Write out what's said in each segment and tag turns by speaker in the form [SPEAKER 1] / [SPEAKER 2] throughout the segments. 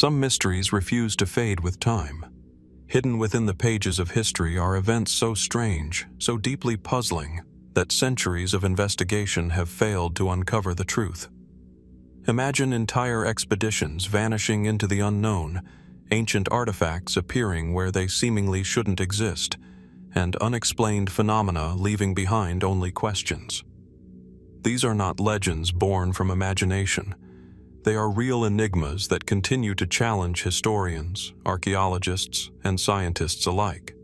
[SPEAKER 1] Some mysteries refuse to fade with time. Hidden within the pages of history are events so strange, so deeply puzzling, that centuries of investigation have failed to uncover the truth. Imagine entire expeditions vanishing into the unknown, ancient artifacts appearing where they seemingly shouldn't exist, and unexplained phenomena leaving behind only questions. These are not legends born from imagination. They are real enigmas that continue to challenge historians, archaeologists, and scientists alike.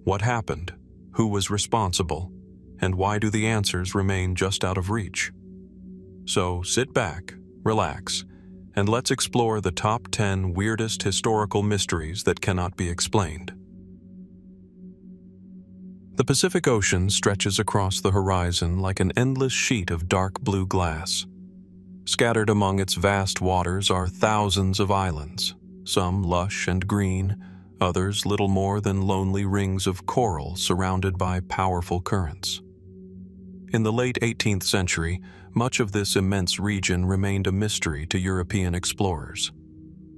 [SPEAKER 1] What happened? Who was responsible? And why do the answers remain just out of reach? So sit back, relax, and let's explore the top 10 weirdest historical mysteries that cannot be explained. The Pacific Ocean stretches across the horizon like an endless sheet of dark blue glass. Scattered among its vast waters are thousands of islands, some lush and green, others little more than lonely rings of coral surrounded by powerful currents. In the late 18th century, much of this immense region remained a mystery to European explorers.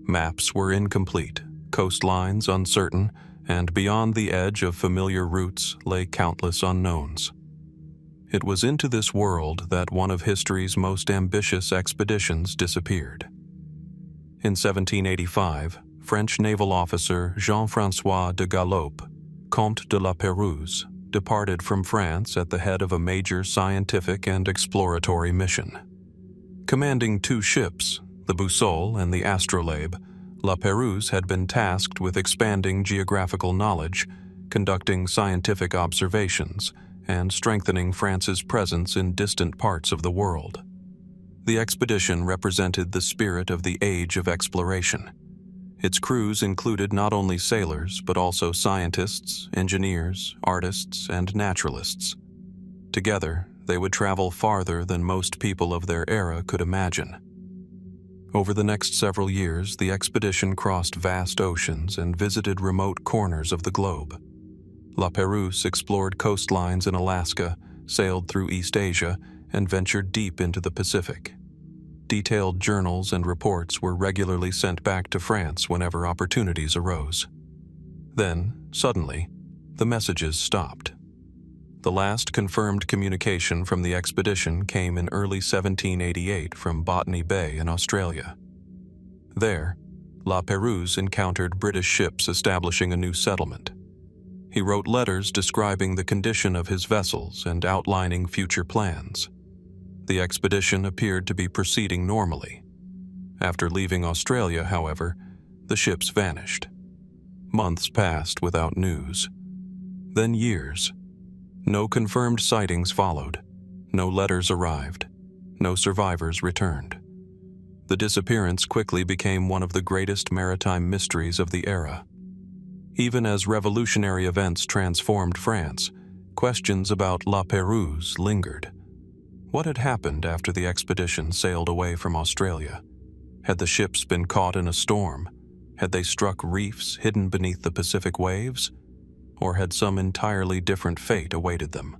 [SPEAKER 1] Maps were incomplete, coastlines uncertain, and beyond the edge of familiar routes lay countless unknowns. It was into this world that one of history's most ambitious expeditions disappeared. In 1785, French naval officer Jean-François de Galaup, Comte de la Pérouse, departed from France at the head of a major scientific and exploratory mission. Commanding two ships, the Boussole and the Astrolabe, La Pérouse had been tasked with expanding geographical knowledge, conducting scientific observations, and strengthening France's presence in distant parts of the world. The expedition represented the spirit of the age of exploration. Its crews included not only sailors, but also scientists, engineers, artists, and naturalists. Together, they would travel farther than most people of their era could imagine. Over the next several years, the expedition crossed vast oceans and visited remote corners of the globe. La Pérouse explored coastlines in Alaska, sailed through East Asia, and ventured deep into the Pacific. Detailed journals and reports were regularly sent back to France whenever opportunities arose. Then, suddenly, the messages stopped. The last confirmed communication from the expedition came in early 1788 from Botany Bay in Australia. There, La Pérouse encountered British ships establishing a new settlement. He wrote letters describing the condition of his vessels and outlining future plans. The expedition appeared to be proceeding normally. After leaving Australia, however, the ships vanished. Months passed without news. Then years. No confirmed sightings followed. No letters arrived. No survivors returned. The disappearance quickly became one of the greatest maritime mysteries of the era. Even as revolutionary events transformed France, questions about La Pérouse lingered. What had happened after the expedition sailed away from Australia? Had the ships been caught in a storm? Had they struck reefs hidden beneath the Pacific waves? Or had some entirely different fate awaited them?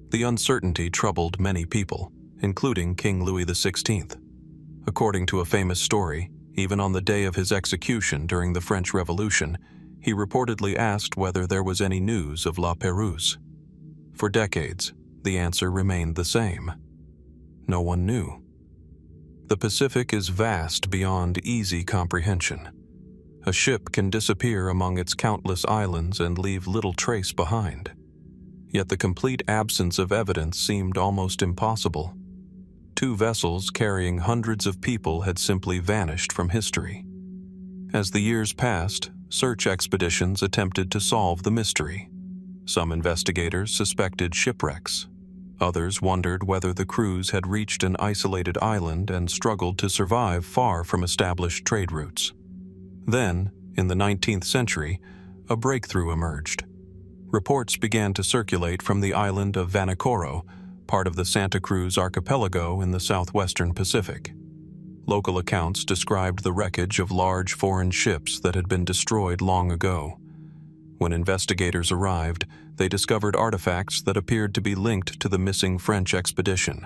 [SPEAKER 1] The uncertainty troubled many people, including King Louis XVI. According to a famous story, even on the day of his execution during the French Revolution, he reportedly asked whether there was any news of La Pérouse. For decades, the answer remained the same. No one knew. The Pacific is vast beyond easy comprehension. A ship can disappear among its countless islands and leave little trace behind. Yet the complete absence of evidence seemed almost impossible. Two vessels carrying hundreds of people had simply vanished from history. As the years passed, search expeditions attempted to solve the mystery. Some investigators suspected shipwrecks. Others wondered whether the crews had reached an isolated island and struggled to survive far from established trade routes. Then, in the 19th century, a breakthrough emerged. Reports began to circulate from the island of Vanikoro, part of the Santa Cruz archipelago in the southwestern Pacific. Local accounts described the wreckage of large foreign ships that had been destroyed long ago. When investigators arrived, they discovered artifacts that appeared to be linked to the missing French expedition.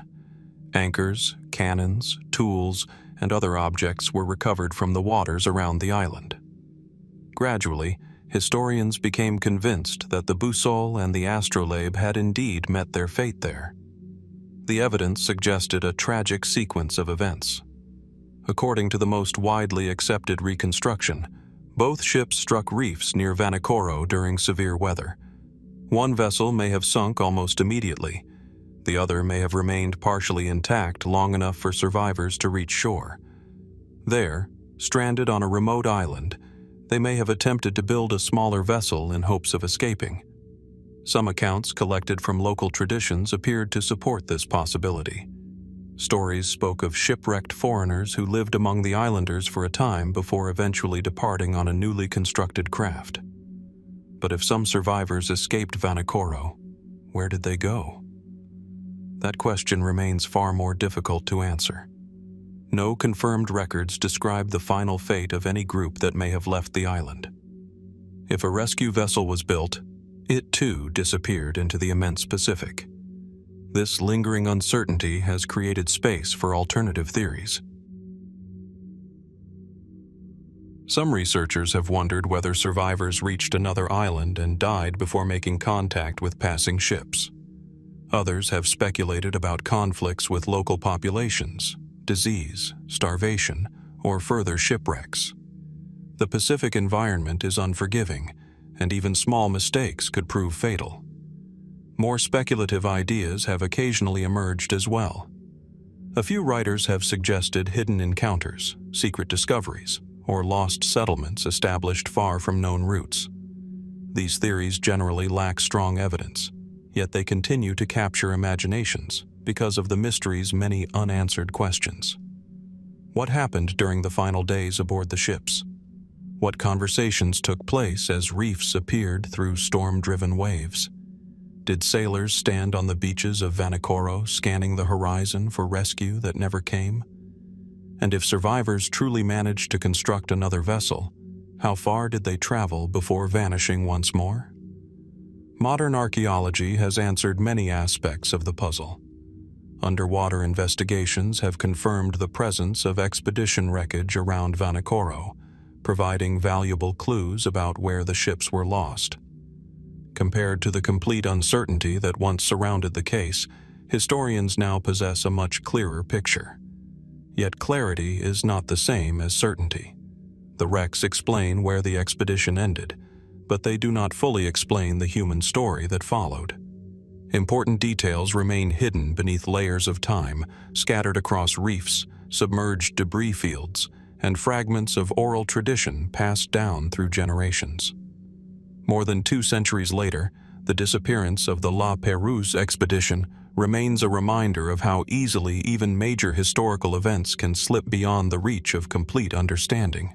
[SPEAKER 1] Anchors, cannons, tools, and other objects were recovered from the waters around the island. Gradually, historians became convinced that the boussole and the astrolabe had indeed met their fate there. The evidence suggested a tragic sequence of events. According to the most widely accepted reconstruction, both ships struck reefs near Vanikoro during severe weather. One vessel may have sunk almost immediately. The other may have remained partially intact long enough for survivors to reach shore. There, stranded on a remote island, they may have attempted to build a smaller vessel in hopes of escaping. Some accounts collected from local traditions appeared to support this possibility. Stories spoke of shipwrecked foreigners who lived among the islanders for a time before eventually departing on a newly constructed craft. But if some survivors escaped Vanikoro, where did they go? That question remains far more difficult to answer. No confirmed records describe the final fate of any group that may have left the island. If a rescue vessel was built, it too disappeared into the immense Pacific. This lingering uncertainty has created space for alternative theories. Some researchers have wondered whether survivors reached another island and died before making contact with passing ships. Others have speculated about conflicts with local populations, disease, starvation, or further shipwrecks. The Pacific environment is unforgiving, and even small mistakes could prove fatal. More speculative ideas have occasionally emerged as well. A few writers have suggested hidden encounters, secret discoveries, or lost settlements established far from known routes. These theories generally lack strong evidence, yet they continue to capture imaginations because of the mystery's many unanswered questions. What happened during the final days aboard the ships? What conversations took place as reefs appeared through storm-driven waves? Did sailors stand on the beaches of Vanikoro scanning the horizon for rescue that never came? And if survivors truly managed to construct another vessel, how far did they travel before vanishing once more? Modern archaeology has answered many aspects of the puzzle. Underwater investigations have confirmed the presence of expedition wreckage around Vanikoro, providing valuable clues about where the ships were lost. Compared to the complete uncertainty that once surrounded the case, historians now possess a much clearer picture. Yet clarity is not the same as certainty. The wrecks explain where the expedition ended, but they do not fully explain the human story that followed. Important details remain hidden beneath layers of time, scattered across reefs, submerged debris fields, and fragments of oral tradition passed down through generations. More than 2 centuries later, the disappearance of the La Pérouse expedition remains a reminder of how easily even major historical events can slip beyond the reach of complete understanding.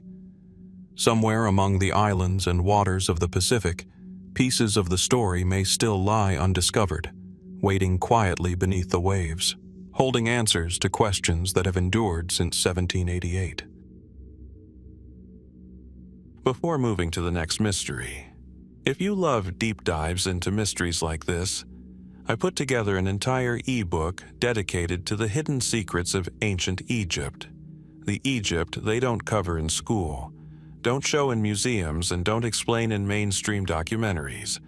[SPEAKER 1] Somewhere among the islands and waters of the Pacific, pieces of the story may still lie undiscovered, waiting quietly beneath the waves, holding answers to questions that have endured since 1788. Before moving to the next mystery, if you love deep dives into mysteries like this, I put together an entire ebook dedicated to the hidden secrets of ancient Egypt. The Egypt they don't cover in school, don't show in museums, and don't explain in mainstream documentaries.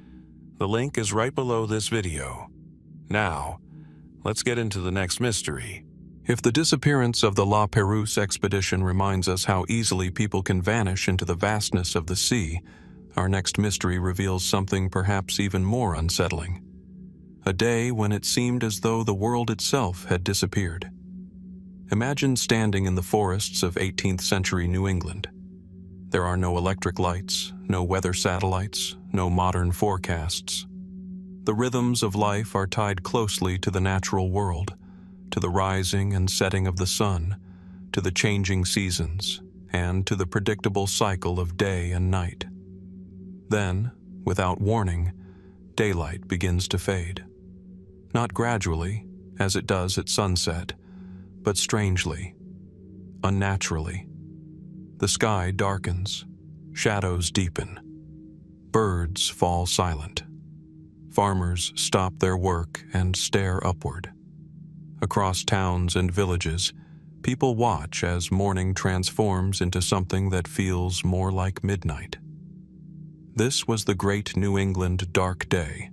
[SPEAKER 1] The link is right below this video. Now, let's get into the next mystery. If the disappearance of the La Pérouse expedition reminds us how easily people can vanish into the vastness of the sea, our next mystery reveals something perhaps even more unsettling. A day when it seemed as though the world itself had disappeared. Imagine standing in the forests of 18th century New England. There are no electric lights, no weather satellites, no modern forecasts. The rhythms of life are tied closely to the natural world, to the rising and setting of the sun, to the changing seasons, and to the predictable cycle of day and night. Then, without warning, daylight begins to fade. Not gradually, as it does at sunset, but strangely, unnaturally. The sky darkens, shadows deepen, birds fall silent. Farmers stop their work and stare upward. Across towns and villages, people watch as morning transforms into something that feels more like midnight. This was the Great New England Dark Day,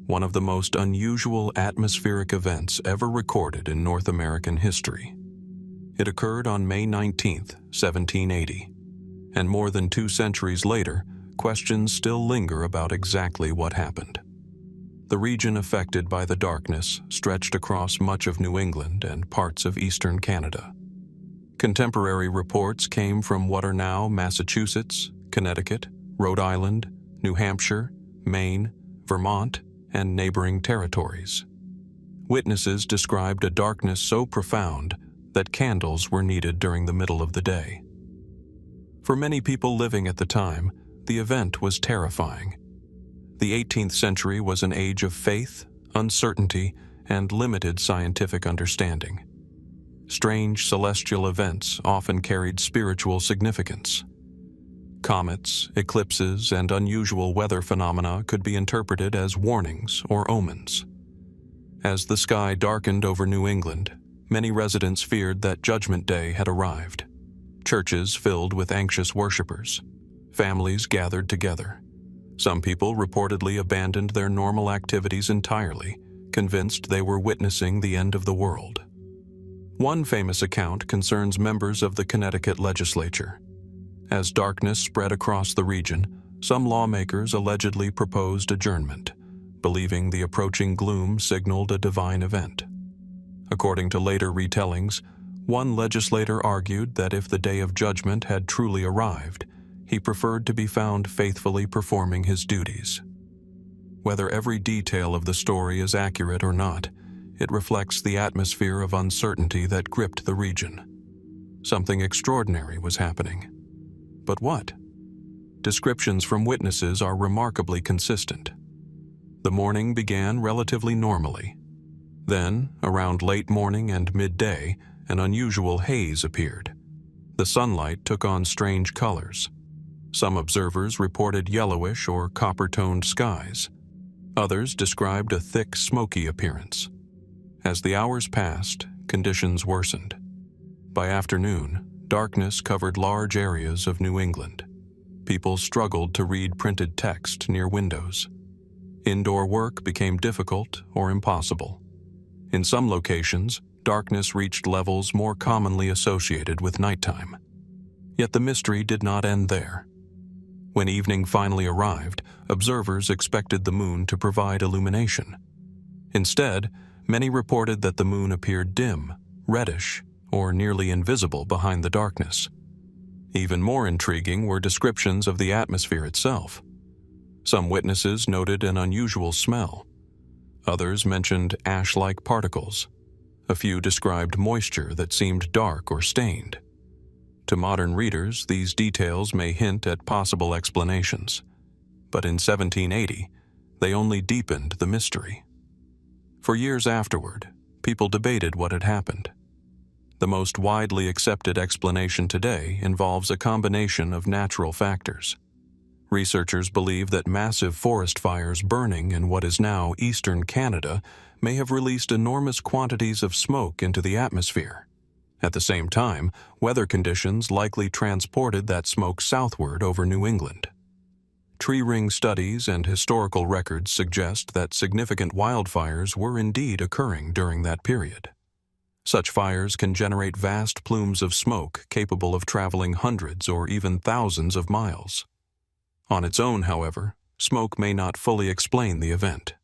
[SPEAKER 1] one of the most unusual atmospheric events ever recorded in North American history. It occurred on May 19, 1780, and more than 2 centuries later, questions still linger about exactly what happened. The region affected by the darkness stretched across much of New England and parts of eastern Canada. Contemporary reports came from what are now Massachusetts, Connecticut, Rhode Island, New Hampshire, Maine, Vermont, and neighboring territories. Witnesses described a darkness so profound that candles were needed during the middle of the day. For many people living at the time, the event was terrifying. The 18th century was an age of faith, uncertainty, and limited scientific understanding. Strange celestial events often carried spiritual significance. Comets, eclipses, and unusual weather phenomena could be interpreted as warnings or omens. As the sky darkened over New England, many residents feared that Judgment Day had arrived. Churches filled with anxious worshippers. Families gathered together. Some people reportedly abandoned their normal activities entirely, convinced they were witnessing the end of the world. One famous account concerns members of the Connecticut legislature. As darkness spread across the region, some lawmakers allegedly proposed adjournment, believing the approaching gloom signaled a divine event. According to later retellings, one legislator argued that if the day of judgment had truly arrived, he preferred to be found faithfully performing his duties. Whether every detail of the story is accurate or not, it reflects the atmosphere of uncertainty that gripped the region. Something extraordinary was happening. But what? Descriptions from witnesses are remarkably consistent. The morning began relatively normally. Then, around late morning and midday, an unusual haze appeared. The sunlight took on strange colors. Some observers reported yellowish or copper-toned skies. Others described a thick, smoky appearance. As the hours passed, conditions worsened. By afternoon, darkness covered large areas of New England. People struggled to read printed text near windows. Indoor work became difficult or impossible. In some locations, darkness reached levels more commonly associated with nighttime. Yet the mystery did not end there. When evening finally arrived, observers expected the moon to provide illumination. Instead, many reported that the moon appeared dim, reddish, or nearly invisible behind the darkness. Even more intriguing were descriptions of the atmosphere itself. Some witnesses noted an unusual smell. Others mentioned ash-like particles. A few described moisture that seemed dark or stained. To modern readers, these details may hint at possible explanations. But in 1780, they only deepened the mystery. For years afterward, people debated what had happened. The most widely accepted explanation today involves a combination of natural factors. Researchers believe that massive forest fires burning in what is now eastern Canada may have released enormous quantities of smoke into the atmosphere. At the same time, weather conditions likely transported that smoke southward over New England. Tree ring studies and historical records suggest that significant wildfires were indeed occurring during that period. Such fires can generate vast plumes of smoke capable of traveling hundreds or even thousands of miles. On its own, however, smoke may not fully explain the event.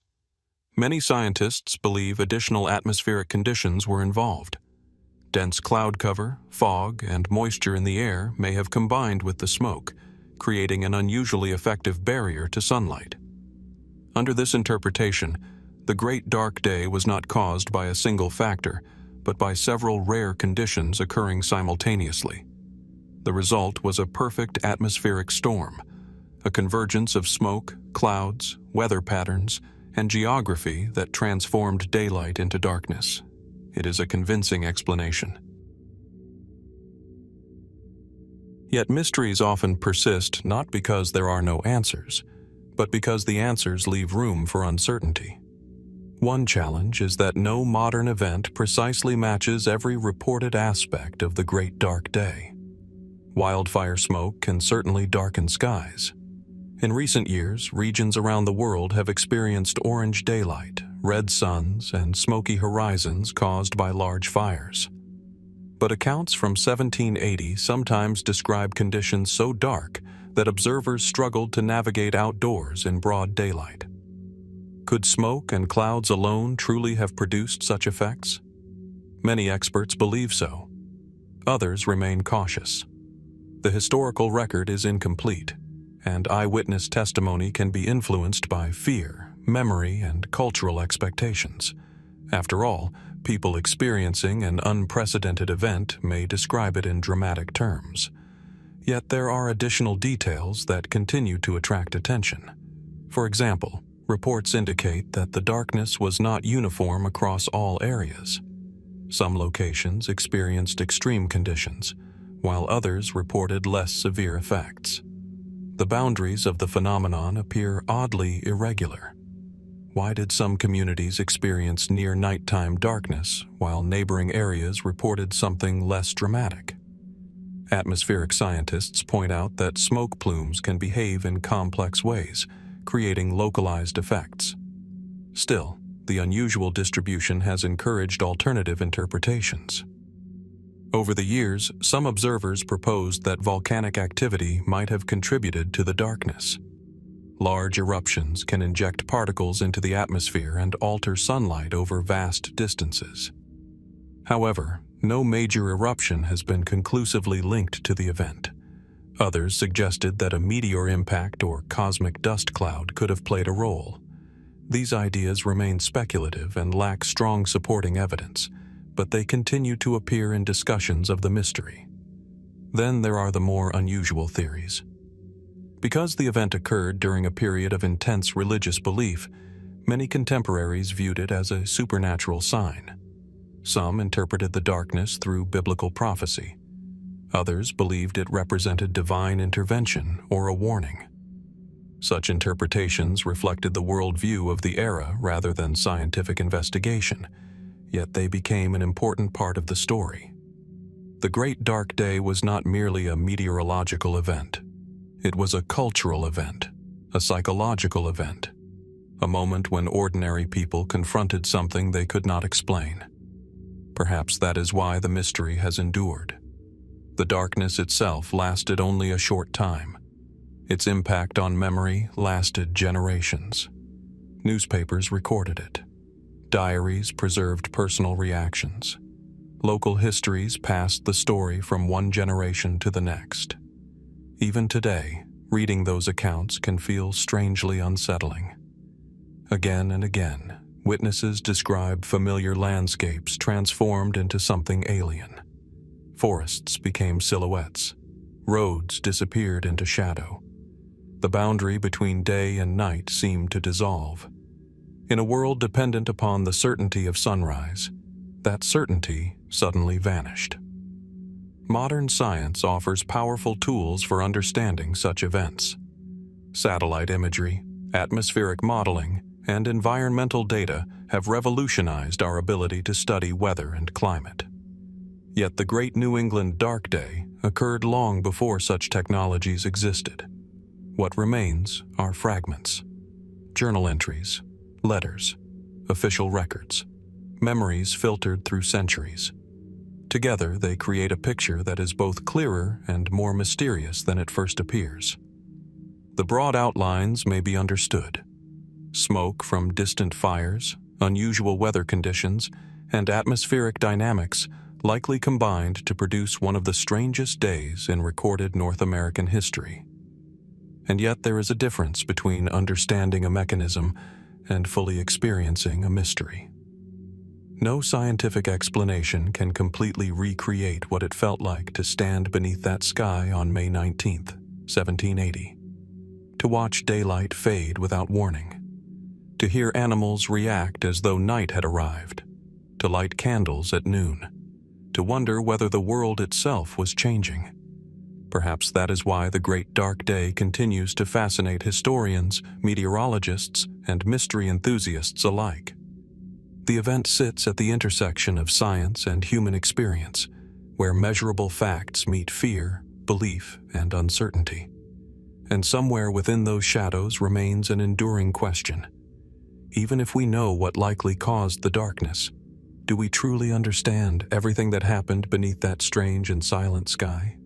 [SPEAKER 1] Many scientists believe additional atmospheric conditions were involved. Dense cloud cover, fog, and moisture in the air may have combined with the smoke, creating an unusually effective barrier to sunlight. Under this interpretation, the Great Dark Day was not caused by a single factor, but by several rare conditions occurring simultaneously. The result was a perfect atmospheric storm, a convergence of smoke, clouds, weather patterns, and geography that transformed daylight into darkness. It is a convincing explanation. Yet mysteries often persist not because there are no answers, but because the answers leave room for uncertainty. One challenge is that no modern event precisely matches every reported aspect of the Great Dark Day. Wildfire smoke can certainly darken skies. In recent years, regions around the world have experienced orange daylight, red suns, and smoky horizons caused by large fires. But accounts from 1780 sometimes describe conditions so dark that observers struggled to navigate outdoors in broad daylight. Could smoke and clouds alone truly have produced such effects? Many experts believe so. Others remain cautious. The historical record is incomplete, and eyewitness testimony can be influenced by fear, memory, and cultural expectations. After all, people experiencing an unprecedented event may describe it in dramatic terms. Yet there are additional details that continue to attract attention. For example, reports indicate that the darkness was not uniform across all areas. Some locations experienced extreme conditions, while others reported less severe effects. The boundaries of the phenomenon appear oddly irregular. Why did some communities experience near nighttime darkness, while neighboring areas reported something less dramatic? Atmospheric scientists point out that smoke plumes can behave in complex ways, creating localized effects. Still, the unusual distribution has encouraged alternative interpretations. Over the years, some observers proposed that volcanic activity might have contributed to the darkness. Large eruptions can inject particles into the atmosphere and alter sunlight over vast distances. However, no major eruption has been conclusively linked to the event. Others suggested that a meteor impact or cosmic dust cloud could have played a role. These ideas remain speculative and lack strong supporting evidence, but they continue to appear in discussions of the mystery. Then there are the more unusual theories. Because the event occurred during a period of intense religious belief, many contemporaries viewed it as a supernatural sign. Some interpreted the darkness through biblical prophecy. Others believed it represented divine intervention or a warning. Such interpretations reflected the worldview of the era rather than scientific investigation, yet they became an important part of the story. The Great Dark Day was not merely a meteorological event. It was a cultural event, a psychological event, a moment when ordinary people confronted something they could not explain. Perhaps that is why the mystery has endured. The darkness itself lasted only a short time. Its impact on memory lasted generations. Newspapers recorded it. Diaries preserved personal reactions. Local histories passed the story from one generation to the next. Even today, reading those accounts can feel strangely unsettling. Again and again, witnesses describe familiar landscapes transformed into something alien. Forests became silhouettes. Roads disappeared into shadow. The boundary between day and night seemed to dissolve. In a world dependent upon the certainty of sunrise, that certainty suddenly vanished. Modern science offers powerful tools for understanding such events. Satellite imagery, atmospheric modeling, and environmental data have revolutionized our ability to study weather and climate. Yet the Great New England Dark Day occurred long before such technologies existed. What remains are fragments, journal entries, letters, official records, memories filtered through centuries. Together, they create a picture that is both clearer and more mysterious than it first appears. The broad outlines may be understood. Smoke from distant fires, unusual weather conditions, and atmospheric dynamics likely combined to produce one of the strangest days in recorded North American history. And yet there is a difference between understanding a mechanism and fully experiencing a mystery. No scientific explanation can completely recreate what it felt like to stand beneath that sky on May 19th, 1780. To watch daylight fade without warning. To hear animals react as though night had arrived. To light candles at noon. To wonder whether the world itself was changing. Perhaps that is why the Great Dark Day continues to fascinate historians, meteorologists, and mystery enthusiasts alike. The event sits at the intersection of science and human experience, where measurable facts meet fear, belief, and uncertainty. And somewhere within those shadows remains an enduring question. Even if we know what likely caused the darkness, do we truly understand everything that happened beneath that strange and silent sky?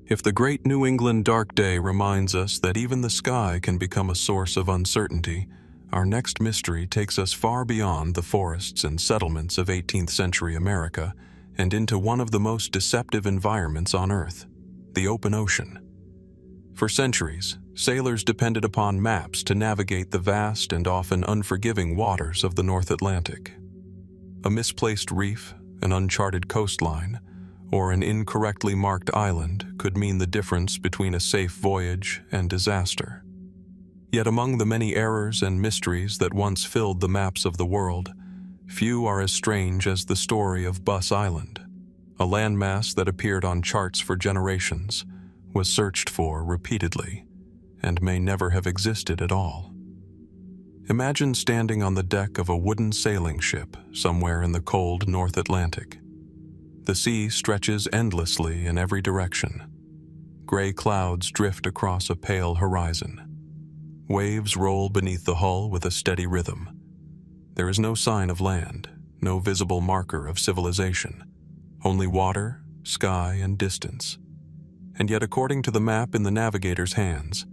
[SPEAKER 1] If the great New England dark day reminds us that even the sky can become a source of uncertainty, our next mystery takes us far beyond the forests and settlements of 18th century America and into one of the most deceptive environments on Earth, the open ocean. For centuries, sailors depended upon maps to navigate the vast and often unforgiving waters of the North Atlantic. A misplaced reef, an uncharted coastline, or an incorrectly marked island could mean the difference between a safe voyage and disaster. Yet among the many errors and mysteries that once filled the maps of the world, few are as strange as the story of Buss Island, a landmass that appeared on charts for generations, was searched for repeatedly, and may never have existed at all. Imagine standing on the deck of a wooden sailing ship somewhere in the cold North Atlantic. The sea stretches endlessly in every direction. Gray clouds drift across a pale horizon. Waves roll beneath the hull with a steady rhythm. There is no sign of land, no visible marker of civilization, only water, sky, and distance. And yet, according to the map in the navigator's hands,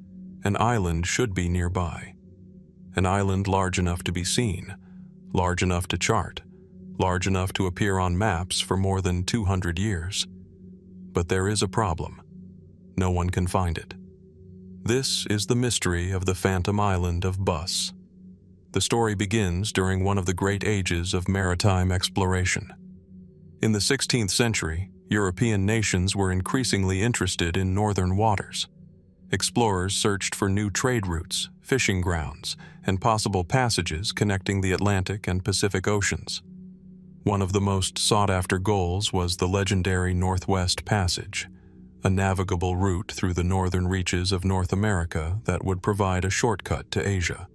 [SPEAKER 1] an island should be nearby. An island large enough to be seen, large enough to chart, large enough to appear on maps for more than 200 years. But there is a problem. No one can find it. This is the mystery of the Phantom Island of Buss. The story begins during one of the great ages of maritime exploration. In the 16th century, European nations were increasingly interested in northern waters. Explorers searched for new trade routes, fishing grounds, and possible passages connecting the Atlantic and Pacific Oceans. One of the most sought-after goals was the legendary Northwest Passage, a navigable route through the northern reaches of North America that would provide a shortcut to Asia.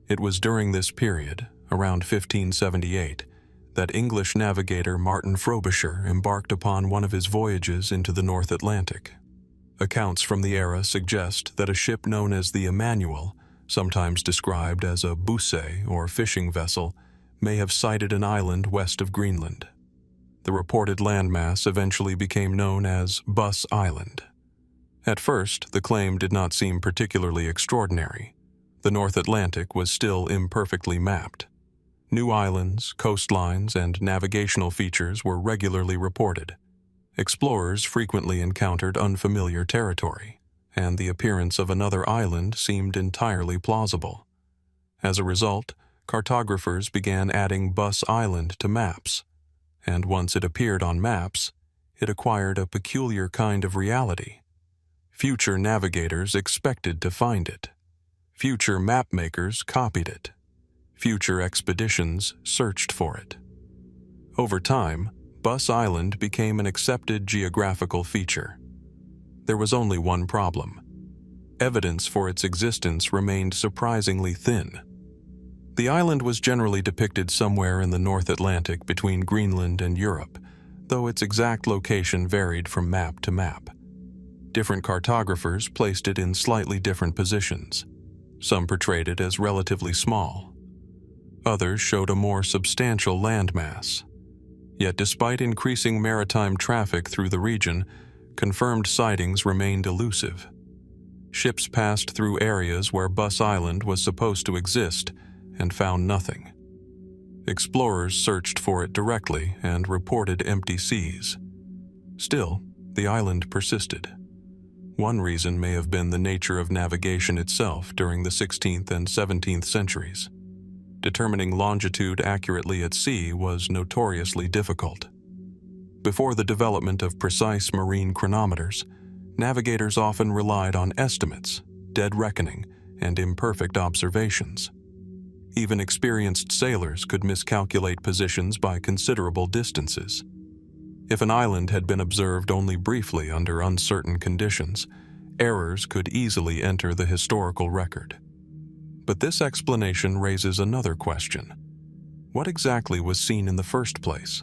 [SPEAKER 1] It was during this period, around 1578, that English navigator Martin Frobisher embarked upon one of his voyages into the North Atlantic. Accounts from the era suggest that a ship known as the Emmanuel, sometimes described as a busse or fishing vessel, may have sighted an island west of Greenland. The reported landmass eventually became known as Buss Island. At first, the claim did not seem particularly extraordinary. The North Atlantic was still imperfectly mapped. New islands, coastlines, and navigational features were regularly reported. Explorers frequently encountered unfamiliar territory, and the appearance of another island seemed entirely plausible. As a result, cartographers began adding Buss Island to maps, and once it appeared on maps, it acquired a peculiar kind of reality. Future navigators expected to find it. Future mapmakers copied it. Future expeditions searched for it. Over time, Buss Island became an accepted geographical feature. There was only one problem. Evidence for its existence remained surprisingly thin. The island was generally depicted somewhere in the North Atlantic between Greenland and Europe, though its exact location varied from map to map. Different cartographers placed it in slightly different positions. Some portrayed it as relatively small. Others showed a more substantial landmass. Yet despite increasing maritime traffic through the region, confirmed sightings remained elusive. Ships passed through areas where Buss Island was supposed to exist and found nothing. Explorers searched for it directly and reported empty seas. Still, the island persisted. One reason may have been the nature of navigation itself during the 16th and 17th centuries. Determining longitude accurately at sea was notoriously difficult. Before the development of precise marine chronometers, navigators often relied on estimates, dead reckoning, and imperfect observations. Even experienced sailors could miscalculate positions by considerable distances. If an island had been observed only briefly under uncertain conditions, errors could easily enter the historical record. But this explanation raises another question. What exactly was seen in the first place?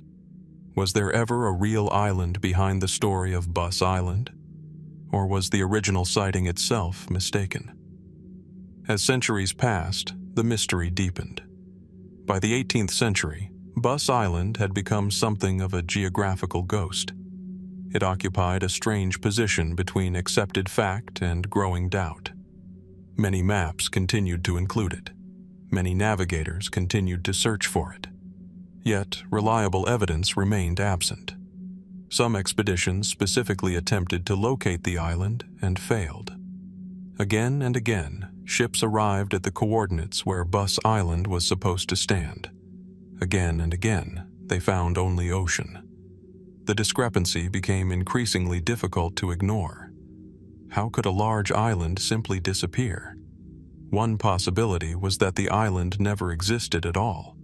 [SPEAKER 1] Was there ever a real island behind the story of Bus Island? Or was the original sighting itself mistaken? As centuries passed, the mystery deepened. By the 18th century, Bus Island had become something of a geographical ghost. It occupied a strange position between accepted fact and growing doubt. Many maps continued to include it. Many navigators continued to search for it. Yet, reliable evidence remained absent. Some expeditions specifically attempted to locate the island and failed. Again and again, ships arrived at the coordinates where Bus Island was supposed to stand. Again and again, they found only ocean. The discrepancy became increasingly difficult to ignore. How could a large island simply disappear? One possibility was that the island never existed at all.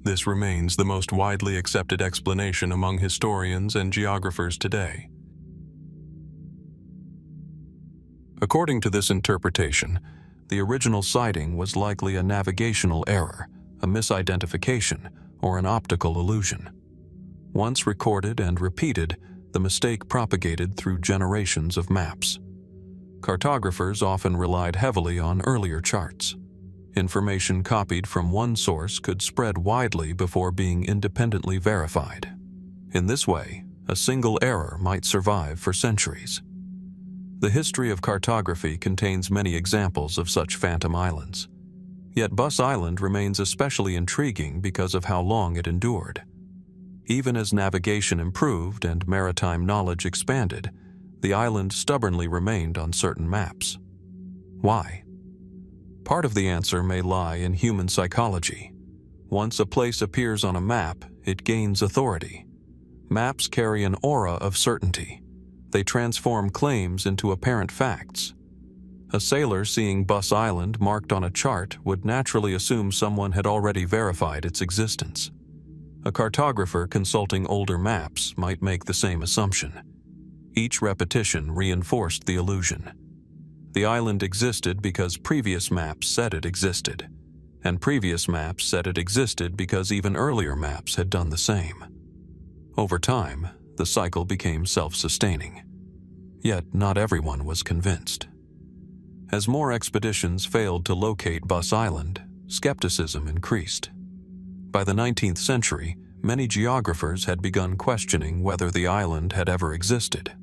[SPEAKER 1] This remains the most widely accepted explanation among historians and geographers today. According to this interpretation, the original sighting was likely a navigational error, a misidentification, or an optical illusion. Once recorded and repeated, the mistake propagated through generations of maps. Cartographers often relied heavily on earlier charts. Information copied from one source could spread widely before being independently verified. In this way, a single error might survive for centuries. The history of cartography contains many examples of such phantom islands. Yet Bus Island remains especially intriguing because of how long it endured. Even as navigation improved and maritime knowledge expanded, the island stubbornly remained on certain maps. Why? Part of the answer may lie in human psychology. Once a place appears on a map, it gains authority. Maps carry an aura of certainty. They transform claims into apparent facts. A sailor seeing Bus Island marked on a chart would naturally assume someone had already verified its existence. A cartographer consulting older maps might make the same assumption. Each repetition reinforced the illusion. The island existed because previous maps said it existed, and previous maps said it existed because even earlier maps had done the same. Over time, the cycle became self-sustaining. Yet not everyone was convinced. As more expeditions failed to locate Bus Island, skepticism increased. By the 19th century, many geographers had begun questioning whether the island had ever existed.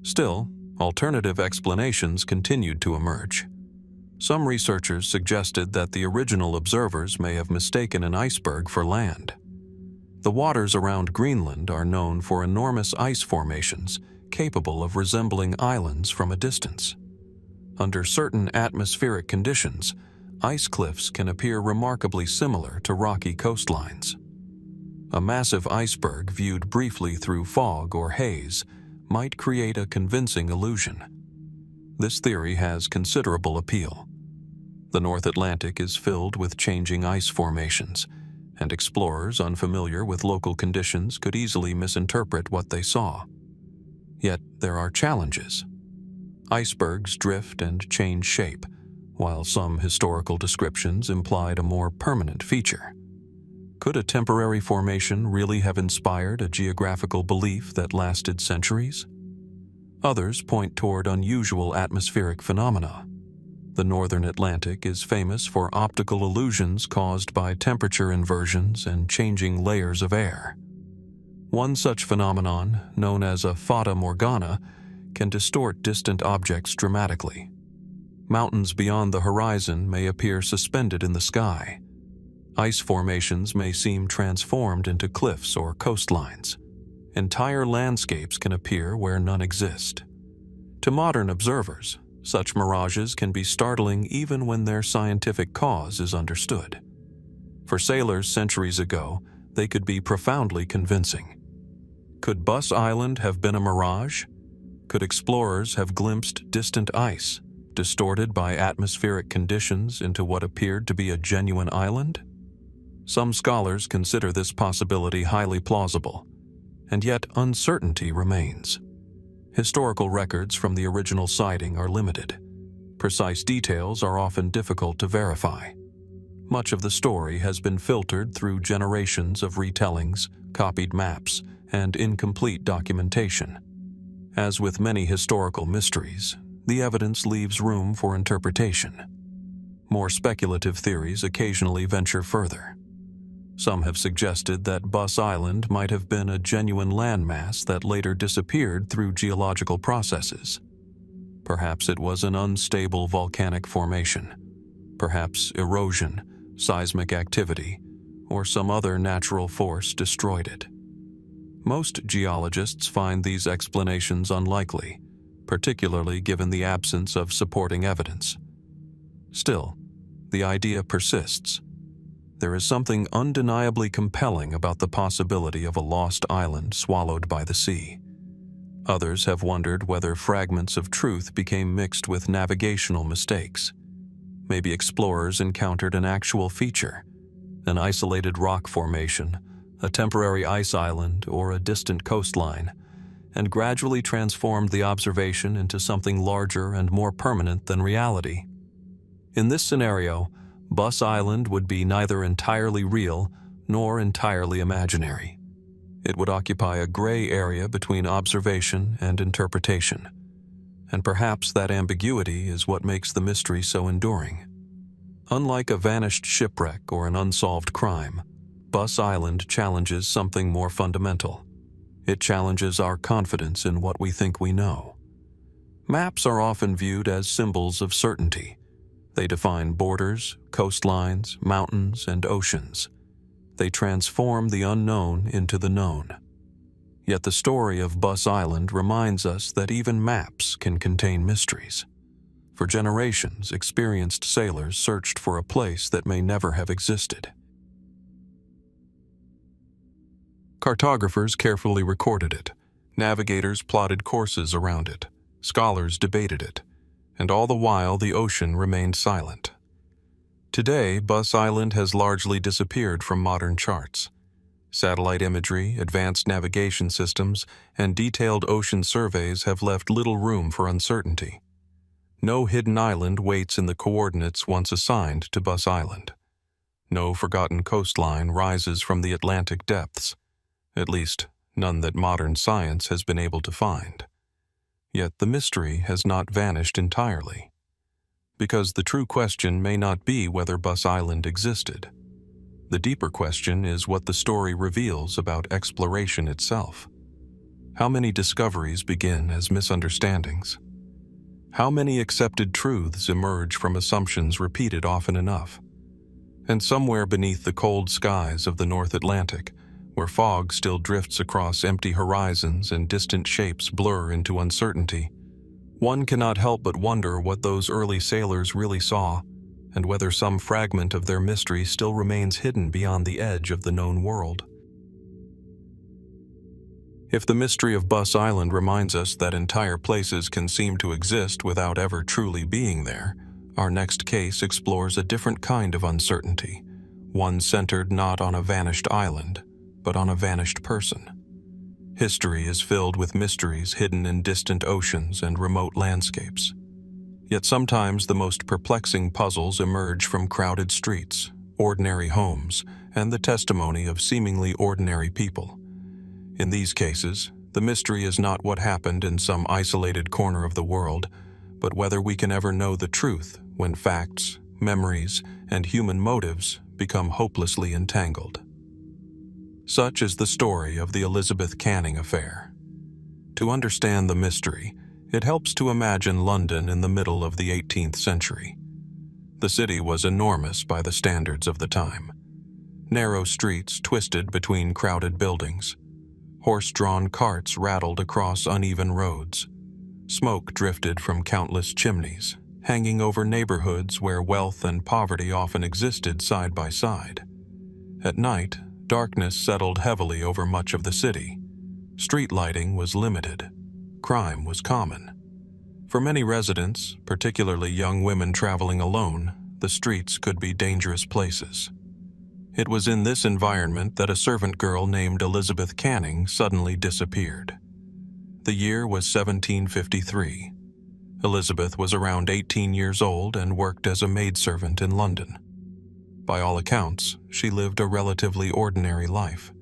[SPEAKER 1] Still, alternative explanations continued to emerge. Some researchers suggested that the original observers may have mistaken an iceberg for land. The waters around Greenland are known for enormous ice formations capable of resembling islands from a distance. Under certain atmospheric conditions, ice cliffs can appear remarkably similar to rocky coastlines. A massive iceberg viewed briefly through fog or haze might create a convincing illusion. This theory has considerable appeal. The North Atlantic is filled with changing ice formations, and explorers unfamiliar with local conditions could easily misinterpret what they saw. Yet there are challenges. Icebergs drift and change shape, while some historical descriptions implied a more permanent feature. Could a temporary formation really have inspired a geographical belief that lasted centuries? Others point toward unusual atmospheric phenomena. The northern Atlantic is famous for optical illusions caused by temperature inversions and changing layers of air. One such phenomenon, known as a fata morgana, can distort distant objects dramatically. Mountains beyond the horizon may appear suspended in the sky. Ice formations may seem transformed into cliffs or coastlines. Entire landscapes can appear where none exist. To modern observers, such mirages can be startling even when their scientific cause is understood. For sailors centuries ago, they could be profoundly convincing. Could Bus Island have been a mirage? Could explorers have glimpsed distant ice, distorted by atmospheric conditions into what appeared to be a genuine island? Some scholars consider this possibility highly plausible, and yet uncertainty remains. Historical records from the original sighting are limited. Precise details are often difficult to verify. Much of the story has been filtered through generations of retellings, copied maps, and incomplete documentation. As with many historical mysteries, the evidence leaves room for interpretation. More speculative theories occasionally venture further. Some have suggested that Buss Island might have been a genuine landmass that later disappeared through geological processes. Perhaps it was an unstable volcanic formation. Perhaps erosion, seismic activity, or some other natural force destroyed it. Most geologists find these explanations unlikely, particularly given the absence of supporting evidence. Still, the idea persists. There is something undeniably compelling about the possibility of a lost island swallowed by the sea. Others have wondered whether fragments of truth became mixed with navigational mistakes. Maybe explorers encountered an actual feature, an isolated rock formation, a temporary ice island, or a distant coastline, and gradually transformed the observation into something larger and more permanent than reality. In this scenario, Buss Island would be neither entirely real nor entirely imaginary. It would occupy a gray area between observation and interpretation. And perhaps that ambiguity is what makes the mystery so enduring. Unlike a vanished shipwreck or an unsolved crime, Buss Island challenges something more fundamental. It challenges our confidence in what we think we know. Maps are often viewed as symbols of certainty. They define borders, coastlines, mountains, and oceans. They transform the unknown into the known. Yet the story of Buss Island reminds us that even maps can contain mysteries. For generations, experienced sailors searched for a place that may never have existed. Cartographers carefully recorded it. Navigators plotted courses around it. Scholars debated it. And all the while, the ocean remained silent. Today, Buss Island has largely disappeared from modern charts. Satellite imagery, advanced navigation systems, and detailed ocean surveys have left little room for uncertainty. No hidden island waits in the coordinates once assigned to Buss Island. No forgotten coastline rises from the Atlantic depths, at least none that modern science has been able to find. Yet the mystery has not vanished entirely. Because the true question may not be whether Buss Island existed. The deeper question is what the story reveals about exploration itself. How many discoveries begin as misunderstandings? How many accepted truths emerge from assumptions repeated often enough? And somewhere beneath the cold skies of the North Atlantic, where fog still drifts across empty horizons and distant shapes blur into uncertainty, one cannot help but wonder what those early sailors really saw, and whether some fragment of their mystery still remains hidden beyond the edge of the known world. If the mystery of Buss Island reminds us that entire places can seem to exist without ever truly being there, our next case explores a different kind of uncertainty, one centered not on a vanished island, but on a vanished person. History is filled with mysteries hidden in distant oceans and remote landscapes. Yet sometimes the most perplexing puzzles emerge from crowded streets, ordinary homes, and the testimony of seemingly ordinary people. In these cases, the mystery is not what happened in some isolated corner of the world, but whether we can ever know the truth when facts, memories, and human motives become hopelessly entangled. Such is the story of the Elizabeth Canning affair. To understand the mystery, it helps to imagine London in the middle of the 18th century. The city was enormous by the standards of the time. Narrow streets twisted between crowded buildings. Horse-drawn carts rattled across uneven roads. Smoke drifted from countless chimneys, hanging over neighborhoods where wealth and poverty often existed side by side. At night, darkness settled heavily over much of the city. Street lighting was limited. Crime was common. For many residents, particularly young women traveling alone, the streets could be dangerous places. It was in this environment that a servant girl named Elizabeth Canning suddenly disappeared. The year was 1753. Elizabeth was around 18 years old and worked as a maidservant in London. By all accounts, she lived a relatively ordinary life.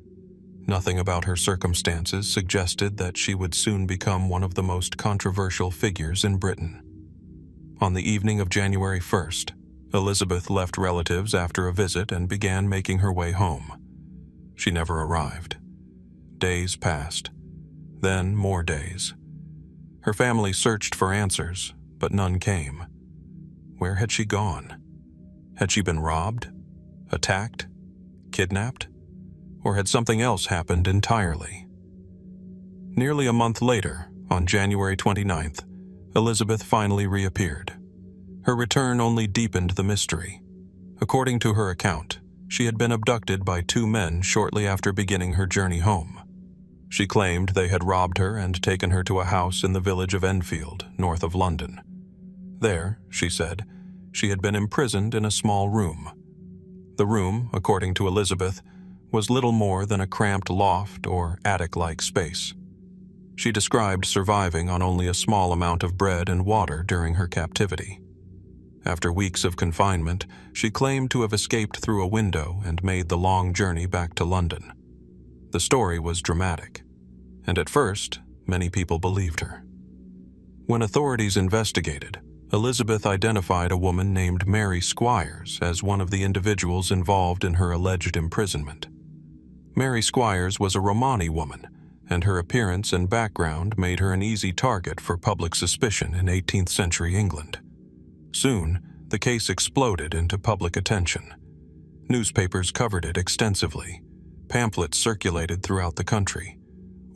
[SPEAKER 1] Nothing about her circumstances suggested that she would soon become one of the most controversial figures in Britain. On the evening of January 1st, Elizabeth left relatives after a visit and began making her way home. She never arrived. Days passed, then more days. Her family searched for answers, but none came. Where had she gone? Had she been robbed, attacked, kidnapped, or had something else happened entirely? Nearly a month later, on January 29th, Elizabeth finally reappeared. Her return only deepened the mystery. According to her account, she had been abducted by two men shortly after beginning her journey home. She claimed they had robbed her and taken her to a house in the village of Enfield, north of London. There, she said, she had been imprisoned in a small room. The room, according to Elizabeth, was little more than a cramped loft or attic-like space. She described surviving on only a small amount of bread and water during her captivity. After weeks of confinement, she claimed to have escaped through a window and made the long journey back to London. The story was dramatic, and at first, many people believed her. When authorities investigated, Elizabeth identified a woman named Mary Squires as one of the individuals involved in her alleged imprisonment. Mary Squires was a Romani woman, and her appearance and background made her an easy target for public suspicion in 18th century England. Soon, the case exploded into public attention. Newspapers covered it extensively. Pamphlets circulated throughout the country.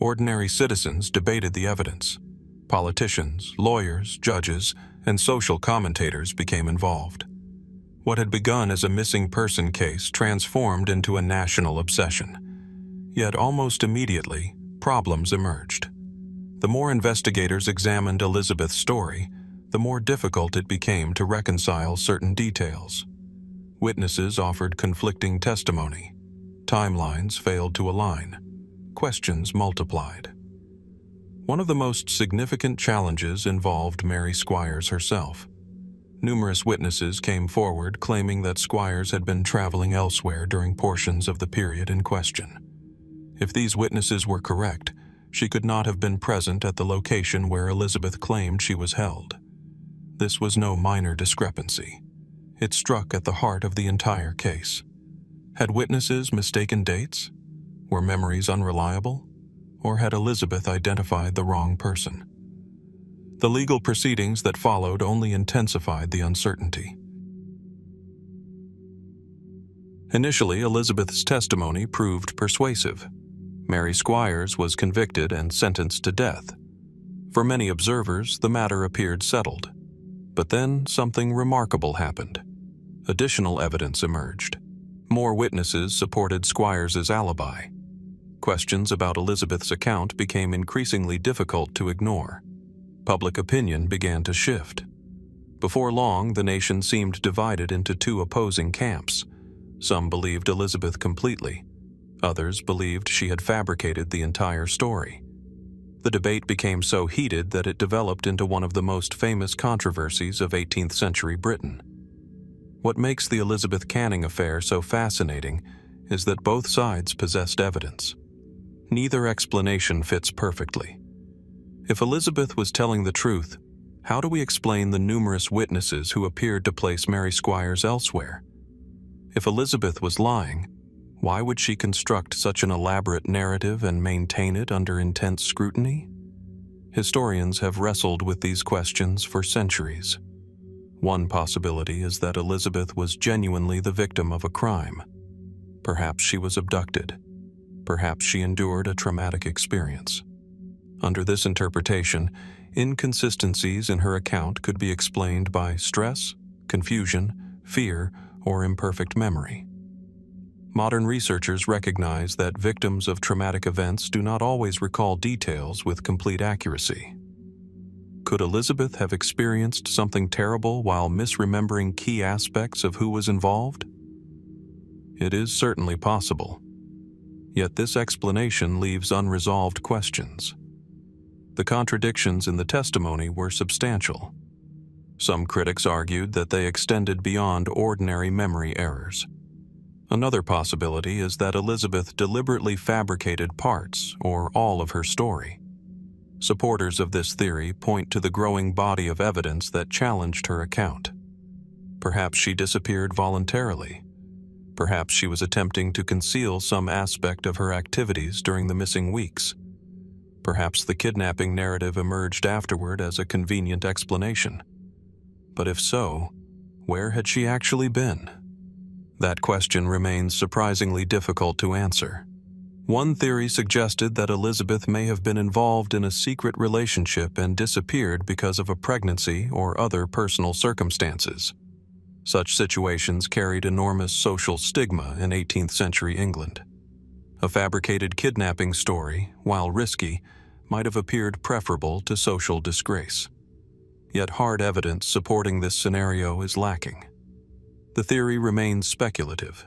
[SPEAKER 1] Ordinary citizens debated the evidence. Politicians, lawyers, judges, and social commentators became involved. What had begun as a missing person case transformed into a national obsession. Yet almost immediately, problems emerged. The more investigators examined Elizabeth's story, the more difficult it became to reconcile certain details. Witnesses offered conflicting testimony. Timelines failed to align. Questions multiplied. One of the most significant challenges involved Mary Squires herself. Numerous witnesses came forward claiming that Squires had been traveling elsewhere during portions of the period in question. If these witnesses were correct, she could not have been present at the location where Elizabeth claimed she was held. This was no minor discrepancy. It struck at the heart of the entire case. Had witnesses mistaken dates? Were memories unreliable? Or had Elizabeth identified the wrong person? The legal proceedings that followed only intensified the uncertainty. Initially, Elizabeth's testimony proved persuasive. Mary Squires was convicted and sentenced to death. For many observers, the matter appeared settled. But then something remarkable happened. Additional evidence emerged. More witnesses supported Squires' alibi. Questions about Elizabeth's account became increasingly difficult to ignore. Public opinion began to shift. Before long, the nation seemed divided into two opposing camps. Some believed Elizabeth completely. Others believed she had fabricated the entire story. The debate became so heated that it developed into one of the most famous controversies of 18th century Britain. What makes the Elizabeth Canning affair so fascinating is that both sides possessed evidence. Neither explanation fits perfectly. If Elizabeth was telling the truth, how do we explain the numerous witnesses who appeared to place Mary Squires elsewhere? If Elizabeth was lying, why would she construct such an elaborate narrative and maintain it under intense scrutiny? Historians have wrestled with these questions for centuries. One possibility is that Elizabeth was genuinely the victim of a crime. Perhaps she was abducted. Perhaps she endured a traumatic experience. Under this interpretation, inconsistencies in her account could be explained by stress, confusion, fear, or imperfect memory. Modern researchers recognize that victims of traumatic events do not always recall details with complete accuracy. Could Elizabeth have experienced something terrible while misremembering key aspects of who was involved? It is certainly possible. Yet this explanation leaves unresolved questions. The contradictions in the testimony were substantial. Some critics argued that they extended beyond ordinary memory errors. Another possibility is that Elizabeth deliberately fabricated parts or all of her story. Supporters of this theory point to the growing body of evidence that challenged her account. Perhaps she disappeared voluntarily. Perhaps she was attempting to conceal some aspect of her activities during the missing weeks. Perhaps the kidnapping narrative emerged afterward as a convenient explanation. But if so, where had she actually been? That question remains surprisingly difficult to answer. One theory suggested that Elizabeth may have been involved in a secret relationship and disappeared because of a pregnancy or other personal circumstances. Such situations carried enormous social stigma in 18th century England. A fabricated kidnapping story, while risky, might have appeared preferable to social disgrace. Yet hard evidence supporting this scenario is lacking. The theory remains speculative.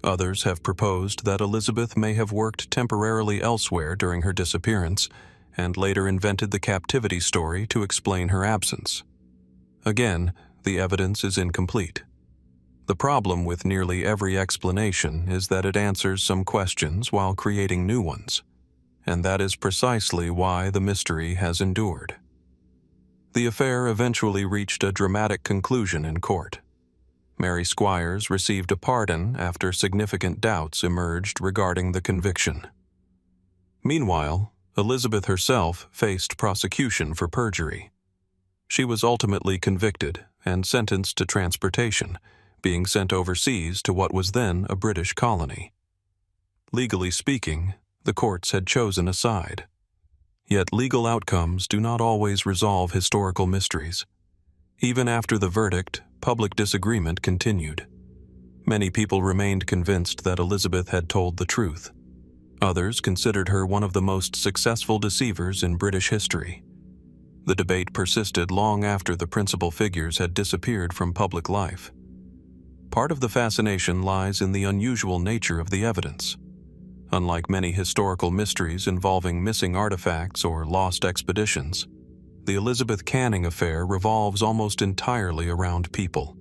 [SPEAKER 1] Others have proposed that Elizabeth may have worked temporarily elsewhere during her disappearance and later invented the captivity story to explain her absence. Again, the evidence is incomplete. The problem with nearly every explanation is that it answers some questions while creating new ones, and that is precisely why the mystery has endured. The affair eventually reached a dramatic conclusion in court. Mary Squires received a pardon after significant doubts emerged regarding the conviction. Meanwhile, Elizabeth herself faced prosecution for perjury. She was ultimately convicted and sentenced to transportation, being sent overseas to what was then a British colony. Legally speaking, the courts had chosen a side. Yet legal outcomes do not always resolve historical mysteries. Even after the verdict, public disagreement continued. Many people remained convinced that Elizabeth had told the truth. Others considered her one of the most successful deceivers in British history. The debate persisted long after the principal figures had disappeared from public life. Part of the fascination lies in the unusual nature of the evidence. Unlike many historical mysteries involving missing artifacts or lost expeditions, the Elizabeth Canning affair revolves almost entirely around people.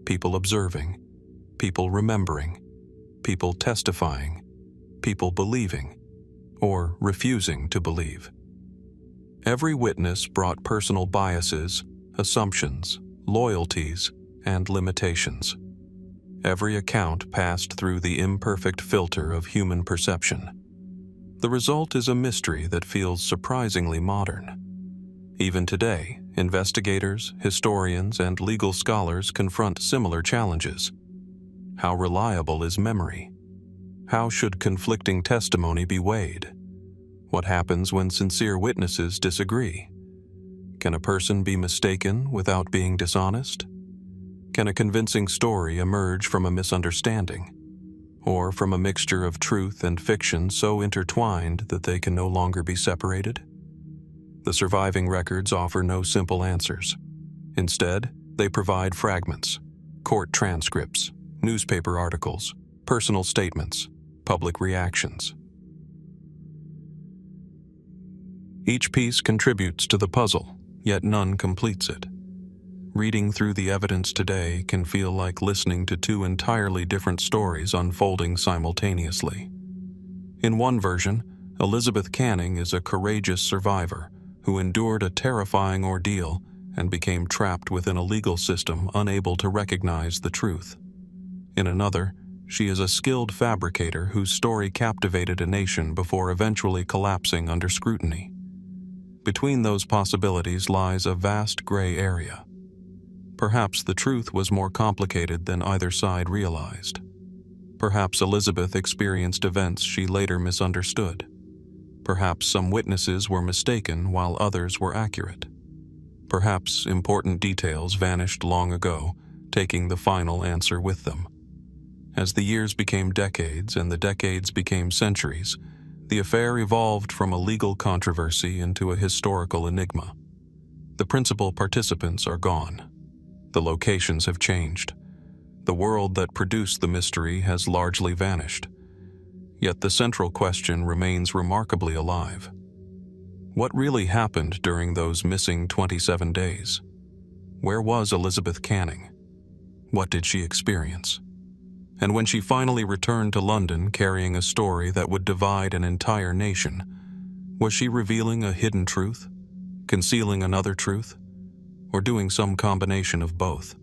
[SPEAKER 1] People observing, people remembering, people testifying, people believing, or refusing to believe. Every witness brought personal biases, assumptions, loyalties, and limitations. Every account passed through the imperfect filter of human perception. The result is a mystery that feels surprisingly modern. Even today, investigators, historians, and legal scholars confront similar challenges. How reliable is memory? How should conflicting testimony be weighed? What happens when sincere witnesses disagree? Can a person be mistaken without being dishonest? Can a convincing story emerge from a misunderstanding, or from a mixture of truth and fiction so intertwined that they can no longer be separated? The surviving records offer no simple answers. Instead, they provide fragments, court transcripts, newspaper articles, personal statements, public reactions. Each piece contributes to the puzzle, yet none completes it. Reading through the evidence today can feel like listening to two entirely different stories unfolding simultaneously. In one version, Elizabeth Canning is a courageous survivor who endured a terrifying ordeal and became trapped within a legal system unable to recognize the truth. In another, she is a skilled fabricator whose story captivated a nation before eventually collapsing under scrutiny. Between those possibilities lies a vast gray area. Perhaps the truth was more complicated than either side realized. Perhaps Elizabeth experienced events she later misunderstood. Perhaps some witnesses were mistaken while others were accurate. Perhaps important details vanished long ago, taking the final answer with them. As the years became decades and the decades became centuries, the affair evolved from a legal controversy into a historical enigma. The principal participants are gone. The locations have changed. The world that produced the mystery has largely vanished. Yet the central question remains remarkably alive. What really happened during those missing 27 days? Where was Elizabeth Canning? What did she experience? And when she finally returned to London carrying a story that would divide an entire nation, was she revealing a hidden truth, concealing another truth, or doing some combination of both?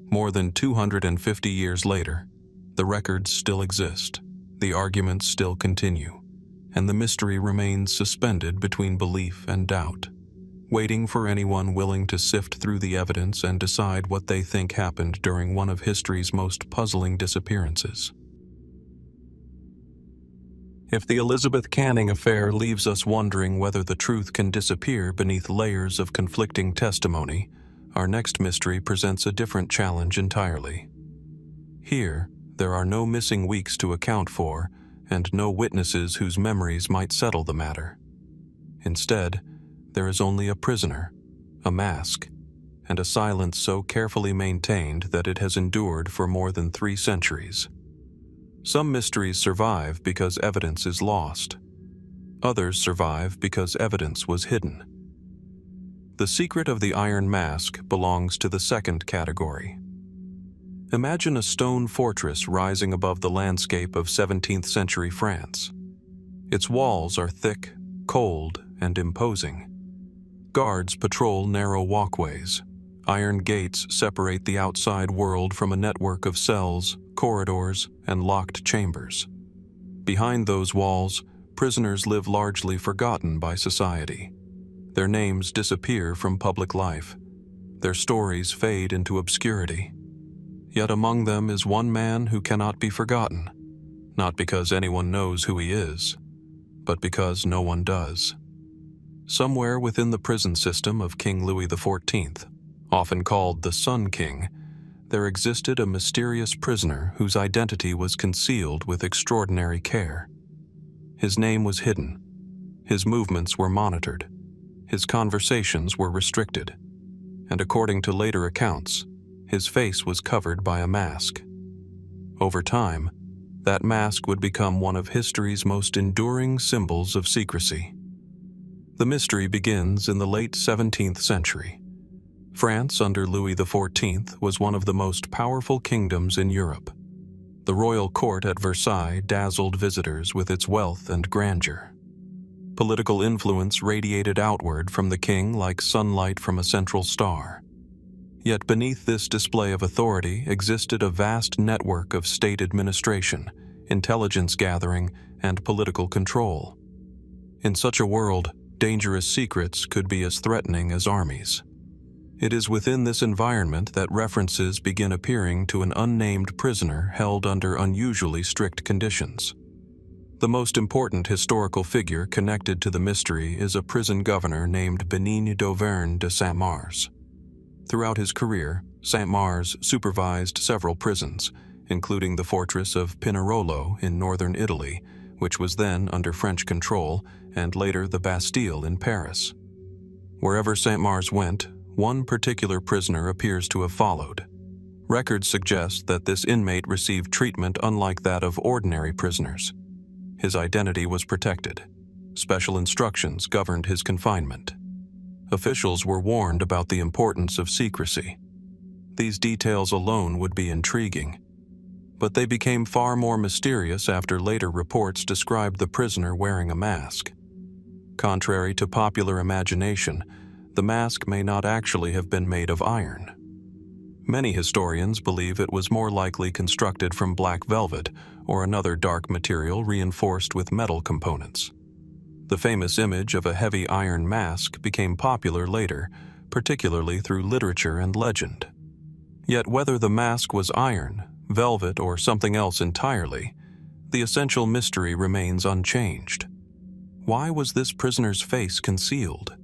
[SPEAKER 1] More than 250 years later, the records still exist, the arguments still continue, and the mystery remains suspended between belief and doubt, waiting for anyone willing to sift through the evidence and decide what they think happened during one of history's most puzzling disappearances. If the Elizabeth Canning affair leaves us wondering whether the truth can disappear beneath layers of conflicting testimony, our next mystery presents a different challenge entirely. Here, there are no missing weeks to account for, and no witnesses whose memories might settle the matter. Instead, there is only a prisoner, a mask, and a silence so carefully maintained that it has endured for more than 3 centuries. Some mysteries survive because evidence is lost. Others survive because evidence was hidden. The secret of the Iron Mask belongs to the second category. Imagine a stone fortress rising above the landscape of 17th century France. Its walls are thick, cold, and imposing. Guards patrol narrow walkways. Iron gates separate the outside world from a network of cells, corridors, and locked chambers. Behind those walls, prisoners live largely forgotten by society. Their names disappear from public life. Their stories fade into obscurity. Yet among them is one man who cannot be forgotten, not because anyone knows who he is, but because no one does. Somewhere within the prison system of King Louis XIV, often called the Sun King, there existed a mysterious prisoner whose identity was concealed with extraordinary care. His name was hidden. His movements were monitored. His conversations were restricted. And according to later accounts, his face was covered by a mask. Over time, that mask would become one of history's most enduring symbols of secrecy. The mystery begins in the late 17th century. France under Louis XIV was one of the most powerful kingdoms in Europe. The royal court at Versailles dazzled visitors with its wealth and grandeur. Political influence radiated outward from the king like sunlight from a central star. Yet beneath this display of authority existed a vast network of state administration, intelligence gathering, and political control. In such a world, dangerous secrets could be as threatening as armies. It is within this environment that references begin appearing to an unnamed prisoner held under unusually strict conditions. The most important historical figure connected to the mystery is a prison governor named Benigne d'Auvergne de Saint-Mars. Throughout his career, Saint-Mars supervised several prisons, including the fortress of Pinerolo in northern Italy, which was then under French control, and later the Bastille in Paris. Wherever Saint-Mars went, one particular prisoner appears to have followed. Records suggest that this inmate received treatment unlike that of ordinary prisoners. His identity was protected. Special instructions governed his confinement. Officials were warned about the importance of secrecy. These details alone would be intriguing, but they became far more mysterious after later reports described the prisoner wearing a mask. Contrary to popular imagination, the mask may not actually have been made of iron. Many historians believe it was more likely constructed from black velvet or another dark material reinforced with metal components. The famous image of a heavy iron mask became popular later, particularly through literature and legend. Yet whether the mask was iron, velvet, or something else entirely, the essential mystery remains unchanged. Why was this prisoner's face concealed?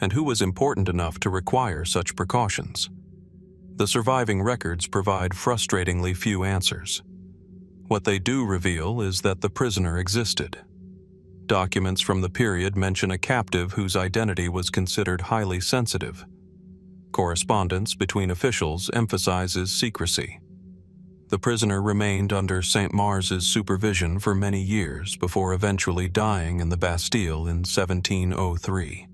[SPEAKER 1] And who was important enough to require such precautions? The surviving records provide frustratingly few answers. What they do reveal is that the prisoner existed. Documents from the period mention a captive whose identity was considered highly sensitive. Correspondence between officials emphasizes secrecy. The prisoner remained under St. Mars's supervision for many years before eventually dying in the Bastille in 1703.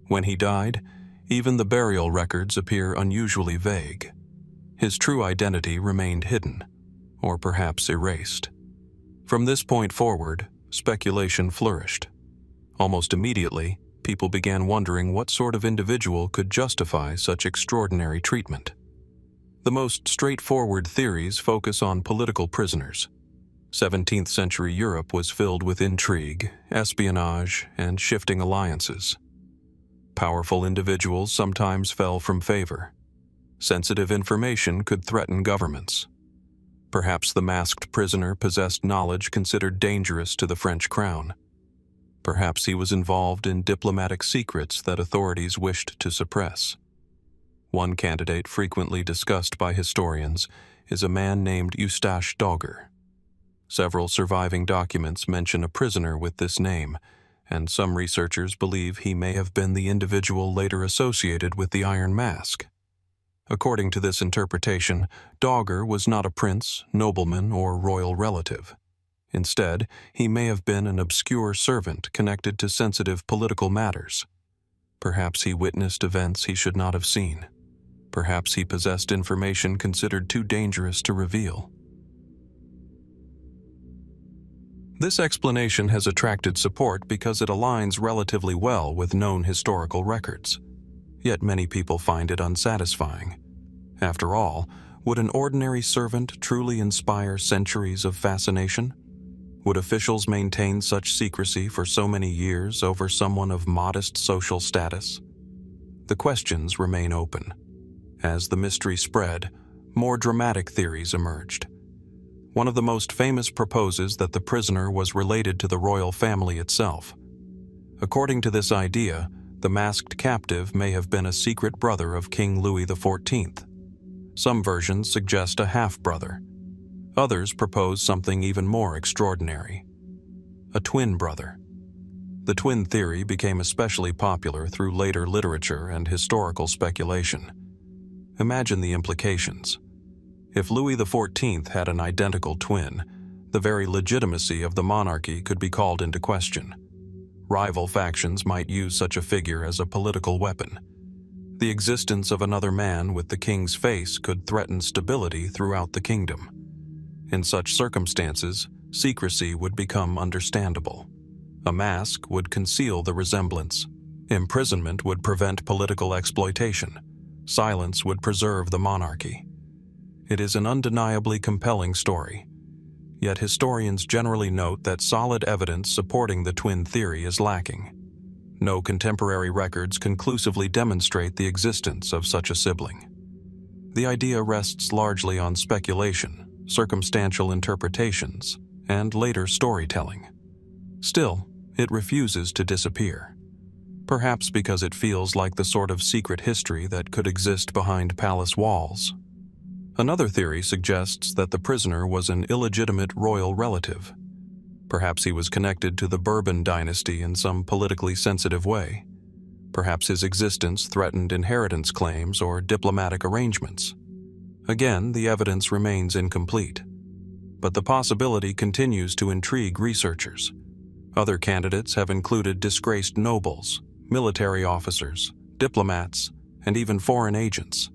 [SPEAKER 1] When he died, even the burial records appear unusually vague. His true identity remained hidden, or perhaps erased. From this point forward, speculation flourished. Almost immediately, people began wondering what sort of individual could justify such extraordinary treatment. The most straightforward theories focus on political prisoners. 17th century Europe was filled with intrigue, espionage, and shifting alliances. Powerful individuals sometimes fell from favor. Sensitive information could threaten governments. Perhaps the masked prisoner possessed knowledge considered dangerous to the French crown. Perhaps he was involved in diplomatic secrets that authorities wished to suppress. One candidate frequently discussed by historians is a man named Eustache Dogger. Several surviving documents mention a prisoner with this name, and some researchers believe he may have been the individual later associated with the Iron Mask. According to this interpretation, Dogger was not a prince, nobleman, or royal relative. Instead, he may have been an obscure servant connected to sensitive political matters. Perhaps he witnessed events he should not have seen. Perhaps he possessed information considered too dangerous to reveal. This explanation has attracted support because it aligns relatively well with known historical records. Yet many people find it unsatisfying. After all, would an ordinary servant truly inspire centuries of fascination? Would officials maintain such secrecy for so many years over someone of modest social status? The questions remain open. As the mystery spread, more dramatic theories emerged. One of the most famous proposes that the prisoner was related to the royal family itself. According to this idea, the masked captive may have been a secret brother of King Louis XIV. Some versions suggest a half-brother. Others propose something even more extraordinary: a twin brother. The twin theory became especially popular through later literature and historical speculation. Imagine the implications. If Louis XIV had an identical twin, the very legitimacy of the monarchy could be called into question. Rival factions might use such a figure as a political weapon. The existence of another man with the king's face could threaten stability throughout the kingdom. In such circumstances, secrecy would become understandable. A mask would conceal the resemblance. Imprisonment would prevent political exploitation. Silence would preserve the monarchy. It is an undeniably compelling story. Yet historians generally note that solid evidence supporting the twin theory is lacking. No contemporary records conclusively demonstrate the existence of such a sibling. The idea rests largely on speculation, circumstantial interpretations, and later storytelling. Still, it refuses to disappear. Perhaps because it feels like the sort of secret history that could exist behind palace walls. Another theory suggests that the prisoner was an illegitimate royal relative. Perhaps he was connected to the Bourbon dynasty in some politically sensitive way. Perhaps his existence threatened inheritance claims or diplomatic arrangements. Again, the evidence remains incomplete. But the possibility continues to intrigue researchers. Other candidates have included disgraced nobles, military officers, diplomats, and even foreign agents.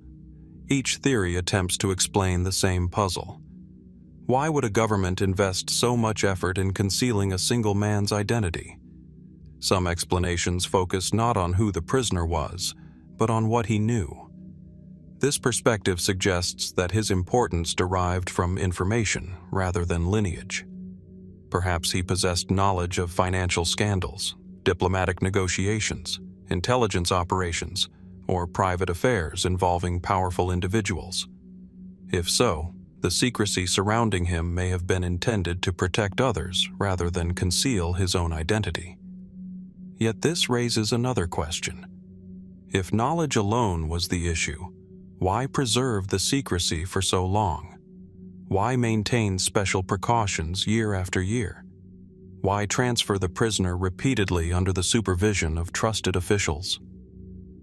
[SPEAKER 1] Each theory attempts to explain the same puzzle. Why would a government invest so much effort in concealing a single man's identity? Some explanations focus not on who the prisoner was, but on what he knew. This perspective suggests that his importance derived from information rather than lineage. Perhaps he possessed knowledge of financial scandals, diplomatic negotiations, intelligence operations, or private affairs involving powerful individuals. If so, the secrecy surrounding him may have been intended to protect others rather than conceal his own identity. Yet this raises another question. If knowledge alone was the issue, why preserve the secrecy for so long? Why maintain special precautions year after year? Why transfer the prisoner repeatedly under the supervision of trusted officials?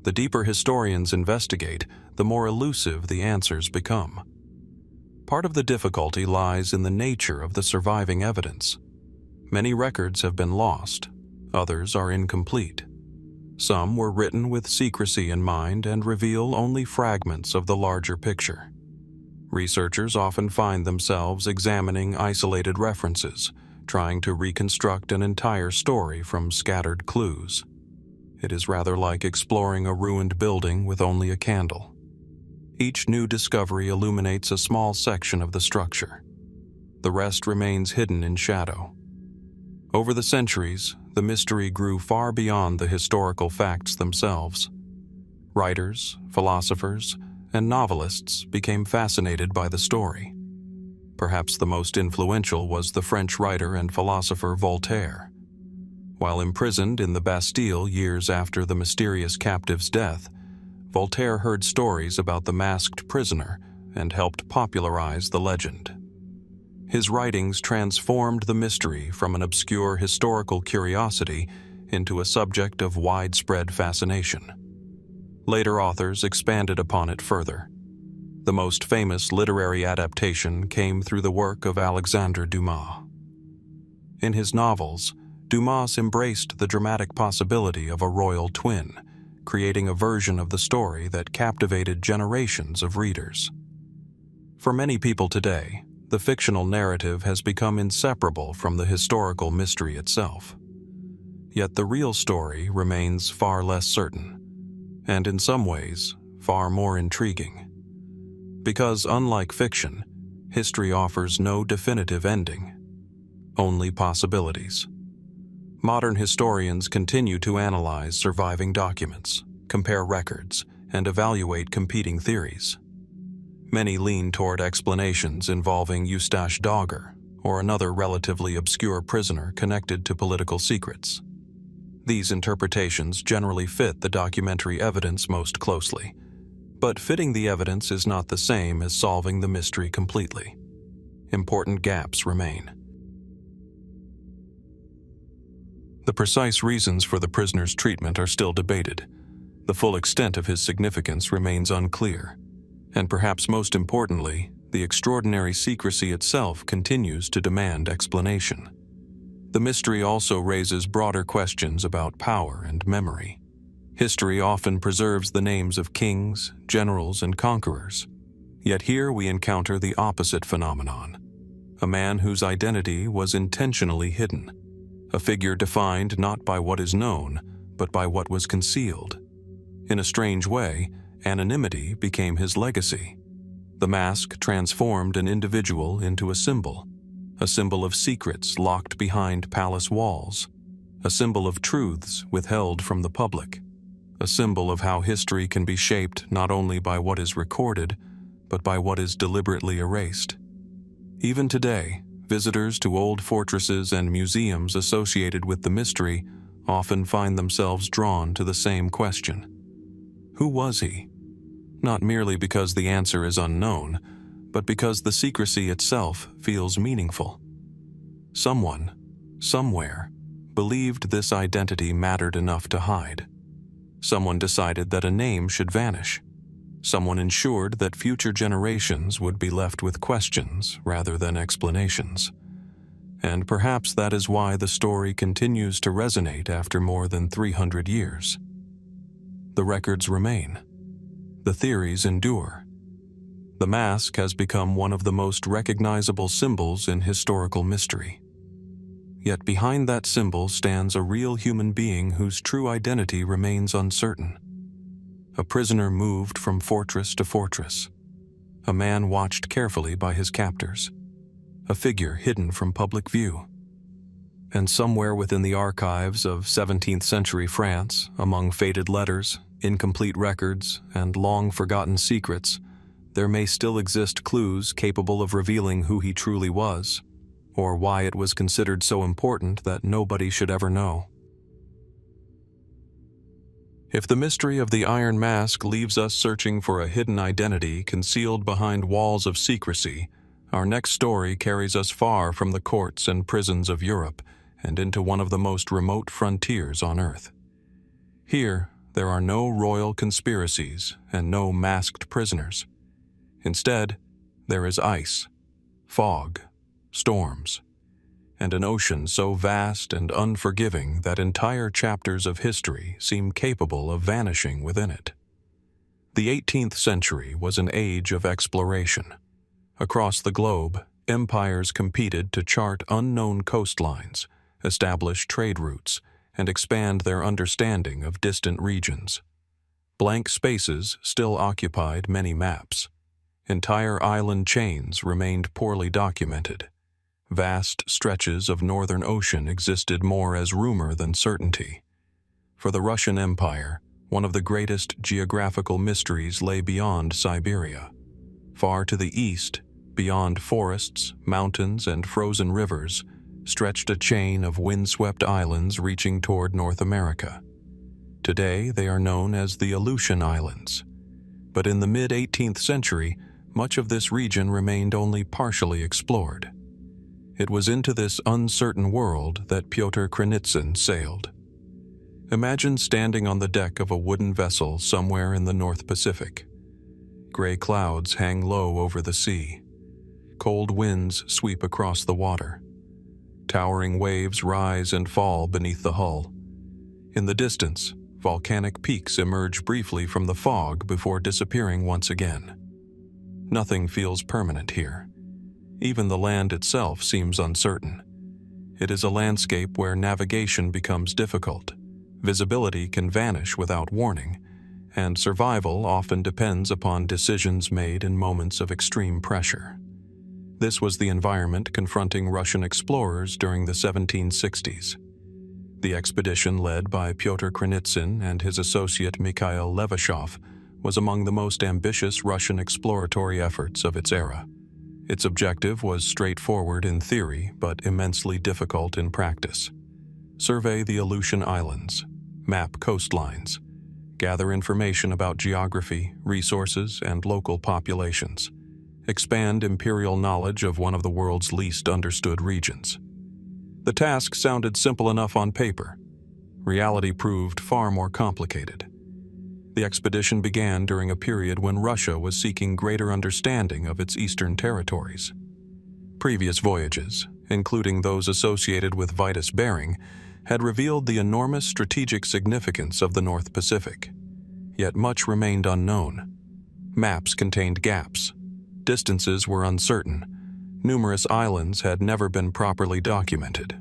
[SPEAKER 1] The deeper historians investigate, the more elusive the answers become. Part of the difficulty lies in the nature of the surviving evidence. Many records have been lost, others are incomplete. Some were written with secrecy in mind and reveal only fragments of the larger picture. Researchers often find themselves examining isolated references, trying to reconstruct an entire story from scattered clues. It is rather like exploring a ruined building with only a candle. Each new discovery illuminates a small section of the structure. The rest remains hidden in shadow. Over the centuries, the mystery grew far beyond the historical facts themselves. Writers, philosophers, and novelists became fascinated by the story. Perhaps the most influential was the French writer and philosopher Voltaire. While imprisoned in the Bastille years after the mysterious captive's death, Voltaire heard stories about the masked prisoner and helped popularize the legend. His writings transformed the mystery from an obscure historical curiosity into a subject of widespread fascination. Later authors expanded upon it further. The most famous literary adaptation came through the work of Alexandre Dumas. In his novels, Dumas embraced the dramatic possibility of a royal twin, creating a version of the story that captivated generations of readers. For many people today, the fictional narrative has become inseparable from the historical mystery itself. Yet the real story remains far less certain, and in some ways, far more intriguing. Because unlike fiction, history offers no definitive ending, only possibilities. Modern historians continue to analyze surviving documents, compare records, and evaluate competing theories. Many lean toward explanations involving Eustache Dogger or another relatively obscure prisoner connected to political secrets. These interpretations generally fit the documentary evidence most closely, but fitting the evidence is not the same as solving the mystery completely. Important gaps remain. The precise reasons for the prisoner's treatment are still debated. The full extent of his significance remains unclear. And perhaps most importantly, the extraordinary secrecy itself continues to demand explanation. The mystery also raises broader questions about power and memory. History often preserves the names of kings, generals, and conquerors. Yet here we encounter the opposite phenomenon: a man whose identity was intentionally hidden, a figure defined not by what is known, but by what was concealed. In a strange way, anonymity became his legacy. The mask transformed an individual into a symbol of secrets locked behind palace walls, a symbol of truths withheld from the public, a symbol of how history can be shaped not only by what is recorded, but by what is deliberately erased. Even today, visitors to old fortresses and museums associated with the mystery often find themselves drawn to the same question. Who was he? Not merely because the answer is unknown, but because the secrecy itself feels meaningful. Someone, somewhere, believed this identity mattered enough to hide. Someone decided that a name should vanish. Someone ensured that future generations would be left with questions rather than explanations. And perhaps that is why the story continues to resonate after more than 300 years. The records remain. The theories endure. The mask has become one of the most recognizable symbols in historical mystery. Yet behind that symbol stands a real human being whose true identity remains uncertain. A prisoner moved from fortress to fortress. A man watched carefully by his captors. A figure hidden from public view. And somewhere within the archives of 17th century France, among faded letters, incomplete records, and long-forgotten secrets, there may still exist clues capable of revealing who he truly was, or why it was considered so important that nobody should ever know. If the mystery of the Iron Mask leaves us searching for a hidden identity concealed behind walls of secrecy, our next story carries us far from the courts and prisons of Europe and into one of the most remote frontiers on Earth. Here, there are no royal conspiracies and no masked prisoners. Instead, There is ice, fog, storms, and an ocean so vast and unforgiving that entire chapters of history seem capable of vanishing within it. The 18th century was an age of exploration. Across the globe, empires competed to chart unknown coastlines, establish trade routes, and expand their understanding of distant regions. Blank spaces still occupied many maps. Entire island chains remained poorly documented. Vast stretches of northern ocean existed more as rumor than certainty. For the Russian Empire, one of the greatest geographical mysteries lay beyond Siberia. Far to the east, beyond forests, mountains, and frozen rivers, stretched a chain of windswept islands reaching toward North America. Today, they are known as the Aleutian Islands. But in the mid-18th century, much of this region remained only partially explored. It was into this uncertain world that Pyotr Krenitsyn sailed. Imagine standing on the deck of a wooden vessel somewhere in the North Pacific. Gray clouds hang low over the sea. Cold winds sweep across the water. Towering waves rise and fall beneath the hull. In the distance, volcanic peaks emerge briefly from the fog before disappearing once again. Nothing feels permanent here. Even the land itself seems uncertain. It is a landscape where navigation becomes difficult, visibility can vanish without warning, and survival often depends upon decisions made in moments of extreme pressure. This was the environment confronting Russian explorers during the 1760s. The expedition led by Pyotr Krenitsyn and his associate Mikhail Levashov was among the most ambitious Russian exploratory efforts of its era. Its objective was straightforward in theory, but immensely difficult in practice. Survey the Aleutian Islands, map coastlines, gather information about geography, resources, and local populations, expand imperial knowledge of one of the world's least understood regions. The task sounded simple enough on paper. Reality proved far more complicated. The expedition began during a period when Russia was seeking greater understanding of its eastern territories. Previous voyages, including those associated with Vitus Bering, had revealed the enormous strategic significance of the North Pacific. Yet much remained unknown. Maps contained gaps. Distances were uncertain. Numerous islands had never been properly documented.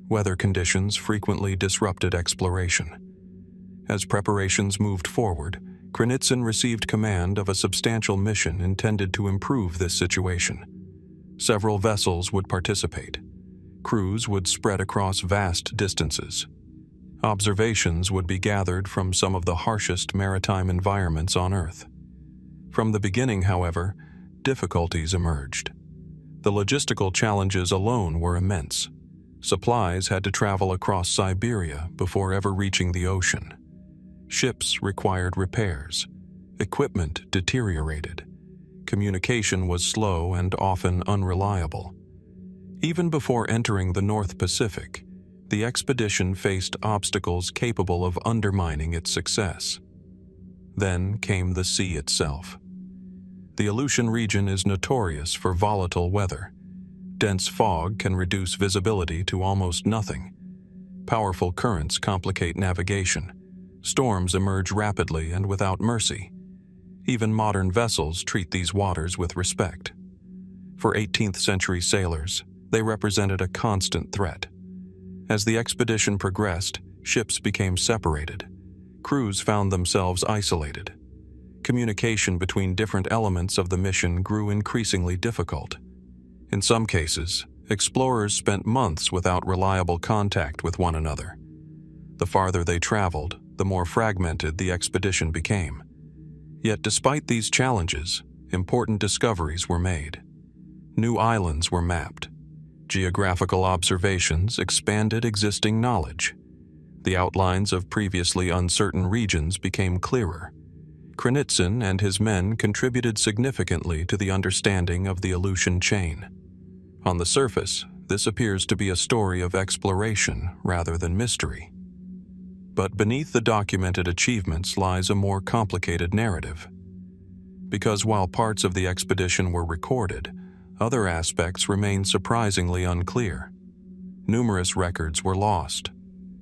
[SPEAKER 1] Weather conditions frequently disrupted exploration. As preparations moved forward, Krenitsyn received command of a substantial mission intended to improve this situation. Several vessels would participate. Crews would spread across vast distances. Observations would be gathered from some of the harshest maritime environments on Earth. From the beginning, however, difficulties emerged. The logistical challenges alone were immense. Supplies had to travel across Siberia before ever reaching the ocean. Ships required repairs. Equipment deteriorated. Communication was slow and often unreliable. Even before entering the North Pacific, the expedition faced obstacles capable of undermining its success. Then came the sea itself. The Aleutian region is notorious for volatile weather. Dense fog can reduce visibility to almost nothing. Powerful currents complicate navigation. Storms emerge rapidly and without mercy. Even modern vessels treat these waters with respect. For 18th century sailors, they represented a constant threat. As the expedition progressed, ships became separated. Crews found themselves isolated. Communication between different elements of the mission grew increasingly difficult. In some cases, explorers spent months without reliable contact with one another. The farther they traveled, the more fragmented the expedition became. Yet despite these challenges, important discoveries were made. New islands were mapped. Geographical observations expanded existing knowledge. The outlines of previously uncertain regions became clearer. Krenitsyn and his men contributed significantly to the understanding of the Aleutian chain. On the surface, this appears to be a story of exploration rather than mystery. But beneath the documented achievements lies a more complicated narrative. because while parts of the expedition were recorded, other aspects remained surprisingly unclear. Numerous records were lost.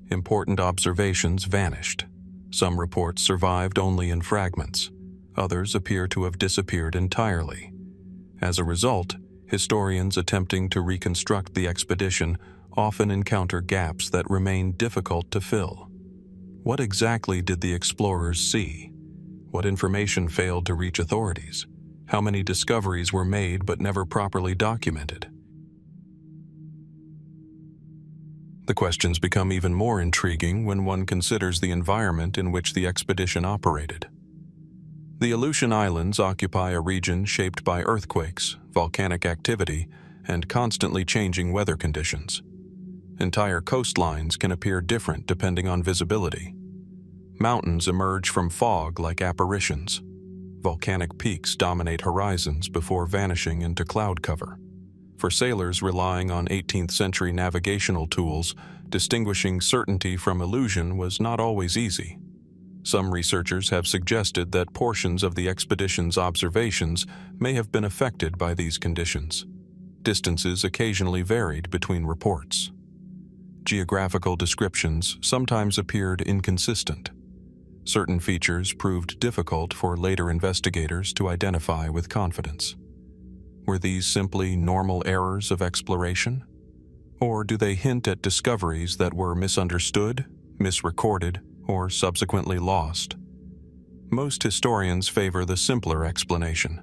[SPEAKER 1] Important observations vanished. Some reports survived only in fragments. Others appear to have disappeared entirely. As a result, historians attempting to reconstruct the expedition often encounter gaps that remain difficult to fill. What exactly did the explorers see? What information failed to reach authorities? How many discoveries were made but never properly documented? The questions become even more intriguing when one considers the environment in which the expedition operated. The Aleutian Islands occupy a region shaped by earthquakes, volcanic activity, and constantly changing weather conditions. Entire coastlines can appear different depending on visibility. Mountains emerge from fog like apparitions. Volcanic peaks dominate horizons before vanishing into cloud cover. For sailors relying on 18th-century navigational tools, distinguishing certainty from illusion was not always easy. Some researchers have suggested that portions of the expedition's observations may have been affected by these conditions. Distances occasionally varied between reports. Geographical descriptions sometimes appeared inconsistent. Certain features proved difficult for later investigators to identify with confidence. Were these simply normal errors of exploration? Or do they hint at discoveries that were misunderstood, misrecorded, or subsequently lost? Most historians favor the simpler explanation.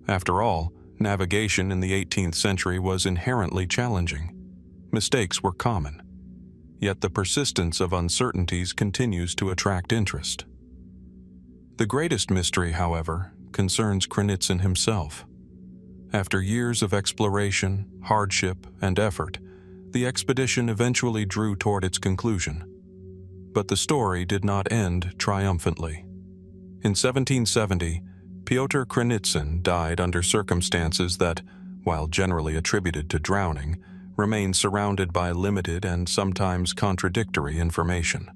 [SPEAKER 1] After all, navigation in the 18th century was inherently challenging. Mistakes were common. Yet the persistence of uncertainties continues to attract interest. The greatest mystery, however, concerns Krenitsyn himself. After years of exploration, hardship, and effort, the expedition eventually drew toward its conclusion. But the story did not end triumphantly. In 1770, Pyotr Krenitsyn died under circumstances that, while generally attributed to drowning, remain surrounded by limited and sometimes contradictory information.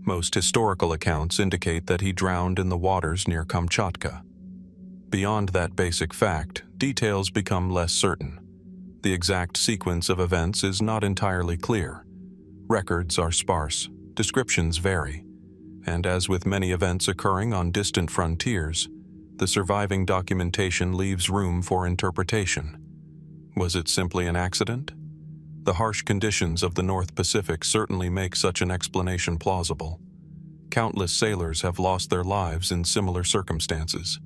[SPEAKER 1] Most historical accounts indicate that he drowned in the waters near Kamchatka. Beyond that basic fact, details become less certain. The exact sequence of events is not entirely clear. Records are sparse, descriptions vary, and as with many events occurring on distant frontiers, the surviving documentation leaves room for interpretation. Was it simply an accident? The harsh conditions of the North Pacific certainly make such an explanation plausible. Countless sailors have lost their lives in similar circumstances.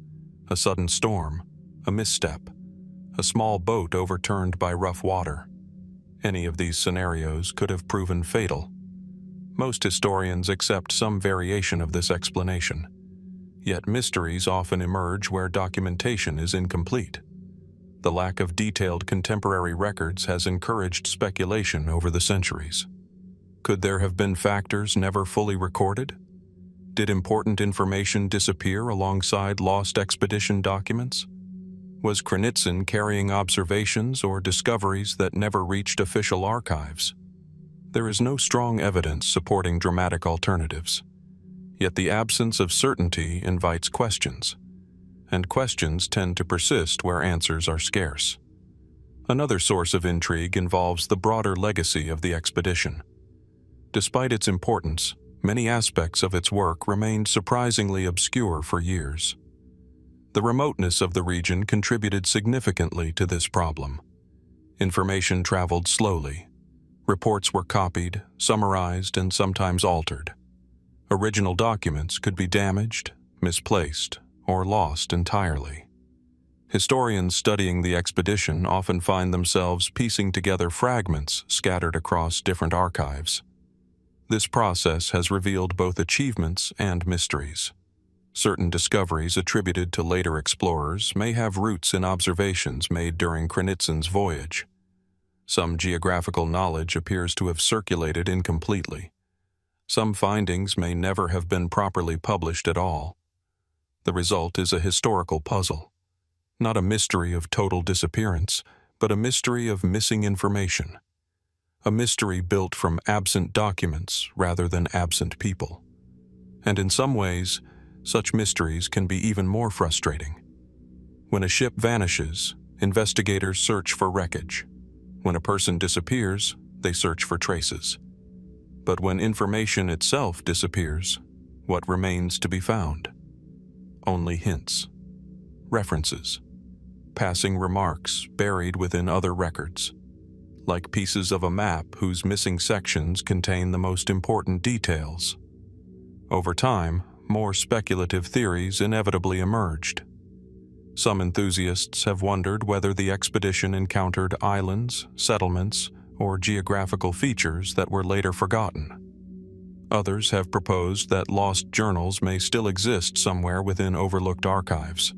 [SPEAKER 1] A sudden storm, a misstep, a small boat overturned by rough water. Any of these scenarios could have proven fatal. Most historians accept some variation of this explanation. Yet mysteries often emerge where documentation is incomplete. The lack of detailed contemporary records has encouraged speculation over the centuries. Could there have been factors never fully recorded? Did important information disappear alongside lost expedition documents? Was Krenitsyn carrying observations or discoveries that never reached official archives? There is no strong evidence supporting dramatic alternatives. Yet the absence of certainty invites questions, and questions tend to persist where answers are scarce. Another source of intrigue involves the broader legacy of the expedition. Despite its importance, many aspects of its work remained surprisingly obscure for years. The remoteness of the region contributed significantly to this problem. Information traveled slowly. Reports were copied, summarized, and sometimes altered. Original documents could be damaged, misplaced, or lost entirely. Historians studying the expedition often find themselves piecing together fragments scattered across different archives. This process has revealed both achievements and mysteries. Certain discoveries attributed to later explorers may have roots in observations made during Krenitsyn's voyage. Some geographical knowledge appears to have circulated incompletely. Some findings may never have been properly published at all. The result is a historical puzzle. Not a mystery of total disappearance, but a mystery of missing information. A mystery built from absent documents rather than absent people. And in some ways, such mysteries can be even more frustrating. When a ship vanishes, investigators search for wreckage. When a person disappears, they search for traces. But when information itself disappears, what remains to be found? Only hints, references, passing remarks buried within other records, like pieces of a map whose missing sections contain the most important details. Over time, more speculative theories inevitably emerged. Some enthusiasts have wondered whether the expedition encountered islands, settlements, or geographical features that were later forgotten. Others have proposed that lost journals may still exist somewhere within overlooked archives.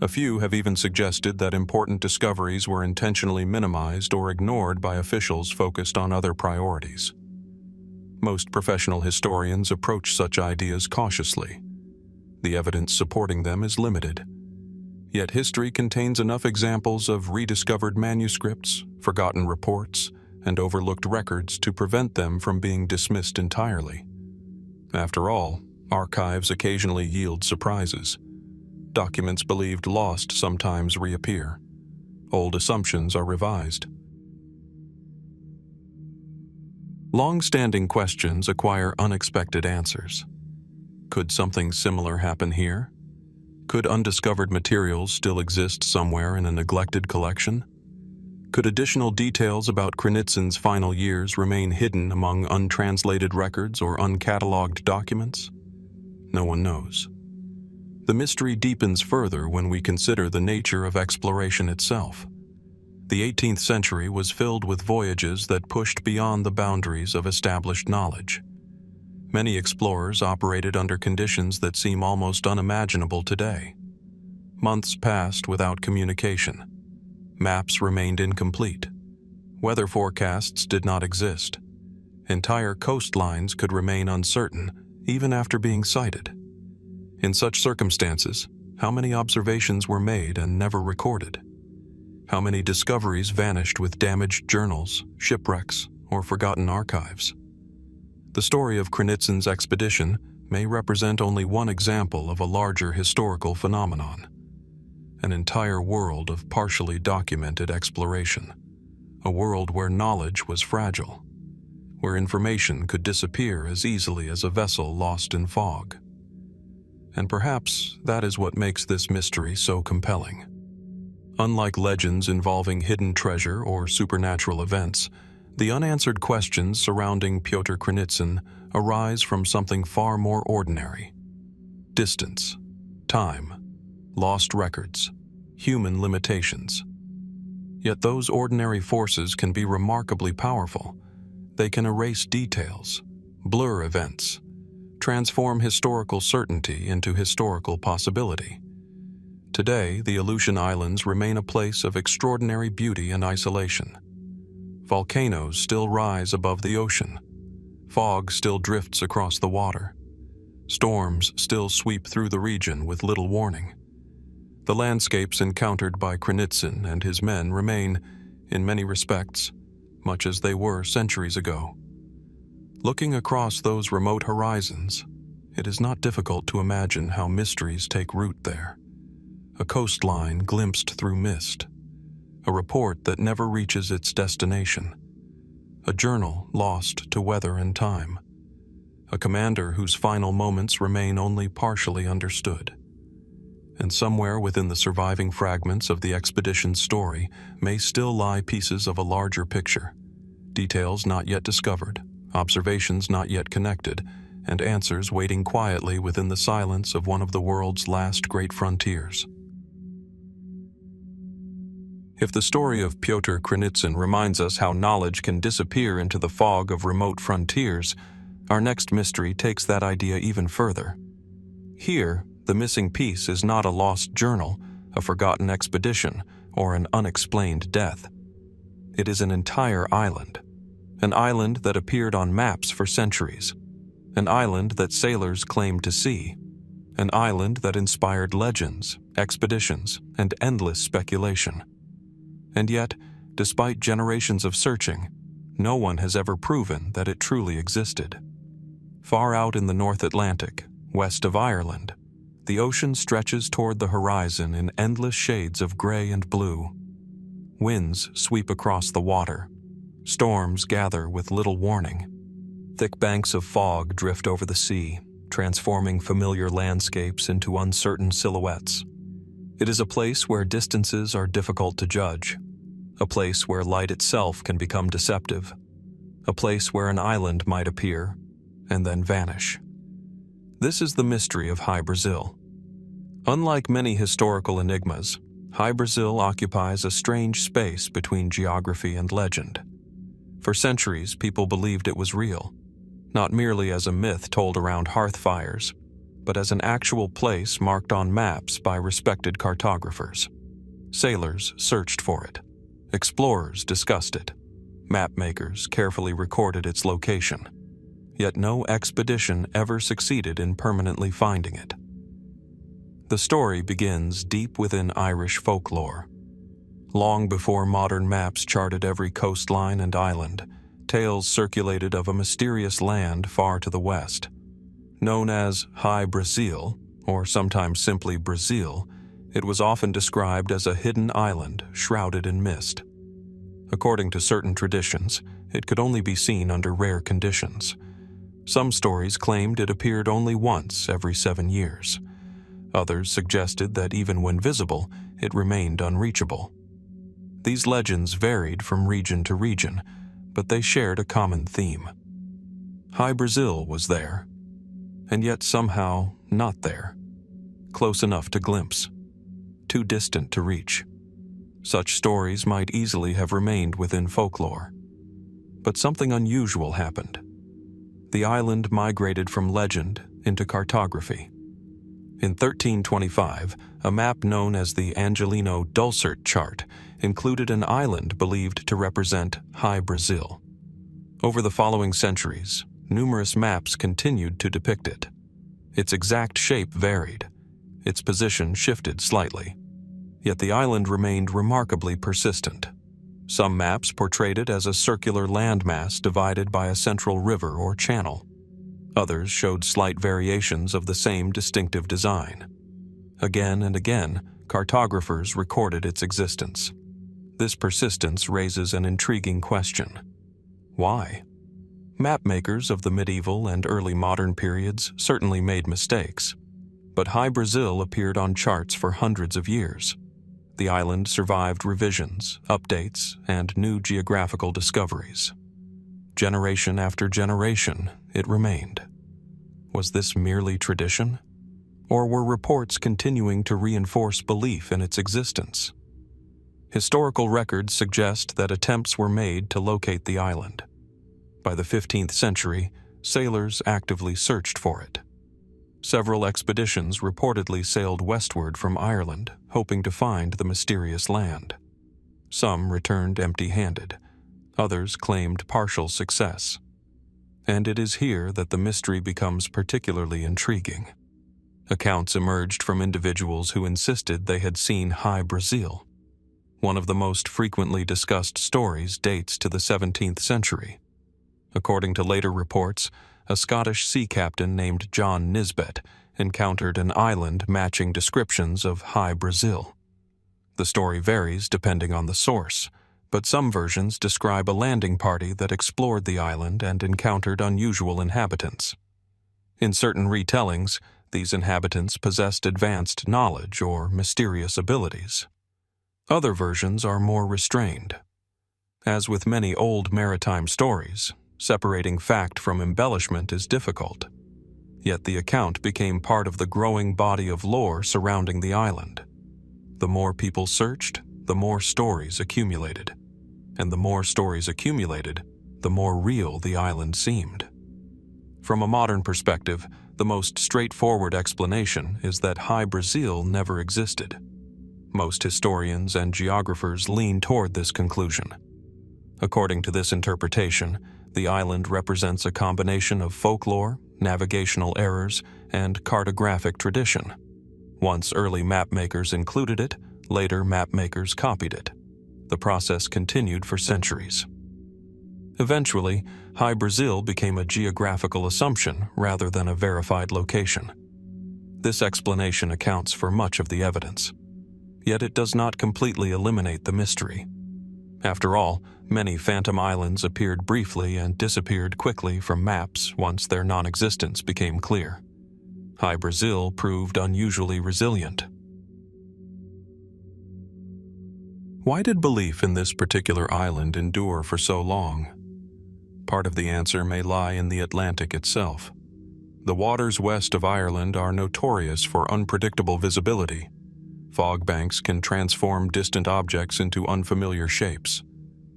[SPEAKER 1] A few have even suggested that important discoveries were intentionally minimized or ignored by officials focused on other priorities. Most professional historians approach such ideas cautiously. The evidence supporting them is limited. Yet history contains enough examples of rediscovered manuscripts, forgotten reports, and overlooked records to prevent them from being dismissed entirely. After all, archives occasionally yield surprises. Documents believed lost sometimes reappear. Old assumptions are revised. Long-standing questions acquire unexpected answers. Could something similar happen here? Could undiscovered materials still exist somewhere in a neglected collection? Could additional details about Krenitsyn's final years remain hidden among untranslated records or uncatalogued documents? No one knows. The mystery deepens further when we consider the nature of exploration itself. The 18th century was filled with voyages that pushed beyond the boundaries of established knowledge. Many explorers operated under conditions that seem almost unimaginable today. Months passed without communication. Maps remained incomplete. Weather forecasts did not exist. Entire coastlines could remain uncertain even after being sighted. In such circumstances, how many observations were made and never recorded? How many discoveries vanished with damaged journals, shipwrecks, or forgotten archives? The story of Krenitsyn's expedition may represent only one example of a larger historical phenomenon. An entire world of partially documented exploration. A world where knowledge was fragile. Where information could disappear as easily as a vessel lost in fog. And perhaps that is what makes this mystery so compelling. Unlike legends involving hidden treasure or supernatural events, the unanswered questions surrounding Pyotr Krenitsyn arise from something far more ordinary. Distance, time, lost records, human limitations. Yet those ordinary forces can be remarkably powerful. They can erase details, blur events, transform historical certainty into historical possibility. Today, the Aleutian Islands remain a place of extraordinary beauty and isolation. Volcanoes still rise above the ocean. Fog still drifts across the water. Storms still sweep through the region with little warning. The landscapes encountered by Krenitsyn and his men remain, in many respects, much as they were centuries ago. Looking across those remote horizons, it is not difficult to imagine how mysteries take root there. A coastline glimpsed through mist. A report that never reaches its destination. A journal lost to weather and time. A commander whose final moments remain only partially understood. And somewhere within the surviving fragments of the expedition's story may still lie pieces of a larger picture. Details not yet discovered, observations not yet connected, and answers waiting quietly within the silence of one of the world's last great frontiers. If the story of Pyotr Krenitsyn reminds us how knowledge can disappear into the fog of remote frontiers, our next mystery takes that idea even further. Here, the missing piece is not a lost journal, a forgotten expedition, or an unexplained death. It is an entire island. An island that appeared on maps for centuries. An island that sailors claimed to see. An island that inspired legends, expeditions, and endless speculation. And yet, despite generations of searching, no one has ever proven that it truly existed. Far out in the North Atlantic, West of Ireland, the ocean stretches toward the horizon in endless shades of gray and blue. Winds sweep across the water. Storms gather with little warning. Thick banks of fog drift over the sea, transforming familiar landscapes into uncertain silhouettes. It is a place where distances are difficult to judge, a place where light itself can become deceptive, a place where an island might appear and then vanish. This is the mystery of Hy-Brasil. Unlike many historical enigmas, Hy-Brasil occupies a strange space between geography and legend. For centuries, people believed it was real, not merely as a myth told around hearth fires, but as an actual place marked on maps by respected cartographers. Sailors searched for it. Explorers discussed it. Mapmakers carefully recorded its location. Yet no expedition ever succeeded in permanently finding it. The story begins deep within Irish folklore. Long before modern maps charted every coastline and island, tales circulated of a mysterious land far to the west. Known as Hy-Brasil, or sometimes simply Brazil, it was often described as a hidden island shrouded in mist. According to certain traditions, it could only be seen under rare conditions. Some stories claimed it appeared only once every 7 years. Others suggested that even when visible, it remained unreachable. These legends varied from region to region, but they shared a common theme. Hy-Brasil was there, and yet somehow not there. Close enough to glimpse, too distant to reach. Such stories might easily have remained within folklore. But something unusual happened. The island migrated from legend into cartography. In 1325, a map known as the Angelino-Dulcert chart included an island believed to represent Hy-Brasil. Over the following centuries, numerous maps continued to depict it. Its exact shape varied. Its position shifted slightly. Yet the island remained remarkably persistent. Some maps portrayed it as a circular landmass divided by a central river or channel. Others showed slight variations of the same distinctive design. Again and again, cartographers recorded its existence. This persistence raises an intriguing question. Why? Mapmakers of the medieval and early modern periods certainly made mistakes, but Hy-Brasil appeared on charts for hundreds of years. The island survived revisions, updates, and new geographical discoveries. Generation after generation, it remained. Was this merely tradition? Or were reports continuing to reinforce belief in its existence? Historical records suggest that attempts were made to locate the island. By the 15th century, sailors actively searched for it. Several expeditions reportedly sailed westward from Ireland, hoping to find the mysterious land. Some returned empty-handed. Others claimed partial success. And it is here that the mystery becomes particularly intriguing. Accounts emerged from individuals who insisted they had seen Hy-Brasil. One of the most frequently discussed stories dates to the 17th century. According to later reports, a Scottish sea captain named John Nisbet encountered an island matching descriptions of Hy-Brasil. The story varies depending on the source, but some versions describe a landing party that explored the island and encountered unusual inhabitants. In certain retellings, these inhabitants possessed advanced knowledge or mysterious abilities. Other versions are more restrained. As with many old maritime stories, separating fact from embellishment is difficult. Yet the account became part of the growing body of lore surrounding the island. The more people searched, the more stories accumulated. And the more stories accumulated, the more real the island seemed. From a modern perspective, the most straightforward explanation is that Hy-Brasil never existed. Most historians and geographers lean toward this conclusion. According to this interpretation, the island represents a combination of folklore, navigational errors, and cartographic tradition. Once early mapmakers included it, later mapmakers copied it. The process continued for centuries. Eventually, Hy-Brasil became a geographical assumption rather than a verified location. This explanation accounts for much of the evidence, yet it does not completely eliminate the mystery. After all, many phantom islands appeared briefly and disappeared quickly from maps once their non-existence became clear. Hy-Brasil proved unusually resilient. Why did belief in this particular island endure for so long? Part of the answer may lie in the Atlantic itself. The waters west of Ireland are notorious for unpredictable visibility. Fog banks can transform distant objects into unfamiliar shapes.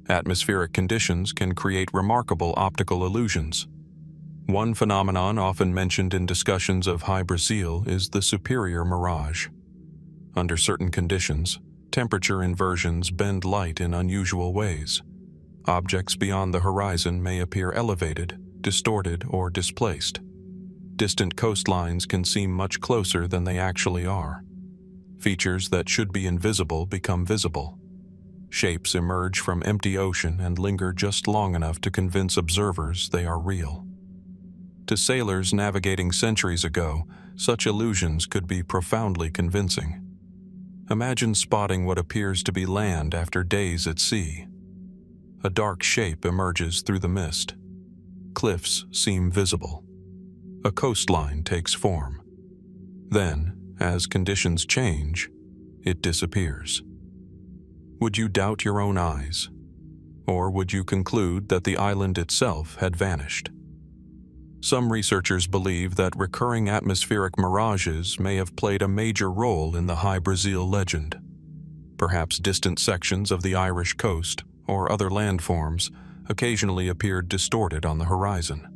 [SPEAKER 1] Atmospheric conditions can create remarkable optical illusions. One phenomenon often mentioned in discussions of Hy-Brasil is the superior mirage. Under certain conditions, temperature inversions bend light in unusual ways. Objects beyond the horizon may appear elevated, distorted, or displaced. Distant coastlines can seem much closer than they actually are. Features that should be invisible become visible. Shapes emerge from empty ocean and linger just long enough to convince observers they are real. To sailors navigating centuries ago, such illusions could be profoundly convincing. Imagine spotting what appears to be land after days at sea. A dark shape emerges through the mist. Cliffs seem visible. A coastline takes form. Then, as conditions change, it disappears. Would you doubt your own eyes? Or would you conclude that the island itself had vanished? Some researchers believe that recurring atmospheric mirages may have played a major role in the Hy-Brasil legend. Perhaps distant sections of the Irish coast or other landforms occasionally appeared distorted on the horizon.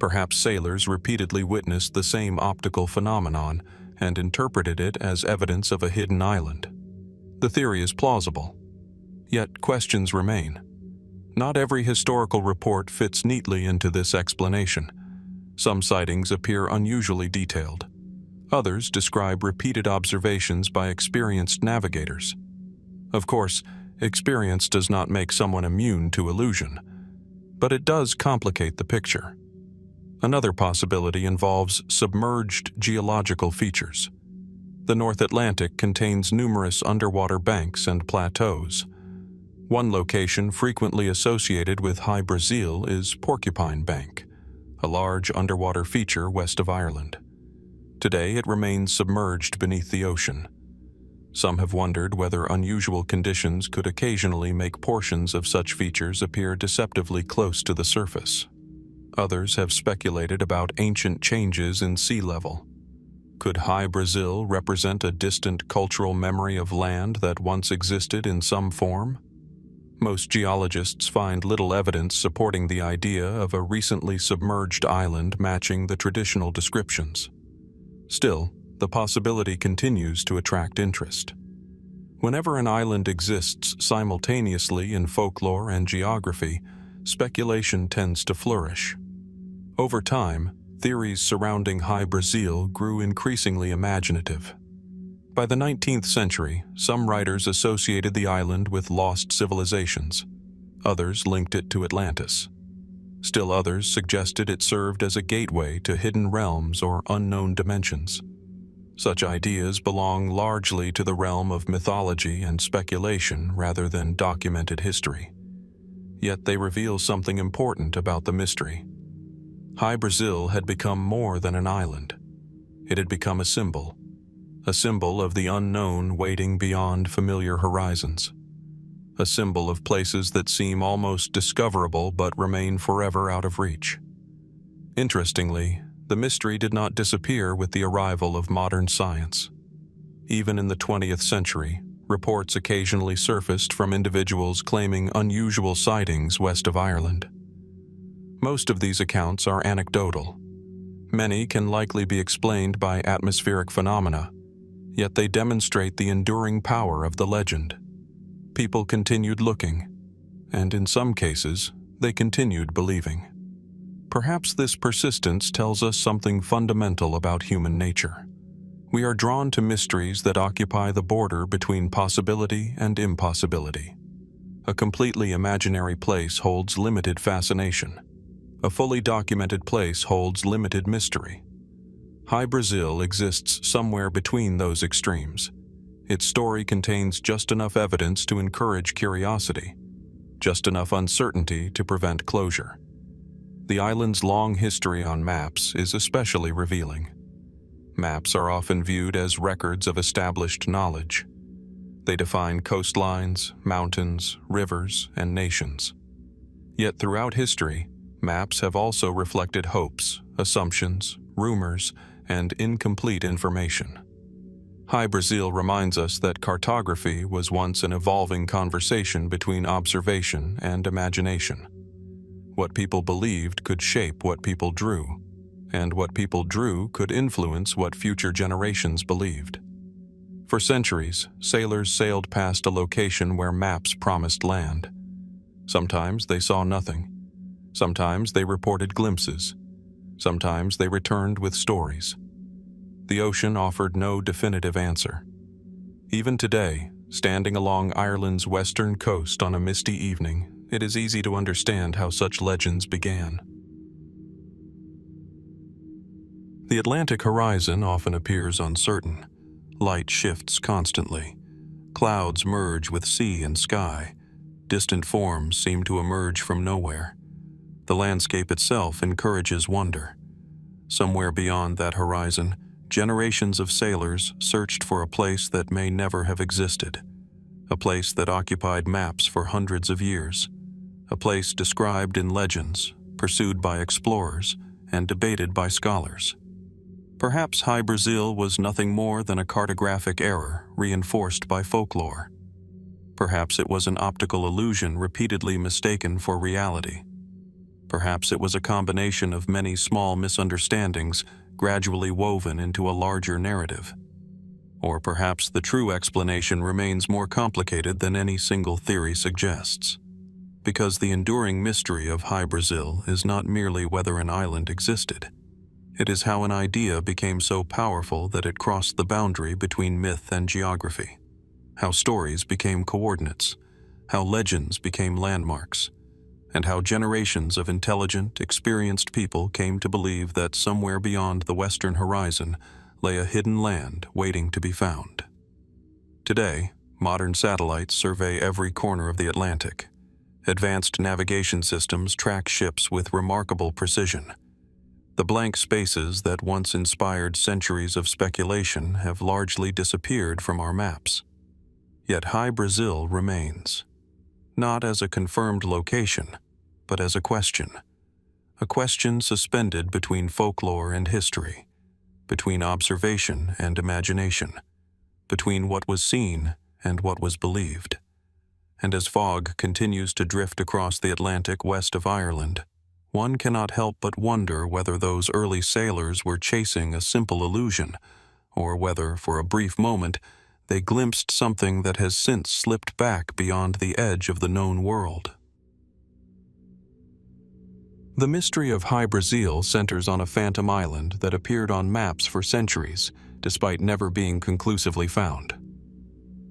[SPEAKER 1] Perhaps sailors repeatedly witnessed the same optical phenomenon and interpreted it as evidence of a hidden island. The theory is plausible, yet questions remain. Not every historical report fits neatly into this explanation. Some sightings appear unusually detailed. Others describe repeated observations by experienced navigators. Of course, experience does not make someone immune to illusion, but it does complicate the picture. Another possibility involves submerged geological features. The North Atlantic contains numerous underwater banks and plateaus. One location frequently associated with Hy-Brasil is Porcupine Bank, a large underwater feature west of Ireland. Today it remains submerged beneath the ocean. Some have wondered whether unusual conditions could occasionally make portions of such features appear deceptively close to the surface. Others have speculated about ancient changes in sea level. Could Hy-Brasil represent a distant cultural memory of land that once existed in some form? Most geologists find little evidence supporting the idea of a recently submerged island matching the traditional descriptions. Still, the possibility continues to attract interest. Whenever an island exists simultaneously in folklore and geography, speculation tends to flourish. Over time, theories surrounding Hy-Brasil grew increasingly imaginative. By the 19th century, some writers associated the island with lost civilizations. Others linked it to Atlantis. Still others suggested it served as a gateway to hidden realms or unknown dimensions. Such ideas belong largely to the realm of mythology and speculation rather than documented history. Yet they reveal something important about the mystery. Hy-Brasil had become more than an island. It had become a symbol of the unknown waiting beyond familiar horizons. A symbol of places that seem almost discoverable but remain forever out of reach. Interestingly, the mystery did not disappear with the arrival of modern science. Even in the 20th century, reports occasionally surfaced from individuals claiming unusual sightings west of Ireland. Most of these accounts are anecdotal. Many can likely be explained by atmospheric phenomena, yet they demonstrate the enduring power of the legend. People continued looking, and in some cases, they continued believing. Perhaps this persistence tells us something fundamental about human nature. We are drawn to mysteries that occupy the border between possibility and impossibility. A completely imaginary place holds limited fascination. A fully documented place holds limited mystery. Hy-Brasil exists somewhere between those extremes. Its story contains just enough evidence to encourage curiosity, just enough uncertainty to prevent closure. The island's long history on maps is especially revealing. Maps are often viewed as records of established knowledge. They define coastlines, mountains, rivers, and nations. Yet throughout history, maps have also reflected hopes, assumptions, rumors, and incomplete information. Hy-Brasil reminds us that cartography was once an evolving conversation between observation and imagination. What people believed could shape what people drew, and what people drew could influence what future generations believed. For centuries, sailors sailed past a location where maps promised land. Sometimes they saw nothing. Sometimes they reported glimpses. Sometimes they returned with stories. The ocean offered no definitive answer. Even today, standing along Ireland's western coast on a misty evening, it is easy to understand how such legends began. The Atlantic horizon often appears uncertain. Light shifts constantly. Clouds merge with sea and sky. Distant forms seem to emerge from nowhere. The landscape itself encourages wonder. Somewhere beyond that horizon, generations of sailors searched for a place that may never have existed, a place that occupied maps for hundreds of years, a place described in legends, pursued by explorers, and debated by scholars. Perhaps Hy-Brasil was nothing more than a cartographic error reinforced by folklore. Perhaps it was an optical illusion repeatedly mistaken for reality. Perhaps it was a combination of many small misunderstandings gradually woven into a larger narrative. Or perhaps the true explanation remains more complicated than any single theory suggests. Because the enduring mystery of Hy-Brasil is not merely whether an island existed. It is how an idea became so powerful that it crossed the boundary between myth and geography. How stories became coordinates, how legends became landmarks, and how generations of intelligent, experienced people came to believe that somewhere beyond the western horizon lay a hidden land waiting to be found. Today, modern satellites survey every corner of the Atlantic. Advanced navigation systems track ships with remarkable precision. The blank spaces that once inspired centuries of speculation have largely disappeared from our maps. Yet Hy-Brasil remains. Not as a confirmed location, but as a question suspended between folklore and history, between observation and imagination, between what was seen and what was believed. And as fog continues to drift across the Atlantic west of Ireland, one cannot help but wonder whether those early sailors were chasing a simple illusion, or whether, for a brief moment, they glimpsed something that has since slipped back beyond the edge of the known world. The mystery of Hy-Brasil centers on a phantom island that appeared on maps for centuries, despite never being conclusively found.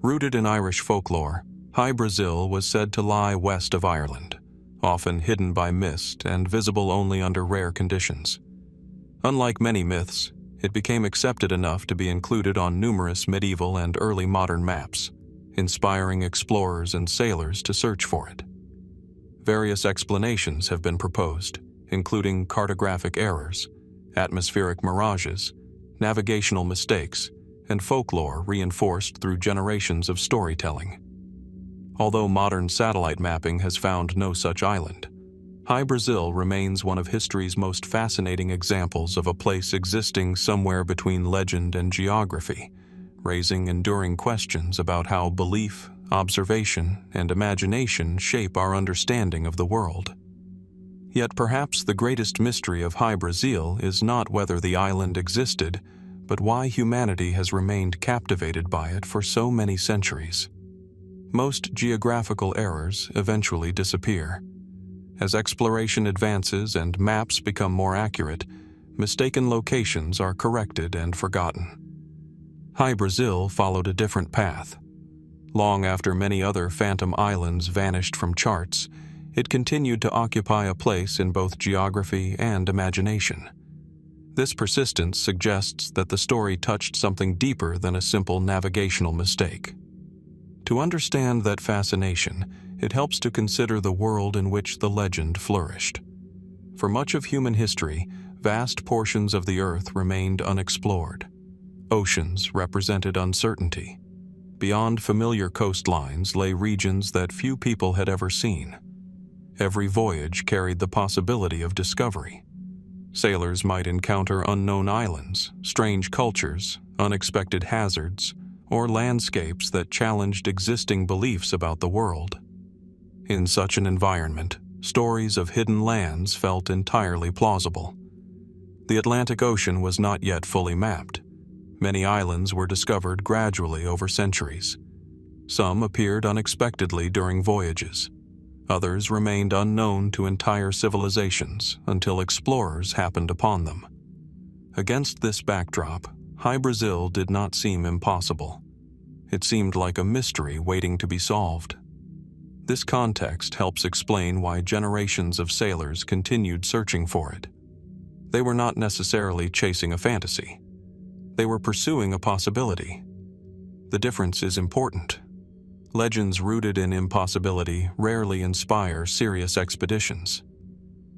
[SPEAKER 1] Rooted in Irish folklore, Hy-Brasil was said to lie west of Ireland, often hidden by mist and visible only under rare conditions. Unlike many myths, it became accepted enough to be included on numerous medieval and early modern maps, inspiring explorers and sailors to search for it. Various explanations have been proposed, including cartographic errors, atmospheric mirages, navigational mistakes, and folklore reinforced through generations of storytelling. Although modern satellite mapping has found no such island, Hy-Brasil remains one of history's most fascinating examples of a place existing somewhere between legend and geography, raising enduring questions about how belief, observation, and imagination shape our understanding of the world. Yet perhaps the greatest mystery of Hy-Brasil is not whether the island existed, but why humanity has remained captivated by it for so many centuries. Most geographical errors eventually disappear. As exploration advances and maps become more accurate, mistaken locations are corrected and forgotten. Hy-Brasil followed a different path. Long after many other phantom islands vanished from charts, it continued to occupy a place in both geography and imagination. This persistence suggests that the story touched something deeper than a simple navigational mistake. To understand that fascination, it helps to consider the world in which the legend flourished. For much of human history, vast portions of the earth remained unexplored. Oceans represented uncertainty. Beyond familiar coastlines lay regions that few people had ever seen. Every voyage carried the possibility of discovery. Sailors might encounter unknown islands, strange cultures, unexpected hazards, or landscapes that challenged existing beliefs about the world. In such an environment, stories of hidden lands felt entirely plausible. The Atlantic Ocean was not yet fully mapped. Many islands were discovered gradually over centuries. Some appeared unexpectedly during voyages. Others remained unknown to entire civilizations until explorers happened upon them. Against this backdrop, Hy-Brasil did not seem impossible. It seemed like a mystery waiting to be solved. This context helps explain why generations of sailors continued searching for it. They were not necessarily chasing a fantasy. They were pursuing a possibility. The difference is important. Legends rooted in impossibility rarely inspire serious expeditions.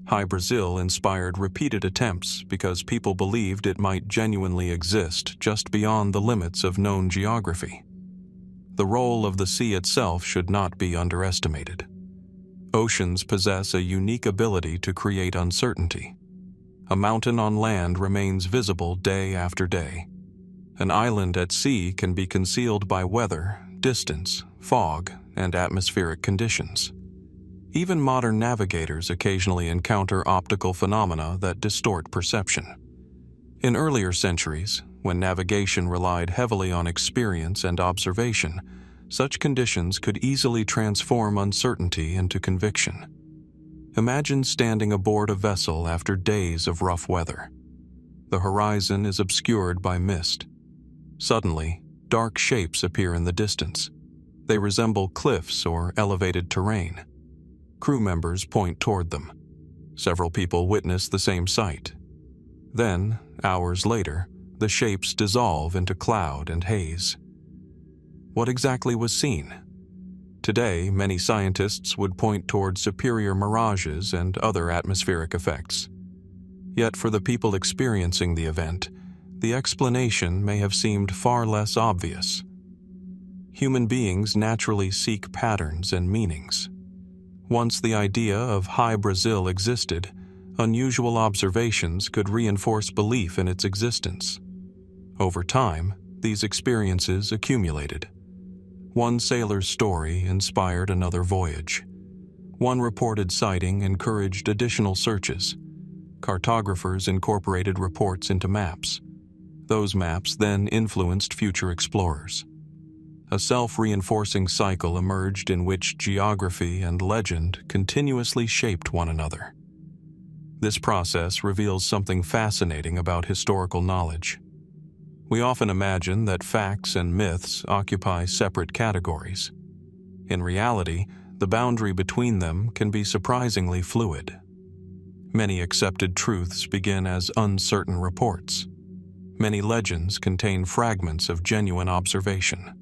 [SPEAKER 1] Hy-Brasil inspired repeated attempts because people believed it might genuinely exist just beyond the limits of known geography. The role of the sea itself should not be underestimated. Oceans possess a unique ability to create uncertainty. A mountain on land remains visible day after day. An island at sea can be concealed by weather, distance, fog, and atmospheric conditions. Even modern navigators occasionally encounter optical phenomena that distort perception. In earlier centuries, when navigation relied heavily on experience and observation, such conditions could easily transform uncertainty into conviction. Imagine standing aboard a vessel after days of rough weather. The horizon is obscured by mist. Suddenly, dark shapes appear in the distance. They resemble cliffs or elevated terrain. Crew members point toward them. Several people witness the same sight. Then, hours later, the shapes dissolve into cloud and haze. What exactly was seen? Today, many scientists would point toward superior mirages and other atmospheric effects. Yet for the people experiencing the event, the explanation may have seemed far less obvious. Human beings naturally seek patterns and meanings. Once the idea of Hy-Brasil existed, unusual observations could reinforce belief in its existence. Over time, these experiences accumulated. One sailor's story inspired another voyage. One reported sighting encouraged additional searches. Cartographers incorporated reports into maps. Those maps then influenced future explorers. A self-reinforcing cycle emerged in which geography and legend continuously shaped one another. This process reveals something fascinating about historical knowledge. We often imagine that facts and myths occupy separate categories. In reality, the boundary between them can be surprisingly fluid. Many accepted truths begin as uncertain reports. Many legends contain fragments of genuine observation.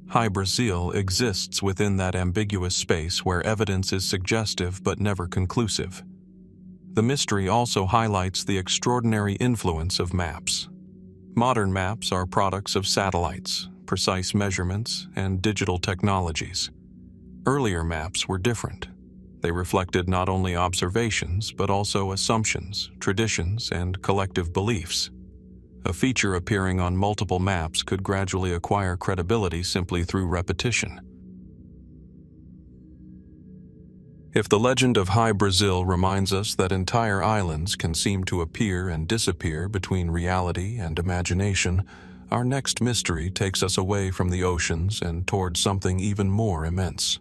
[SPEAKER 1] Hy-Brasil exists within that ambiguous space where evidence is suggestive but never conclusive. The mystery also highlights the extraordinary influence of maps. Modern maps are products of satellites, precise measurements, and digital technologies. Earlier maps were different. They reflected not only observations but also assumptions, traditions, and collective beliefs. A feature appearing on multiple maps could gradually acquire credibility simply through repetition. If the legend of Hy-Brasil reminds us that entire islands can seem to appear and disappear between reality and imagination, our next mystery takes us away from the oceans and toward something even more immense.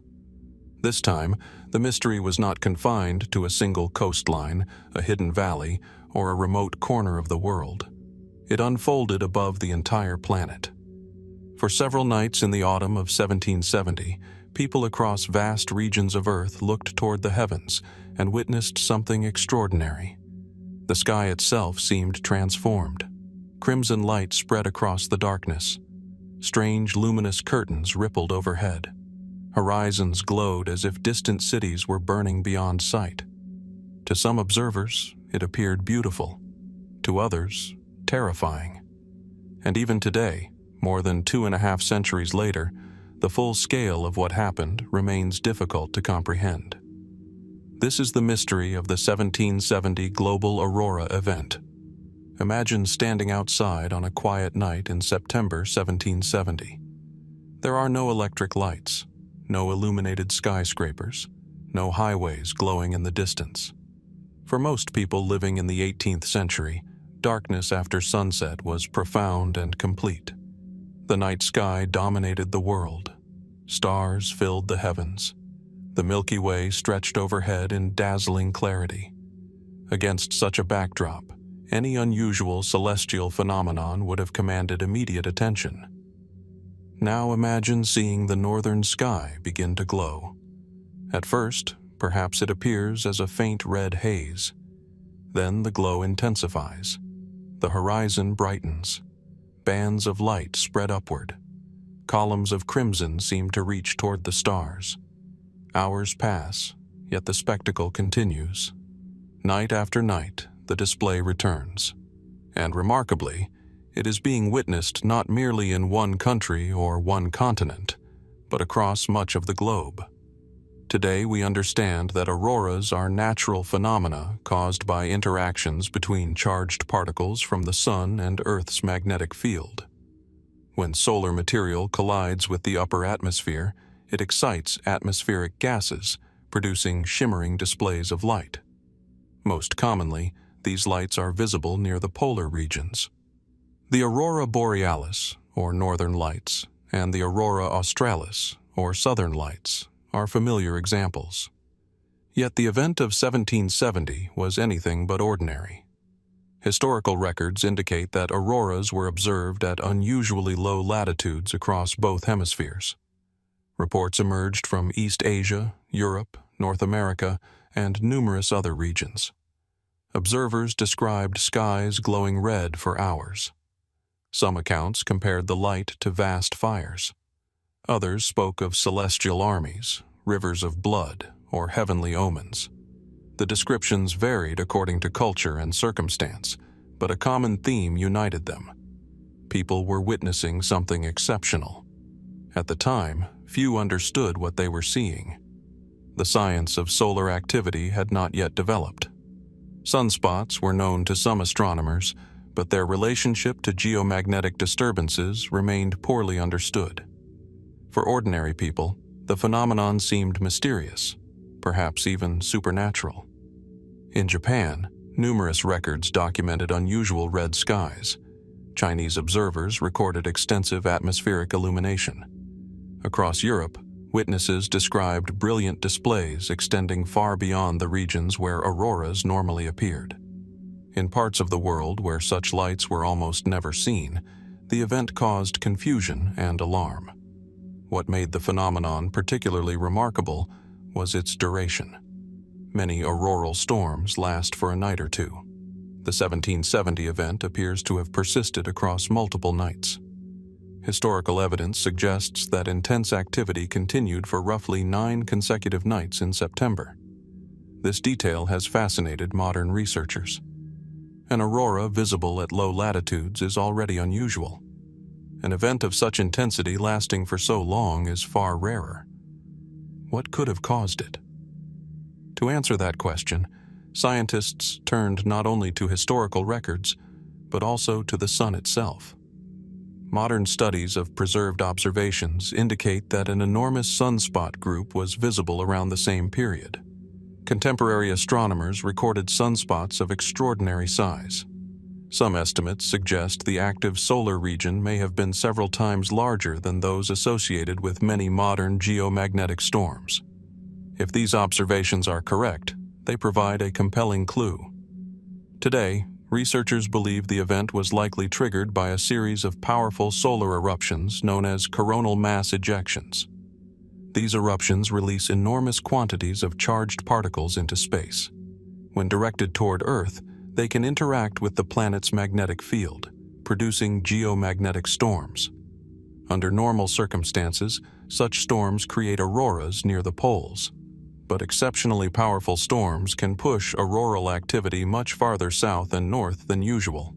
[SPEAKER 1] This time, the mystery was not confined to a single coastline, a hidden valley, or a remote corner of the world. It unfolded above the entire planet. For several nights in the autumn of 1770, people across vast regions of Earth looked toward the heavens and witnessed something extraordinary. The sky itself seemed transformed. Crimson light spread across the darkness. Strange luminous curtains rippled overhead. Horizons glowed as if distant cities were burning beyond sight. To some observers, it appeared beautiful. To others, terrifying. And even today, more than 2.5 centuries later, the full scale of what happened remains difficult to comprehend. This is the mystery of the 1770 global Aurora event. Imagine standing outside on a quiet night in September 1770. There are no electric lights, no illuminated skyscrapers, no highways glowing in the distance. For most people living in the 18th century, darkness after sunset was profound and complete. The night sky dominated the world. Stars filled the heavens. The Milky Way stretched overhead in dazzling clarity. Against such a backdrop, any unusual celestial phenomenon would have commanded immediate attention. Now imagine seeing the northern sky begin to glow. At first, perhaps it appears as a faint red haze. Then the glow intensifies. The horizon brightens. Bands of light spread upward. Columns of crimson seem to reach toward the stars. Hours pass, yet the spectacle continues. Night after night, the display returns. And remarkably, it is being witnessed not merely in one country or one continent, but across much of the globe. Today we understand that auroras are natural phenomena caused by interactions between charged particles from the Sun and Earth's magnetic field. When solar material collides with the upper atmosphere, it excites atmospheric gases, producing shimmering displays of light. Most commonly, these lights are visible near the polar regions. The aurora borealis, or northern lights, and the aurora australis, or southern lights, are familiar examples. Yet the event of 1770 was anything but ordinary. Historical records indicate that auroras were observed at unusually low latitudes across both hemispheres. Reports emerged from East Asia, Europe, North America, and numerous other regions. Observers described skies glowing red for hours. Some accounts compared the light to vast fires. Others spoke of celestial armies, rivers of blood, or heavenly omens. The descriptions varied according to culture and circumstance, but a common theme united them. People were witnessing something exceptional. At the time, few understood what they were seeing. The science of solar activity had not yet developed. Sunspots were known to some astronomers, but their relationship to geomagnetic disturbances remained poorly understood. For ordinary people, the phenomenon seemed mysterious, perhaps even supernatural. In Japan, numerous records documented unusual red skies. Chinese observers recorded extensive atmospheric illumination. Across Europe, witnesses described brilliant displays extending far beyond the regions where auroras normally appeared. In parts of the world where such lights were almost never seen, the event caused confusion and alarm. What made the phenomenon particularly remarkable was its duration. Many auroral storms last for a night or two. The 1770 event appears to have persisted across multiple nights. Historical evidence suggests that intense activity continued for roughly 9 consecutive nights in September. This detail has fascinated modern researchers. An aurora visible at low latitudes is already unusual. An event of such intensity lasting for so long is far rarer. What could have caused it? To answer that question, scientists turned not only to historical records, but also to the sun itself. Modern studies of preserved observations indicate that an enormous sunspot group was visible around the same period. Contemporary astronomers recorded sunspots of extraordinary size. Some estimates suggest the active solar region may have been several times larger than those associated with many modern geomagnetic storms. If these observations are correct, they provide a compelling clue. Today, researchers believe the event was likely triggered by a series of powerful solar eruptions known as coronal mass ejections. These eruptions release enormous quantities of charged particles into space. When directed toward Earth, they can interact with the planet's magnetic field, producing geomagnetic storms. Under normal circumstances, such storms create auroras near the poles. But exceptionally powerful storms can push auroral activity much farther south and north than usual.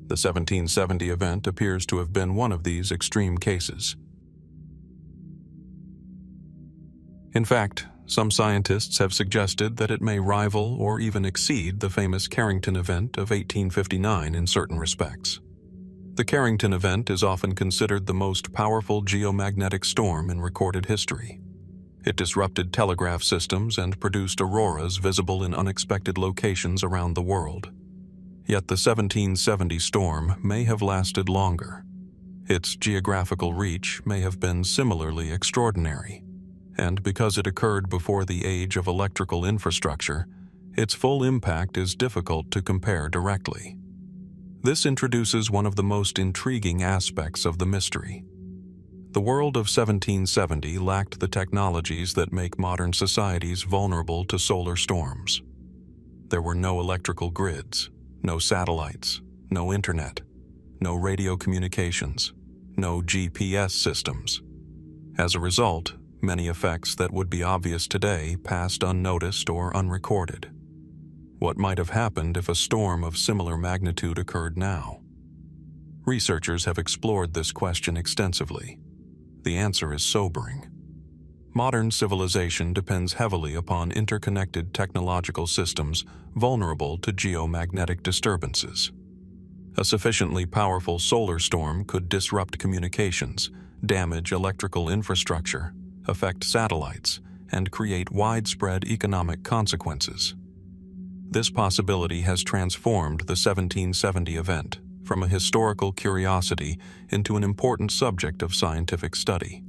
[SPEAKER 1] The 1770 event appears to have been one of these extreme cases. In fact, some scientists have suggested that it may rival or even exceed the famous Krenitsyn event of 1859 in certain respects. The Krenitsyn event is often considered the most powerful geomagnetic storm in recorded history. It disrupted telegraph systems and produced auroras visible in unexpected locations around the world. Yet the 1770 storm may have lasted longer. Its geographical reach may have been similarly extraordinary, and because it occurred before the age of electrical infrastructure, its full impact is difficult to compare directly. This introduces one of the most intriguing aspects of the mystery. The world of 1770 lacked the technologies that make modern societies vulnerable to solar storms. There were no electrical grids, no satellites, no internet, no radio communications, no GPS systems. As a result, many effects that would be obvious today passed unnoticed or unrecorded. What might have happened if a storm of similar magnitude occurred now? Researchers have explored this question extensively. The answer is sobering. Modern civilization depends heavily upon interconnected technological systems vulnerable to geomagnetic disturbances. A sufficiently powerful solar storm could disrupt communications, damage electrical infrastructure, affect satellites, and create widespread economic consequences. This possibility has transformed the 1770 event from a historical curiosity into an important subject of scientific study.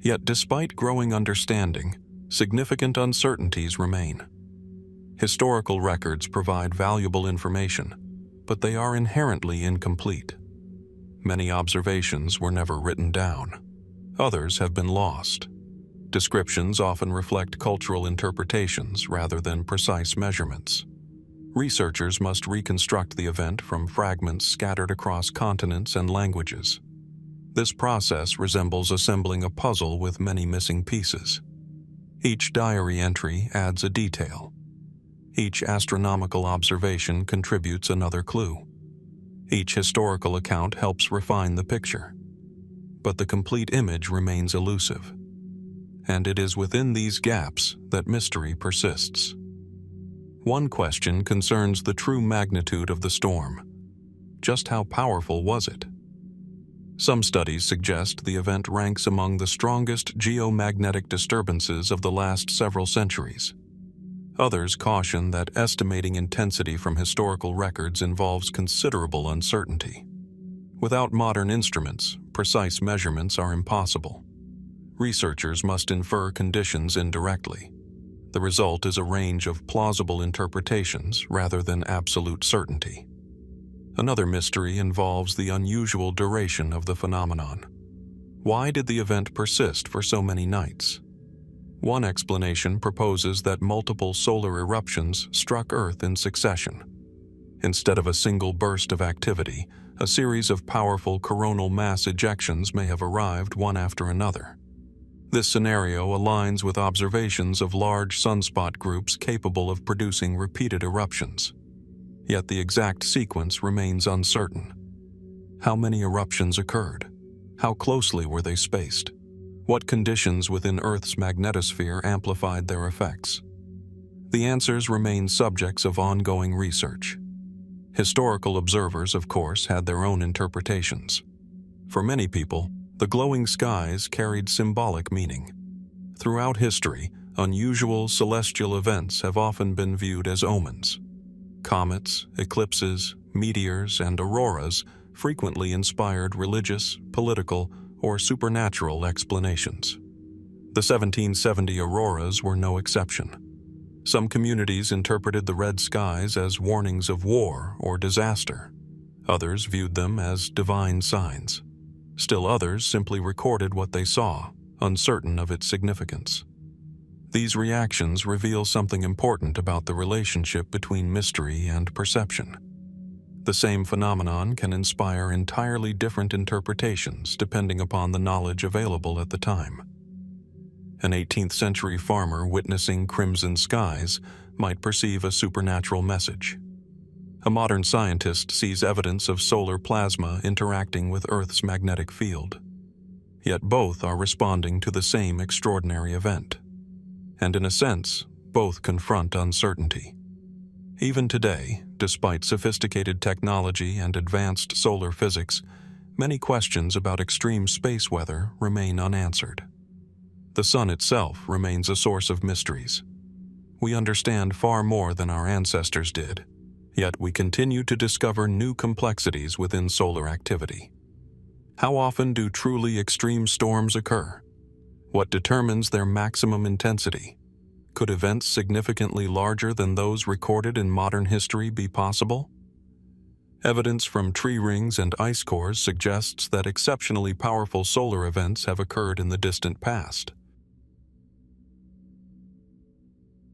[SPEAKER 1] Yet despite growing understanding, significant uncertainties remain. Historical records provide valuable information, but they are inherently incomplete. Many observations were never written down. Others have been lost. Descriptions often reflect cultural interpretations rather than precise measurements. Researchers must reconstruct the event from fragments scattered across continents and languages. This process resembles assembling a puzzle with many missing pieces. Each diary entry adds a detail. Each astronomical observation contributes another clue. Each historical account helps refine the picture. But the complete image remains elusive. And it is within these gaps that mystery persists. One question concerns the true magnitude of the storm. Just how powerful was it? Some studies suggest the event ranks among the strongest geomagnetic disturbances of the last several centuries. Others caution that estimating intensity from historical records involves considerable uncertainty. Without modern instruments, precise measurements are impossible. Researchers must infer conditions indirectly. The result is a range of plausible interpretations rather than absolute certainty. Another mystery involves the unusual duration of the phenomenon. Why did the event persist for so many nights? One explanation proposes that multiple solar eruptions struck Earth in succession. Instead of a single burst of activity, a series of powerful coronal mass ejections may have arrived one after another. This scenario aligns with observations of large sunspot groups capable of producing repeated eruptions. Yet the exact sequence remains uncertain. How many eruptions occurred? How closely were they spaced? What conditions within Earth's magnetosphere amplified their effects? The answers remain subjects of ongoing research. Historical observers, of course, had their own interpretations. For many people, the glowing skies carried symbolic meaning. Throughout history, unusual celestial events have often been viewed as omens. Comets, eclipses, meteors, and auroras frequently inspired religious, political, or supernatural explanations. The 1770 auroras were no exception. Some communities interpreted the red skies as warnings of war or disaster. Others viewed them as divine signs. Still others simply recorded what they saw, uncertain of its significance. These reactions reveal something important about the relationship between mystery and perception. The same phenomenon can inspire entirely different interpretations depending upon the knowledge available at the time. An 18th century farmer witnessing crimson skies might perceive a supernatural message. A modern scientist sees evidence of solar plasma interacting with Earth's magnetic field. Yet both are responding to the same extraordinary event. And in a sense, both confront uncertainty. Even today, despite sophisticated technology and advanced solar physics, many questions about extreme space weather remain unanswered. The sun itself remains a source of mysteries. We understand far more than our ancestors did, yet we continue to discover new complexities within solar activity. How often do truly extreme storms occur? What determines their maximum intensity? Could events significantly larger than those recorded in modern history be possible? Evidence from tree rings and ice cores suggests that exceptionally powerful solar events have occurred in the distant past.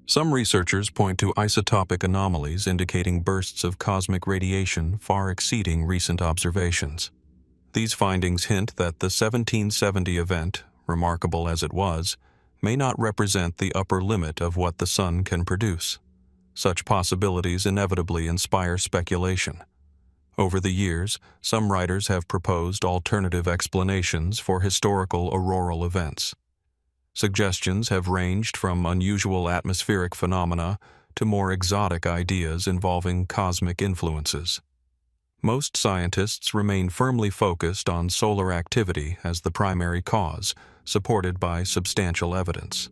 [SPEAKER 1] Some researchers point to isotopic anomalies indicating bursts of cosmic radiation far exceeding recent observations. These findings hint that the 1770 event, remarkable as it was, may not represent the upper limit of what the sun can produce. Such possibilities inevitably inspire speculation. Over the years, some writers have proposed alternative explanations for historical auroral events. Suggestions have ranged from unusual atmospheric phenomena to more exotic ideas involving cosmic influences. Most scientists remain firmly focused on solar activity as the primary cause, supported by substantial evidence.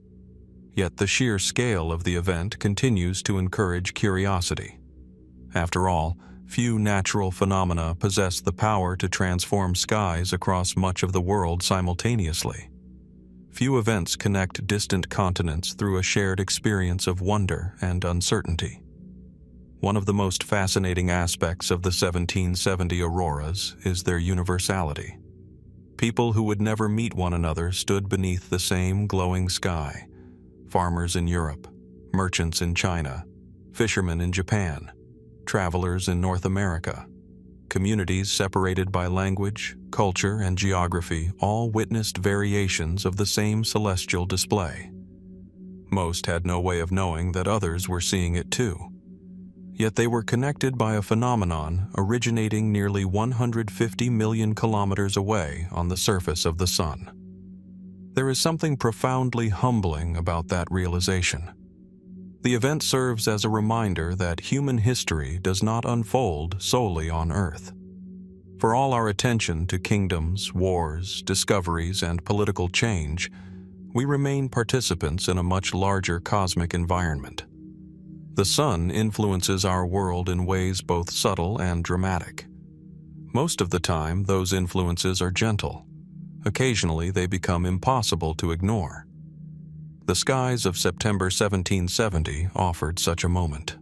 [SPEAKER 1] Yet the sheer scale of the event continues to encourage curiosity. After all, few natural phenomena possess the power to transform skies across much of the world simultaneously. Few events connect distant continents through a shared experience of wonder and uncertainty. One of the most fascinating aspects of the 1770 auroras is their universality. People who would never meet one another stood beneath the same glowing sky. Farmers in Europe, merchants in China, fishermen in Japan, travelers in North America. Communities separated by language, culture, and geography all witnessed variations of the same celestial display. Most had no way of knowing that others were seeing it too. Yet they were connected by a phenomenon originating nearly 150 million kilometers away on the surface of the sun. There is something profoundly humbling about that realization. The event serves as a reminder that human history does not unfold solely on Earth. For all our attention to kingdoms, wars, discoveries, and political change, we remain participants in a much larger cosmic environment. The sun influences our world in ways both subtle and dramatic. Most of the time, those influences are gentle. Occasionally, they become impossible to ignore. The skies of September 1770 offered such a moment.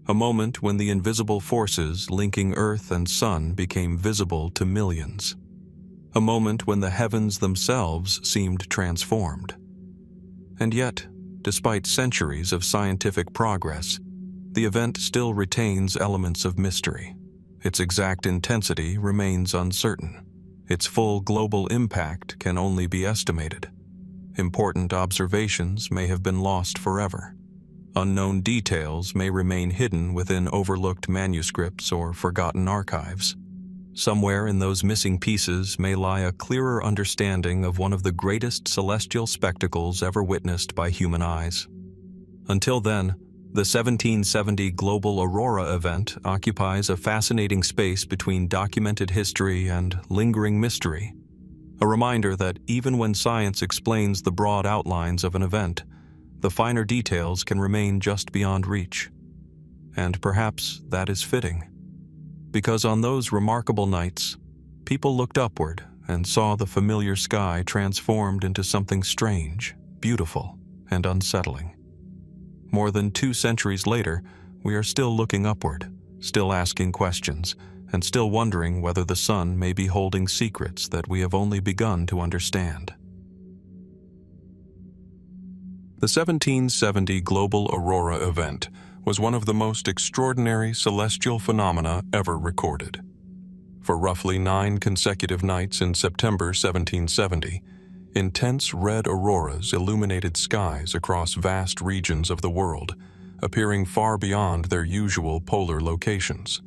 [SPEAKER 1] A moment when the invisible forces linking Earth and sun became visible to millions. A moment when the heavens themselves seemed transformed. And yet, despite centuries of scientific progress, the event still retains elements of mystery. Its exact intensity remains uncertain. Its full global impact can only be estimated. Important observations may have been lost forever. Unknown details may remain hidden within overlooked manuscripts or forgotten archives. Somewhere in those missing pieces may lie a clearer understanding of one of the greatest celestial spectacles ever witnessed by human eyes. Until then, the 1770 global Aurora event occupies a fascinating space between documented history and lingering mystery. A reminder that even when science explains the broad outlines of an event, the finer details can remain just beyond reach. And perhaps that is fitting. Because on those remarkable nights, people looked upward and saw the familiar sky transformed into something strange, beautiful, and unsettling. More than 2 centuries later, we are still looking upward, still asking questions, and still wondering whether the sun may be holding secrets that we have only begun to understand. The The 1770 global Aurora event was one of the most extraordinary celestial phenomena ever recorded. For roughly 9 consecutive nights in September 1770, intense red auroras illuminated skies across vast regions of the world, appearing far beyond their usual polar locations.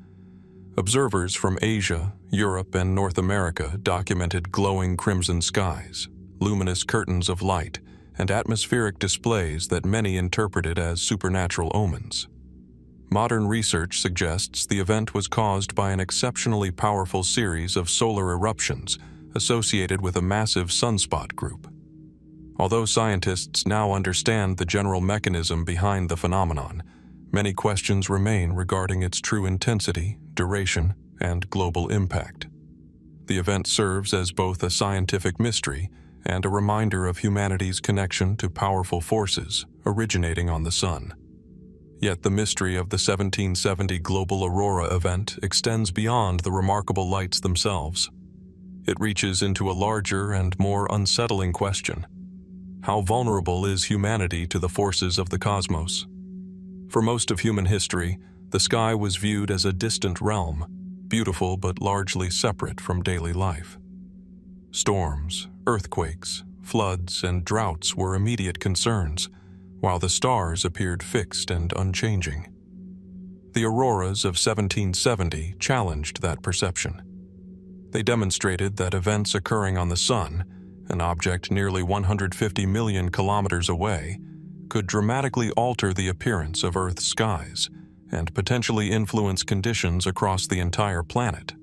[SPEAKER 1] Observers from Asia, Europe, and North America documented glowing crimson skies, luminous curtains of light, and atmospheric displays that many interpreted as supernatural omens. Modern research suggests the event was caused by an exceptionally powerful series of solar eruptions associated with a massive sunspot group. Although scientists now understand the general mechanism behind the phenomenon, many questions remain regarding its true intensity, duration, and global impact. The event serves as both a scientific mystery and a reminder of humanity's connection to powerful forces originating on the sun. Yet the mystery of the 1770 global Aurora event extends beyond the remarkable lights themselves. It reaches into a larger and more unsettling question. How vulnerable is humanity to the forces of the cosmos? For most of human history, the sky was viewed as a distant realm, beautiful but largely separate from daily life. Storms, earthquakes, floods, and droughts were immediate concerns, while the stars appeared fixed and unchanging. The auroras of 1770 challenged that perception. They demonstrated that events occurring on the sun, an object nearly 150 million kilometers away, could dramatically alter the appearance of Earth's skies and potentially influence conditions across the entire planet.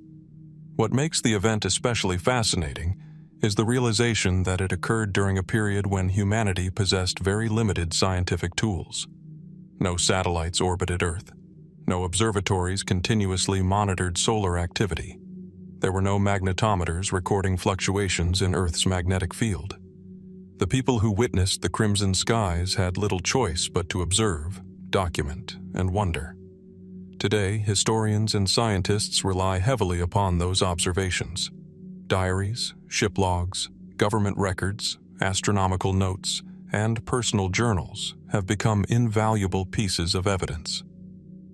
[SPEAKER 1] What makes the event especially fascinating is the realization that it occurred during a period when humanity possessed very limited scientific tools. No satellites orbited Earth. No observatories continuously monitored solar activity. There were no magnetometers recording fluctuations in Earth's magnetic field. The people who witnessed the crimson skies had little choice but to observe, document, and wonder. Today, historians and scientists rely heavily upon those observations. Diaries, ship logs, government records, astronomical notes, and personal journals have become invaluable pieces of evidence.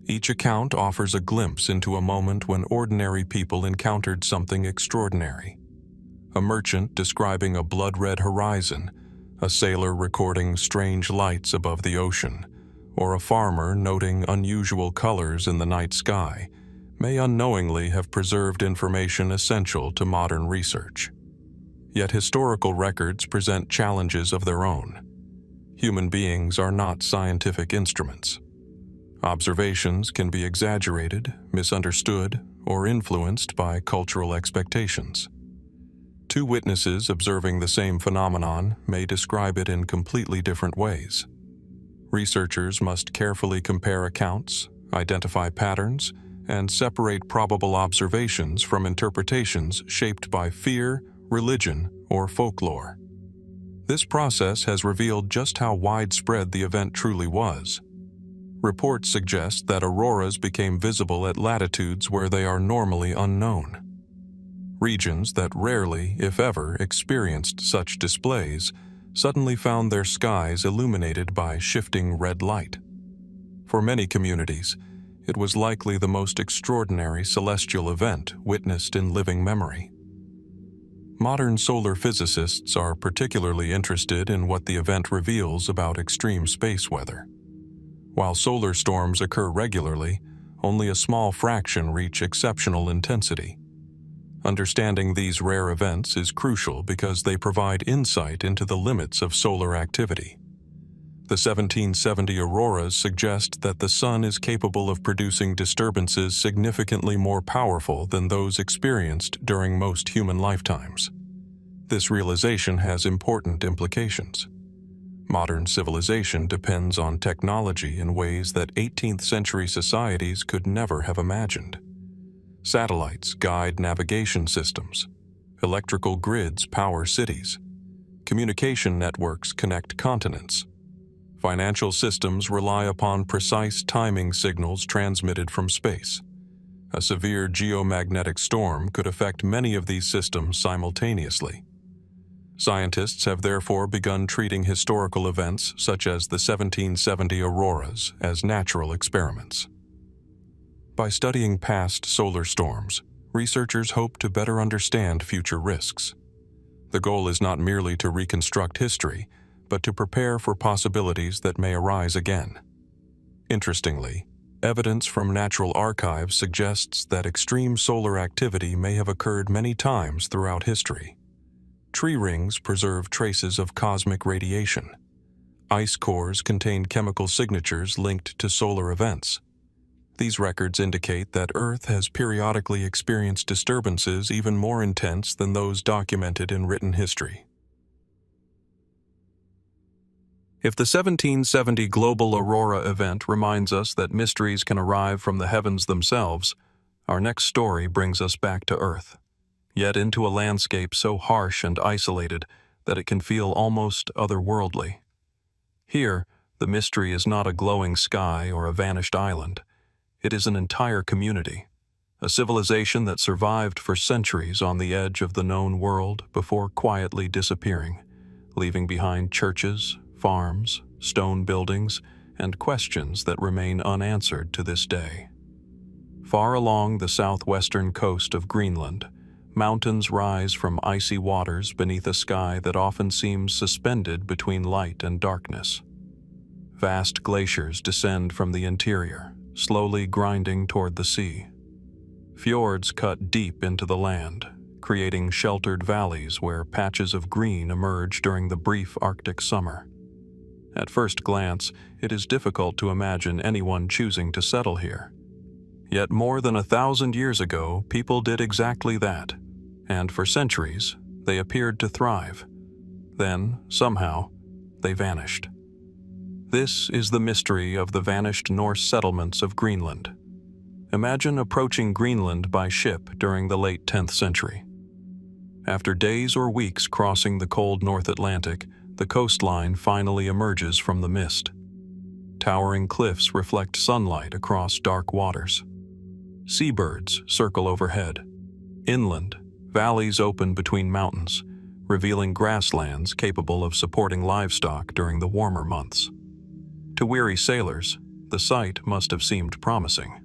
[SPEAKER 1] Each account offers a glimpse into a moment when ordinary people encountered something extraordinary. A merchant describing a blood-red horizon, a sailor recording strange lights above the ocean, or a farmer noting unusual colors in the night sky may unknowingly have preserved information essential to modern research. Yet historical records present challenges of their own. Human beings are not scientific instruments. Observations can be exaggerated, misunderstood, or influenced by cultural expectations. Two witnesses observing the same phenomenon may describe it in completely different ways. Researchers must carefully compare accounts, identify patterns, and separate probable observations from interpretations shaped by fear, religion, or folklore. This process has revealed just how widespread the event truly was. Reports suggest that auroras became visible at latitudes where they are normally unknown. Regions that rarely, if ever, experienced such displays suddenly found their skies illuminated by shifting red light. For many communities, it was likely the most extraordinary celestial event witnessed in living memory. Modern solar physicists are particularly interested in what the event reveals about extreme space weather. While solar storms occur regularly, only a small fraction reach exceptional intensity. Understanding these rare events is crucial because they provide insight into the limits of solar activity. The 1770 auroras suggest that the sun is capable of producing disturbances significantly more powerful than those experienced during most human lifetimes. This realization has important implications. Modern civilization depends on technology in ways that 18th century societies could never have imagined. Satellites guide navigation systems. Electrical grids power cities. Communication networks connect continents. Financial systems rely upon precise timing signals transmitted from space. A severe geomagnetic storm could affect many of these systems simultaneously. Scientists have therefore begun treating historical events such as the 1770 auroras as natural experiments. By studying past solar storms, researchers hope to better understand future risks. The goal is not merely to reconstruct history, but to prepare for possibilities that may arise again. Interestingly, evidence from natural archives suggests that extreme solar activity may have occurred many times throughout history. Tree rings preserve traces of cosmic radiation. Ice cores contain chemical signatures linked to solar events. These records indicate that Earth has periodically experienced disturbances even more intense than those documented in written history. If the 1770 global aurora event reminds us that mysteries can arrive from the heavens themselves, our next story brings us back to Earth, yet into a landscape so harsh and isolated that it can feel almost otherworldly. Here, the mystery is not a glowing sky or a vanished island. It is an entire community, a civilization that survived for centuries on the edge of the known world before quietly disappearing, leaving behind churches, farms, stone buildings, and questions that remain unanswered to this day. Far along the southwestern coast of Greenland, mountains rise from icy waters beneath a sky that often seems suspended between light and darkness. Vast glaciers descend from the interior, slowly grinding toward the sea. Fjords cut deep into the land, creating sheltered valleys where patches of green emerge during the brief Arctic summer. At first glance, it is difficult to imagine anyone choosing to settle here. Yet more than 1,000 years ago, people did exactly that, and for centuries, they appeared to thrive. Then, somehow, they vanished. This is the mystery of the vanished Norse settlements of Greenland. Imagine approaching Greenland by ship during the late 10th century. After days or weeks crossing the cold North Atlantic, the coastline finally emerges from the mist. Towering cliffs reflect sunlight across dark waters. Seabirds circle overhead. Inland, valleys open between mountains, revealing grasslands capable of supporting livestock during the warmer months. To weary sailors, the sight must have seemed promising.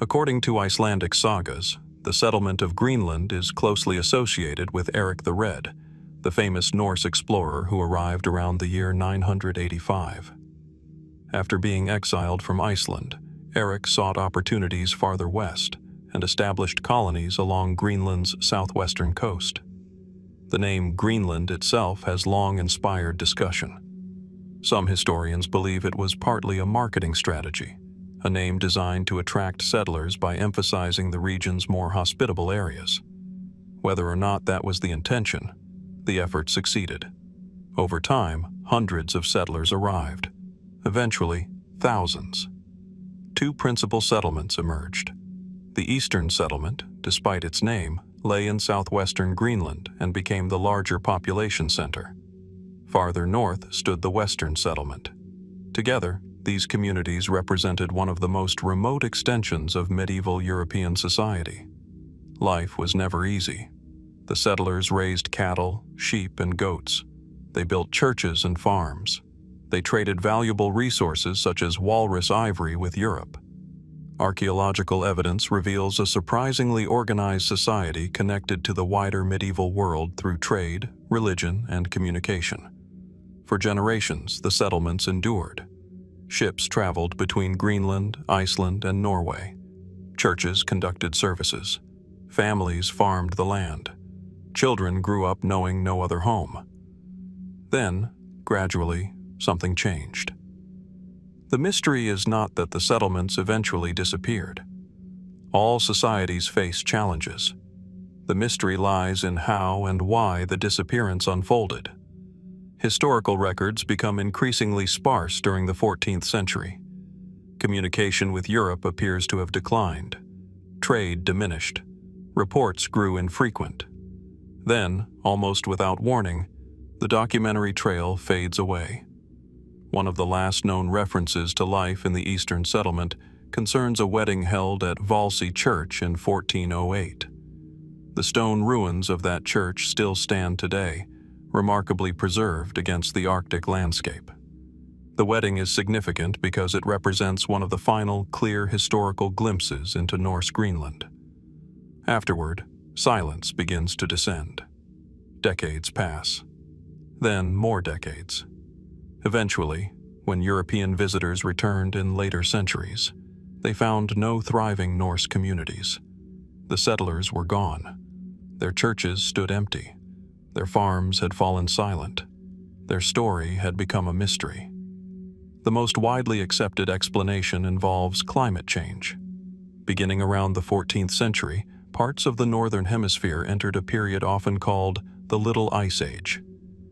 [SPEAKER 1] According to Icelandic sagas, the settlement of Greenland is closely associated with Eric the Red, the famous Norse explorer who arrived around the year 985. After being exiled from Iceland, Eric sought opportunities farther west and established colonies along Greenland's southwestern coast. The name Greenland itself has long inspired discussion. Some historians believe it was partly a marketing strategy, a name designed to attract settlers by emphasizing the region's more hospitable areas. Whether or not that was the intention, the effort succeeded. Over time, hundreds of settlers arrived. Eventually, thousands. Two principal settlements emerged. The Eastern Settlement, despite its name, lay in southwestern Greenland and became the larger population center. Farther north stood the Western Settlement. Together, these communities represented one of the most remote extensions of medieval European society. Life was never easy. The settlers raised cattle, sheep, and goats. They built churches and farms. They traded valuable resources such as walrus ivory with Europe. Archaeological evidence reveals a surprisingly organized society connected to the wider medieval world through trade, religion, and communication. For generations, the settlements endured. Ships traveled between Greenland, Iceland, and Norway. Churches conducted services. Families farmed the land. Children grew up knowing no other home. Then, gradually, something changed. The mystery is not that the settlements eventually disappeared. All societies face challenges. The mystery lies in how and why the disappearance unfolded. Historical records become increasingly sparse during the 14th century. Communication with Europe appears to have declined. Trade diminished. Reports grew infrequent. Then, almost without warning, the documentary trail fades away. One of the last known references to life in the Eastern Settlement concerns a wedding held at Valsey Church in 1408. The stone ruins of that church still stand today, remarkably preserved against the Arctic landscape. The wedding is significant because it represents one of the final clear historical glimpses into Norse Greenland. Afterward, silence begins to descend. Decades pass. Then more decades. Eventually, when European visitors returned in later centuries, they found no thriving Norse communities. The settlers were gone. Their churches stood empty. Their farms had fallen silent. Their story had become a mystery. The most widely accepted explanation involves climate change. Beginning around the 14th century, parts of the northern hemisphere entered a period often called the Little Ice Age.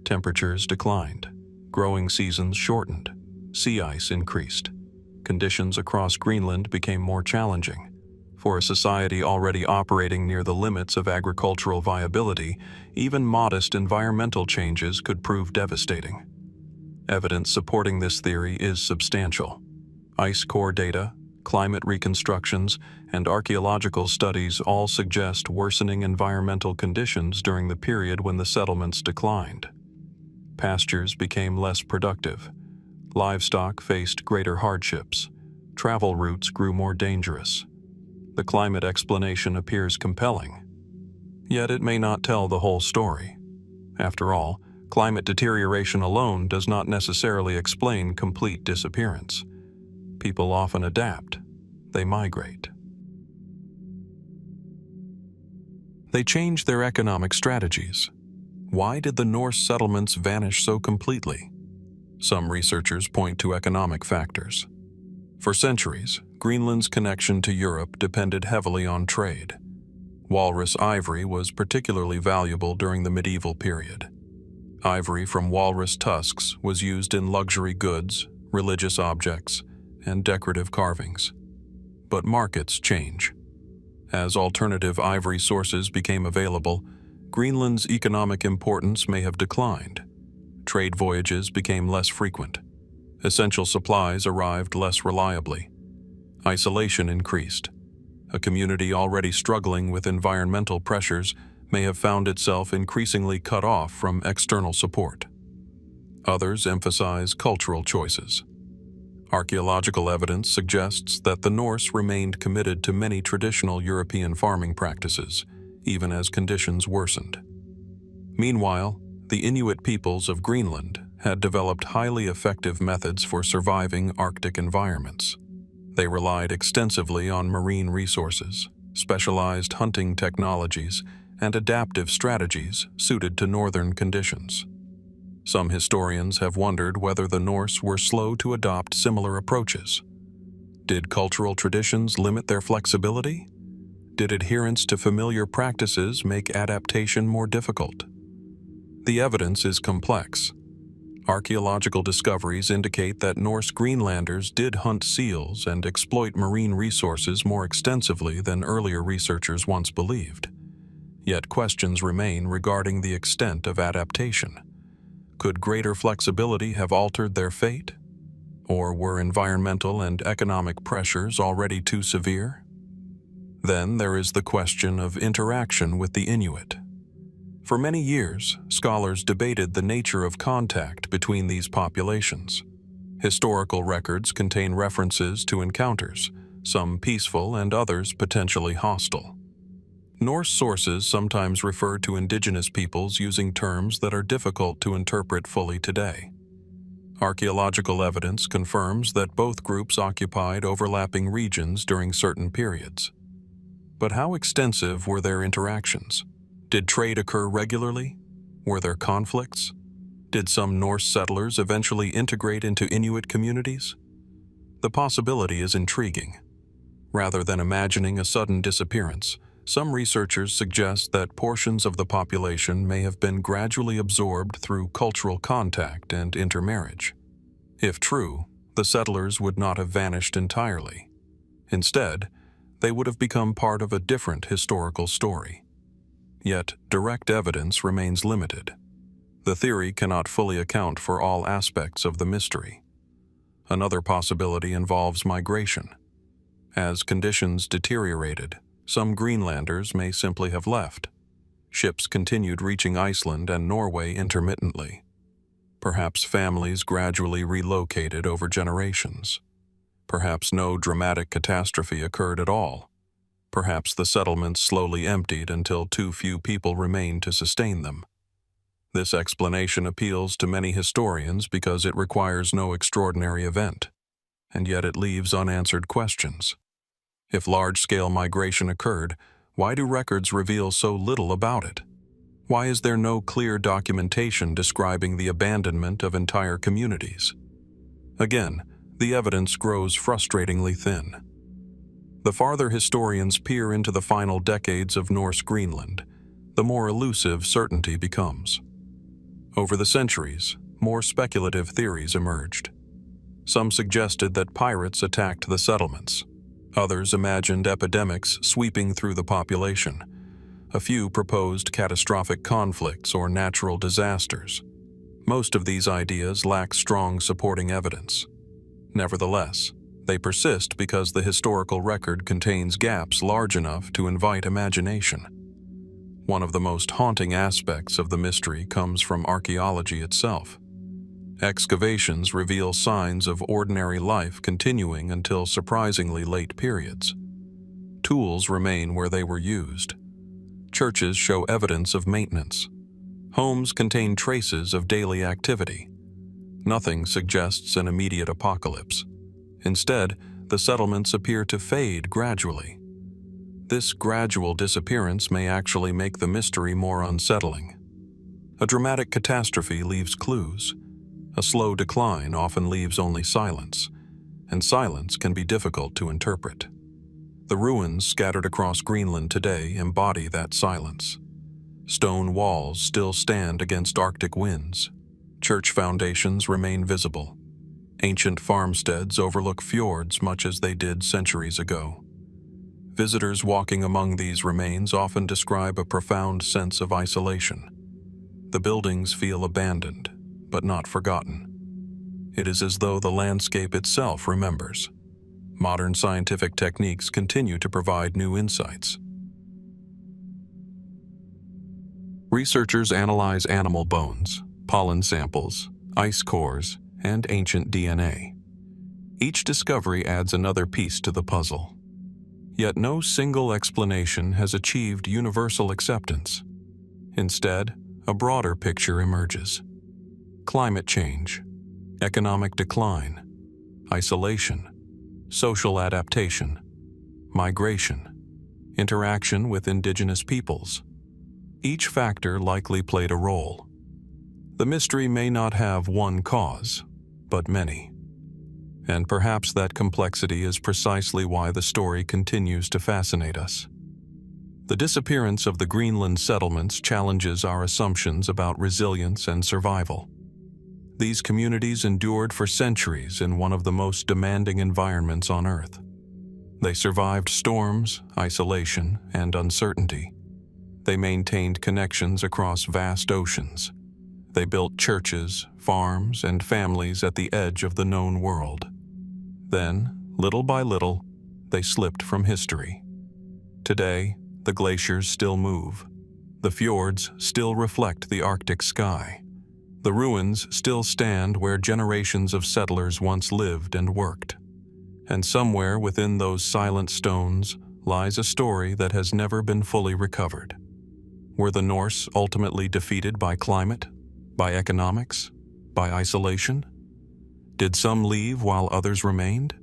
[SPEAKER 1] Temperatures declined. Growing seasons shortened. Sea ice increased. Conditions across Greenland became more challenging. For a society already operating near the limits of agricultural viability, even modest environmental changes could prove devastating. Evidence supporting this theory is substantial. Ice core data, climate reconstructions, and archaeological studies all suggest worsening environmental conditions during the period when the settlements declined. Pastures became less productive. Livestock faced greater hardships. Travel routes grew more dangerous. The climate explanation appears compelling. Yet it may not tell the whole story. After all, climate deterioration alone does not necessarily explain complete disappearance. People often adapt. They migrate. They change their economic strategies. Why did the Norse settlements vanish so completely? Some researchers point to economic factors. For centuries, Greenland's connection to Europe depended heavily on trade. Walrus ivory was particularly valuable during the medieval period. Ivory from walrus tusks was used in luxury goods, religious objects, and decorative carvings. But markets change. As alternative ivory sources became available, Greenland's economic importance may have declined. Trade voyages became less frequent. Essential supplies arrived less reliably. Isolation increased. A community already struggling with environmental pressures may have found itself increasingly cut off from external support. Others emphasize cultural choices. Archaeological evidence suggests that the Norse remained committed to many traditional European farming practices, even as conditions worsened. Meanwhile, the Inuit peoples of Greenland had developed highly effective methods for surviving Arctic environments. They relied extensively on marine resources, specialized hunting technologies, and adaptive strategies suited to northern conditions. Some historians have wondered whether the Norse were slow to adopt similar approaches. Did cultural traditions limit their flexibility? Did adherence to familiar practices make adaptation more difficult? The evidence is complex. Archaeological discoveries indicate that Norse Greenlanders did hunt seals and exploit marine resources more extensively than earlier researchers once believed. Yet questions remain regarding the extent of adaptation. Could greater flexibility have altered their fate? Or were environmental and economic pressures already too severe? Then there is the question of interaction with the Inuit. For many years, scholars debated the nature of contact between these populations. Historical records contain references to encounters, some peaceful and others potentially hostile. Norse sources sometimes refer to indigenous peoples using terms that are difficult to interpret fully today. Archaeological evidence confirms that both groups occupied overlapping regions during certain periods. But how extensive were their interactions? Did trade occur regularly? Were there conflicts? Did some Norse settlers eventually integrate into Inuit communities? The possibility is intriguing. Rather than imagining a sudden disappearance, some researchers suggest that portions of the population may have been gradually absorbed through cultural contact and intermarriage. If true, the settlers would not have vanished entirely. Instead, they would have become part of a different historical story. Yet, direct evidence remains limited. The theory cannot fully account for all aspects of the mystery. Another possibility involves migration. As conditions deteriorated, some Greenlanders may simply have left. Ships continued reaching Iceland and Norway intermittently. Perhaps families gradually relocated over generations. Perhaps no dramatic catastrophe occurred at all. Perhaps the settlements slowly emptied until too few people remained to sustain them. This explanation appeals to many historians because it requires no extraordinary event, and yet it leaves unanswered questions. If large-scale migration occurred, why do records reveal so little about it? Why is there no clear documentation describing the abandonment of entire communities? Again, the evidence grows frustratingly thin. The farther historians peer into the final decades of Norse Greenland, the more elusive certainty becomes. Over the centuries, more speculative theories emerged. Some suggested that pirates attacked the settlements. Others imagined epidemics sweeping through the population. A few proposed catastrophic conflicts or natural disasters. Most of these ideas lack strong supporting evidence. Nevertheless, they persist because the historical record contains gaps large enough to invite imagination. One of the most haunting aspects of the mystery comes from archaeology itself. Excavations reveal signs of ordinary life continuing until surprisingly late periods. Tools remain where they were used. Churches show evidence of maintenance. Homes contain traces of daily activity. Nothing suggests an immediate apocalypse. Instead, the settlements appear to fade gradually. This gradual disappearance may actually make the mystery more unsettling. A dramatic catastrophe leaves clues. A slow decline often leaves only silence, and silence can be difficult to interpret. The ruins scattered across Greenland today embody that silence. Stone walls still stand against Arctic winds. Church foundations remain visible. Ancient farmsteads overlook fjords much as they did centuries ago. Visitors walking among these remains often describe a profound sense of isolation. The buildings feel abandoned, but not forgotten. It is as though the landscape itself remembers. Modern scientific techniques continue to provide new insights. Researchers analyze animal bones, pollen samples, ice cores, and ancient DNA. Each discovery adds another piece to the puzzle. Yet no single explanation has achieved universal acceptance. Instead, a broader picture emerges. Climate change, economic decline, isolation, social adaptation, migration, interaction with indigenous peoples. Each factor likely played a role. The mystery may not have one cause, but many. And perhaps that complexity is precisely why the story continues to fascinate us. The disappearance of the Greenland settlements challenges our assumptions about resilience and survival. These communities endured for centuries in one of the most demanding environments on Earth. They survived storms, isolation, and uncertainty. They maintained connections across vast oceans. They built churches, farms, and families at the edge of the known world. Then, little by little, they slipped from history. Today, the glaciers still move. The fjords still reflect the Arctic sky. The ruins still stand where generations of settlers once lived and worked. And somewhere within those silent stones lies a story that has never been fully recovered. Were the Norse ultimately defeated by climate, by economics, by isolation? Did some leave while others remained?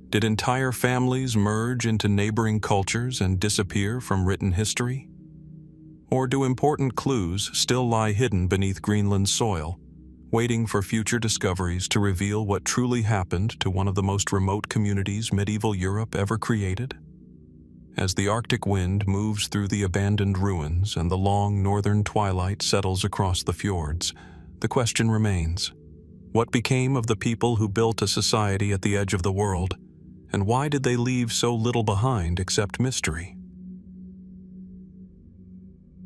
[SPEAKER 1] Did entire families merge into neighboring cultures and disappear from written history? Or do important clues still lie hidden beneath Greenland's soil, waiting for future discoveries to reveal what truly happened to one of the most remote communities medieval Europe ever created? As the Arctic wind moves through the abandoned ruins and the long northern twilight settles across the fjords, the question remains: what became of the people who built a society at the edge of the world, and why did they leave so little behind except mystery?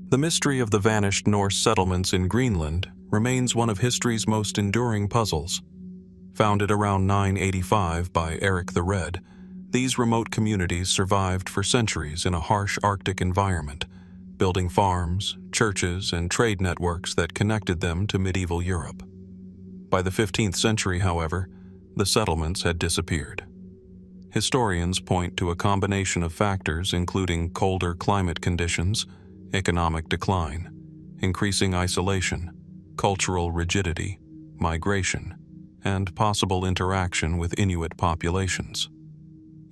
[SPEAKER 1] The mystery of the vanished Norse settlements in Greenland remains one of history's most enduring puzzles. Founded around 985 by Eric the Red, these remote communities survived for centuries in a harsh Arctic environment, building farms, churches, and trade networks that connected them to medieval Europe. By the 15th century, however, the settlements had disappeared. Historians point to a combination of factors including colder climate conditions, economic decline, increasing isolation, cultural rigidity, migration, and possible interaction with Inuit populations.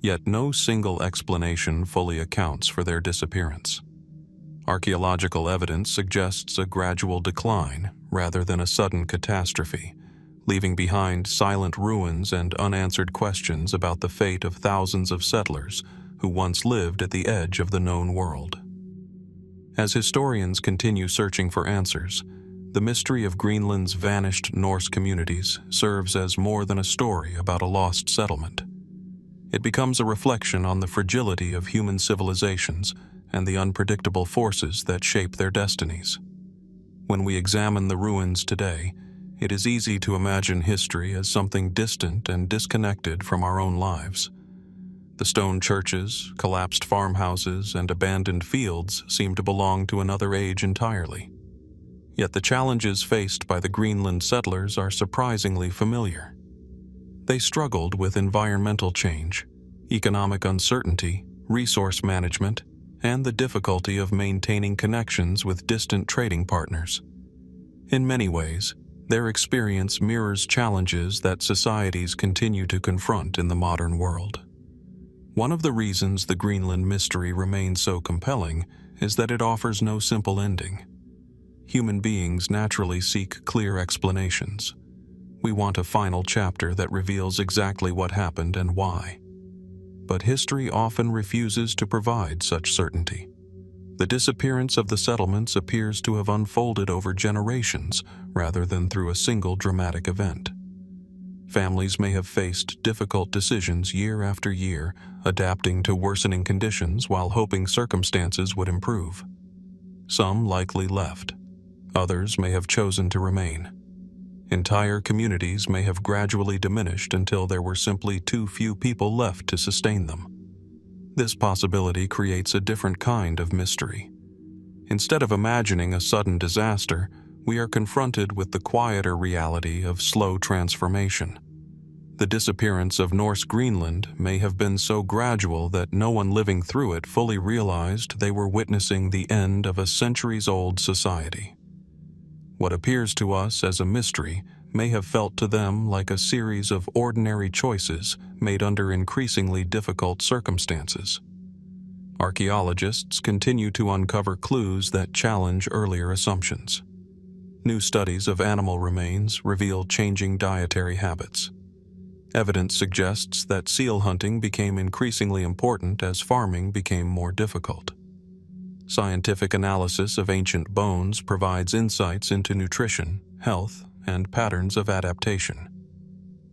[SPEAKER 1] Yet no single explanation fully accounts for their disappearance. Archaeological evidence suggests a gradual decline rather than a sudden catastrophe, leaving behind silent ruins and unanswered questions about the fate of thousands of settlers who once lived at the edge of the known world. As historians continue searching for answers, the mystery of Greenland's vanished Norse communities serves as more than a story about a lost settlement. It becomes a reflection on the fragility of human civilizations and the unpredictable forces that shape their destinies. When we examine the ruins today, it is easy to imagine history as something distant and disconnected from our own lives. The stone churches, collapsed farmhouses, and abandoned fields seem to belong to another age entirely. Yet the challenges faced by the Greenland settlers are surprisingly familiar. They struggled with environmental change, economic uncertainty, resource management, and the difficulty of maintaining connections with distant trading partners. In many ways, their experience mirrors challenges that societies continue to confront in the modern world. One of the reasons the Greenland mystery remains so compelling is that it offers no simple ending. Human beings naturally seek clear explanations. We want a final chapter that reveals exactly what happened and why. But history often refuses to provide such certainty. The disappearance of the settlements appears to have unfolded over generations rather than through a single dramatic event. Families may have faced difficult decisions year after year, adapting to worsening conditions while hoping circumstances would improve. Some likely left. Others may have chosen to remain. Entire communities may have gradually diminished until there were simply too few people left to sustain them. This possibility creates a different kind of mystery. Instead of imagining a sudden disaster, we are confronted with the quieter reality of slow transformation. The disappearance of Norse Greenland may have been so gradual that no one living through it fully realized they were witnessing the end of a centuries-old society. What appears to us as a mystery may have felt to them like a series of ordinary choices made under increasingly difficult circumstances. Archaeologists continue to uncover clues that challenge earlier assumptions. New studies of animal remains reveal changing dietary habits. Evidence suggests that seal hunting became increasingly important as farming became more difficult. Scientific analysis of ancient bones provides insights into nutrition, health, and patterns of adaptation.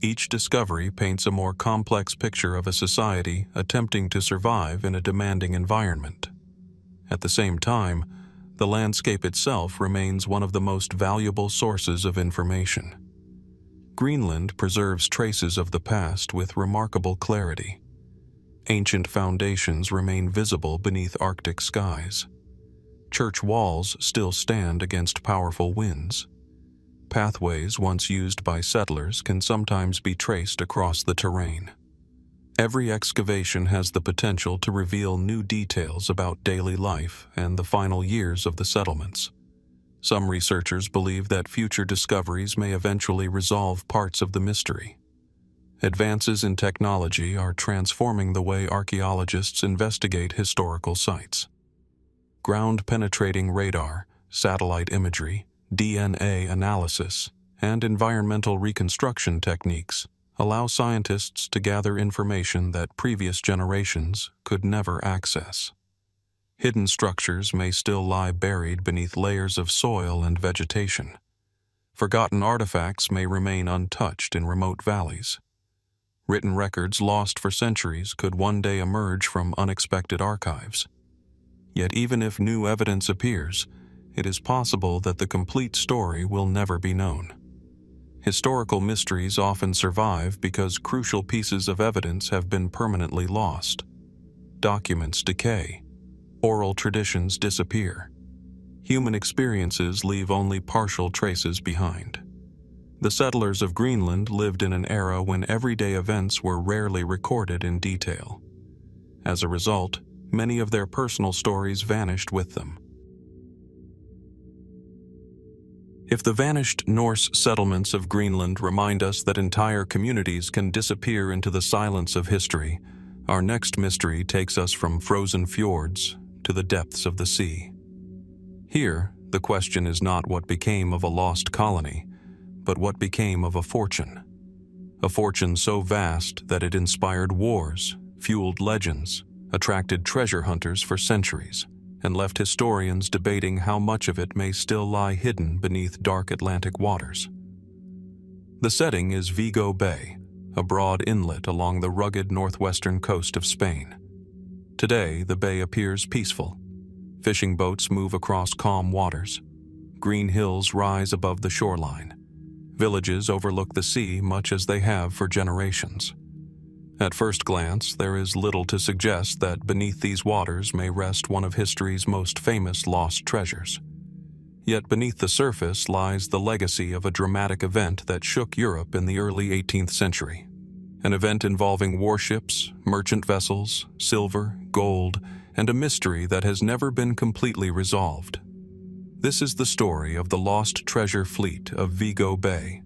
[SPEAKER 1] Each discovery paints a more complex picture of a society attempting to survive in a demanding environment. At the same time, the landscape itself remains one of the most valuable sources of information. Greenland preserves traces of the past with remarkable clarity. Ancient foundations remain visible beneath Arctic skies. Church walls still stand against powerful winds. Pathways once used by settlers can sometimes be traced across the terrain. Every excavation has the potential to reveal new details about daily life and the final years of the settlements. Some researchers believe that future discoveries may eventually resolve parts of the mystery. Advances in technology are transforming the way archaeologists investigate historical sites. Ground-penetrating radar, satellite imagery, DNA analysis, and environmental reconstruction techniques allow scientists to gather information that previous generations could never access. Hidden structures may still lie buried beneath layers of soil and vegetation. Forgotten artifacts may remain untouched in remote valleys. Written records lost for centuries could one day emerge from unexpected archives. Yet even if new evidence appears, it is possible that the complete story will never be known. Historical mysteries often survive because crucial pieces of evidence have been permanently lost. Documents decay. Oral traditions disappear. Human experiences leave only partial traces behind. The settlers of Greenland lived in an era when everyday events were rarely recorded in detail. As a result, many of their personal stories vanished with them. If the vanished Norse settlements of Greenland remind us that entire communities can disappear into the silence of history, our next mystery takes us from frozen fjords to the depths of the sea. Here, the question is not what became of a lost colony, but what became of a fortune. A fortune so vast that it inspired wars, fueled legends, attracted treasure hunters for centuries, and left historians debating how much of it may still lie hidden beneath dark Atlantic waters. The setting is Vigo Bay, a broad inlet along the rugged northwestern coast of Spain. Today, the bay appears peaceful. Fishing boats move across calm waters. Green hills rise above the shoreline. Villages overlook the sea much as they have for generations. At first glance, there is little to suggest that beneath these waters may rest one of history's most famous lost treasures. Yet beneath the surface lies the legacy of a dramatic event that shook Europe in the early 18th century. An event involving warships, merchant vessels, silver, gold, and a mystery that has never been completely resolved. This is the story of the lost treasure fleet of Vigo Bay.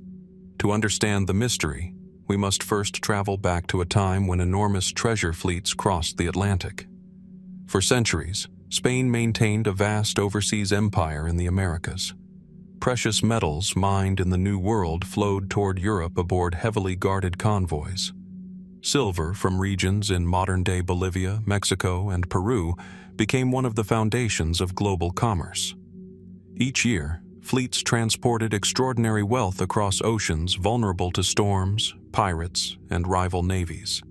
[SPEAKER 1] To understand the mystery, we must first travel back to a time when enormous treasure fleets crossed the Atlantic. For centuries, Spain maintained a vast overseas empire in the Americas. Precious metals mined in the New World flowed toward Europe aboard heavily guarded convoys. Silver from regions in modern-day Bolivia, Mexico, and Peru became one of the foundations of global commerce. Each year, fleets transported extraordinary wealth across oceans vulnerable to storms, pirates, and rival navies.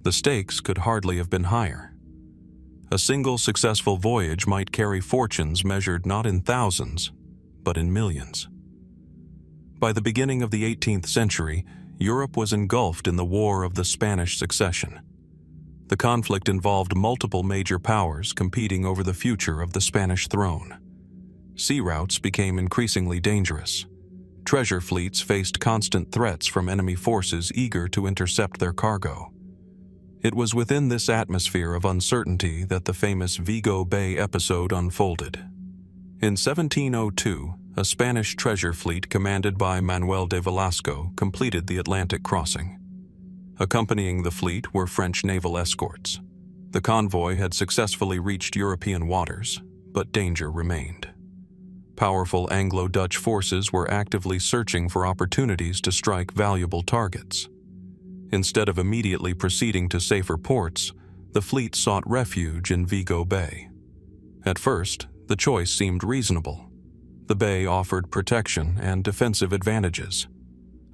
[SPEAKER 1] The stakes could hardly have been higher. A single successful voyage might carry fortunes measured not in thousands, but in millions. By the beginning of the 18th century, Europe was engulfed in the War of the Spanish Succession. The conflict involved multiple major powers competing over the future of the Spanish throne. Sea routes became increasingly dangerous. Treasure fleets faced constant threats from enemy forces eager to intercept their cargo. It was within this atmosphere of uncertainty that the famous Vigo Bay episode unfolded. In 1702, a Spanish treasure fleet commanded by Manuel de Velasco completed the Atlantic crossing. Accompanying the fleet were French naval escorts. The convoy had successfully reached European waters, but danger remained. Powerful Anglo-Dutch forces were actively searching for opportunities to strike valuable targets. Instead of immediately proceeding to safer ports, the fleet sought refuge in Vigo Bay. At first, the choice seemed reasonable. The bay offered protection and defensive advantages.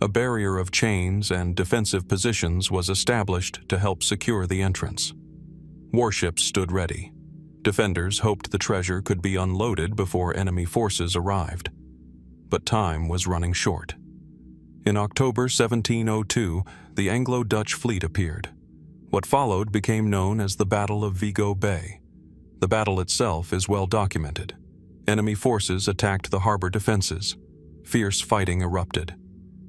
[SPEAKER 1] A barrier of chains and defensive positions was established to help secure the entrance. Warships stood ready. Defenders hoped the treasure could be unloaded before enemy forces arrived. But time was running short. In October 1702, the Anglo-Dutch fleet appeared. What followed became known as the Battle of Vigo Bay. The battle itself is well documented. Enemy forces attacked the harbor defenses. Fierce fighting erupted.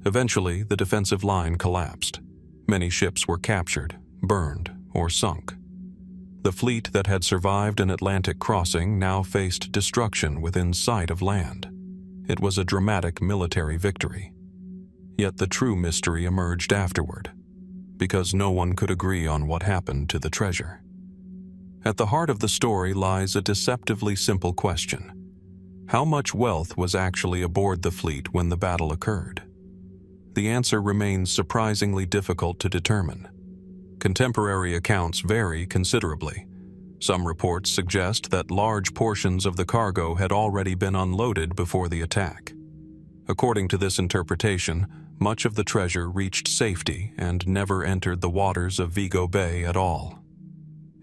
[SPEAKER 1] Eventually, the defensive line collapsed. Many ships were captured, burned, or sunk. The fleet that had survived an Atlantic crossing now faced destruction within sight of land. It was a dramatic military victory. Yet the true mystery emerged afterward, because no one could agree on what happened to the treasure. At the heart of the story lies a deceptively simple question. How much wealth was actually aboard the fleet when the battle occurred? The answer remains surprisingly difficult to determine. Contemporary accounts vary considerably. Some reports suggest that large portions of the cargo had already been unloaded before the attack. According to this interpretation, much of the treasure reached safety and never entered the waters of Vigo Bay at all.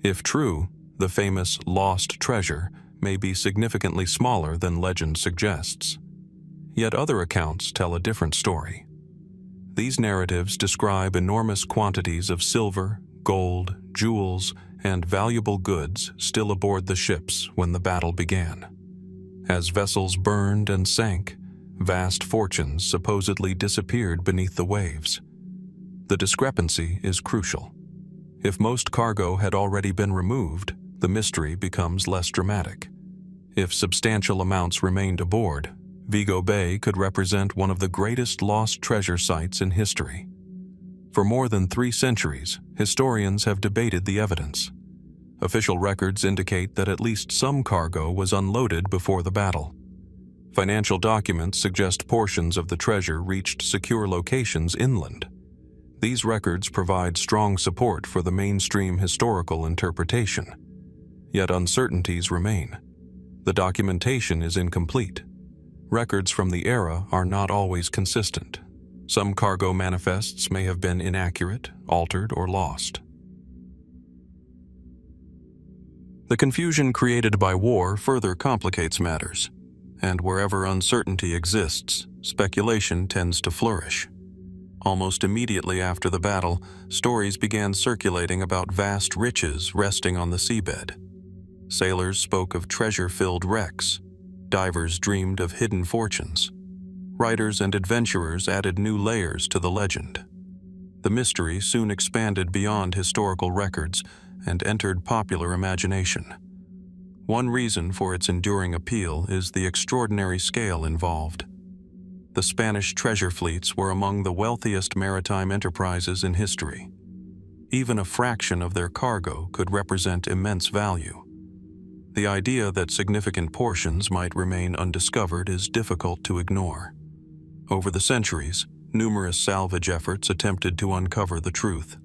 [SPEAKER 1] If true, the famous lost treasure may be significantly smaller than legend suggests. Yet other accounts tell a different story. These narratives describe enormous quantities of silver, gold, jewels, and valuable goods still aboard the ships when the battle began. As vessels burned and sank, vast fortunes supposedly disappeared beneath the waves. The discrepancy is crucial. If most cargo had already been removed, the mystery becomes less dramatic. If substantial amounts remained aboard, Vigo Bay could represent one of the greatest lost treasure sites in history. For more than 3 centuries, historians have debated the evidence. Official records indicate that at least some cargo was unloaded before the battle. Financial documents suggest portions of the treasure reached secure locations inland. These records provide strong support for the mainstream historical interpretation. Yet uncertainties remain. The documentation is incomplete. Records from the era are not always consistent. Some cargo manifests may have been inaccurate, altered, or lost. The confusion created by war further complicates matters, and wherever uncertainty exists, speculation tends to flourish. Almost immediately after the battle, stories began circulating about vast riches resting on the seabed. Sailors spoke of treasure-filled wrecks. Divers dreamed of hidden fortunes. Writers and adventurers added new layers to the legend. The mystery soon expanded beyond historical records and entered popular imagination. One reason for its enduring appeal is the extraordinary scale involved. The Spanish treasure fleets were among the wealthiest maritime enterprises in history. Even a fraction of their cargo could represent immense value. The idea that significant portions might remain undiscovered is difficult to ignore. Over the centuries, numerous salvage efforts attempted to uncover the truth.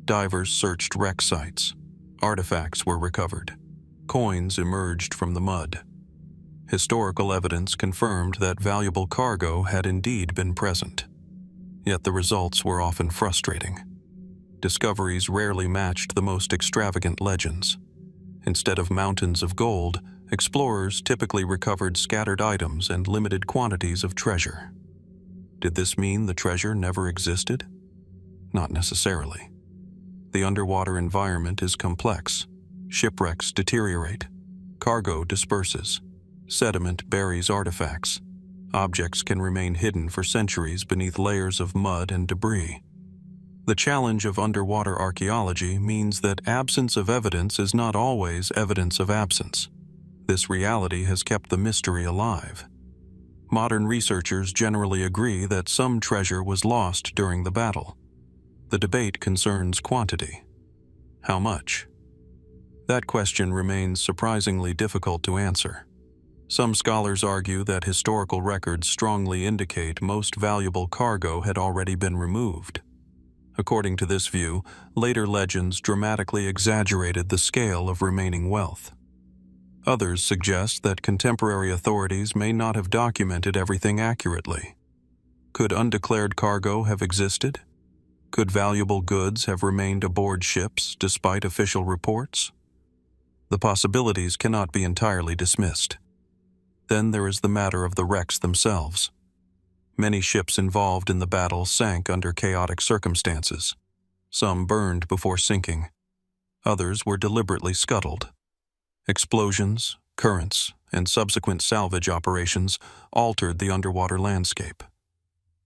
[SPEAKER 1] Divers searched wreck sites. Artifacts were recovered. Coins emerged from the mud. Historical evidence confirmed that valuable cargo had indeed been present. Yet the results were often frustrating. Discoveries rarely matched the most extravagant legends. Instead of mountains of gold, explorers typically recovered scattered items and limited quantities of treasure. Did this mean the treasure never existed? Not necessarily. The underwater environment is complex. Shipwrecks deteriorate. Cargo disperses. Sediment buries artifacts. Objects can remain hidden for centuries beneath layers of mud and debris. The challenge of underwater archaeology means that absence of evidence is not always evidence of absence. This reality has kept the mystery alive. Modern researchers generally agree that some treasure was lost during the battle. The debate concerns quantity. How much? That question remains surprisingly difficult to answer. Some scholars argue that historical records strongly indicate most valuable cargo had already been removed. According to this view, later legends dramatically exaggerated the scale of remaining wealth. Others suggest that contemporary authorities may not have documented everything accurately. Could undeclared cargo have existed? Could valuable goods have remained aboard ships despite official reports? The possibilities cannot be entirely dismissed. Then there is the matter of the wrecks themselves. Many ships involved in the battle sank under chaotic circumstances. Some burned before sinking. Others were deliberately scuttled. Explosions, currents, and subsequent salvage operations altered the underwater landscape.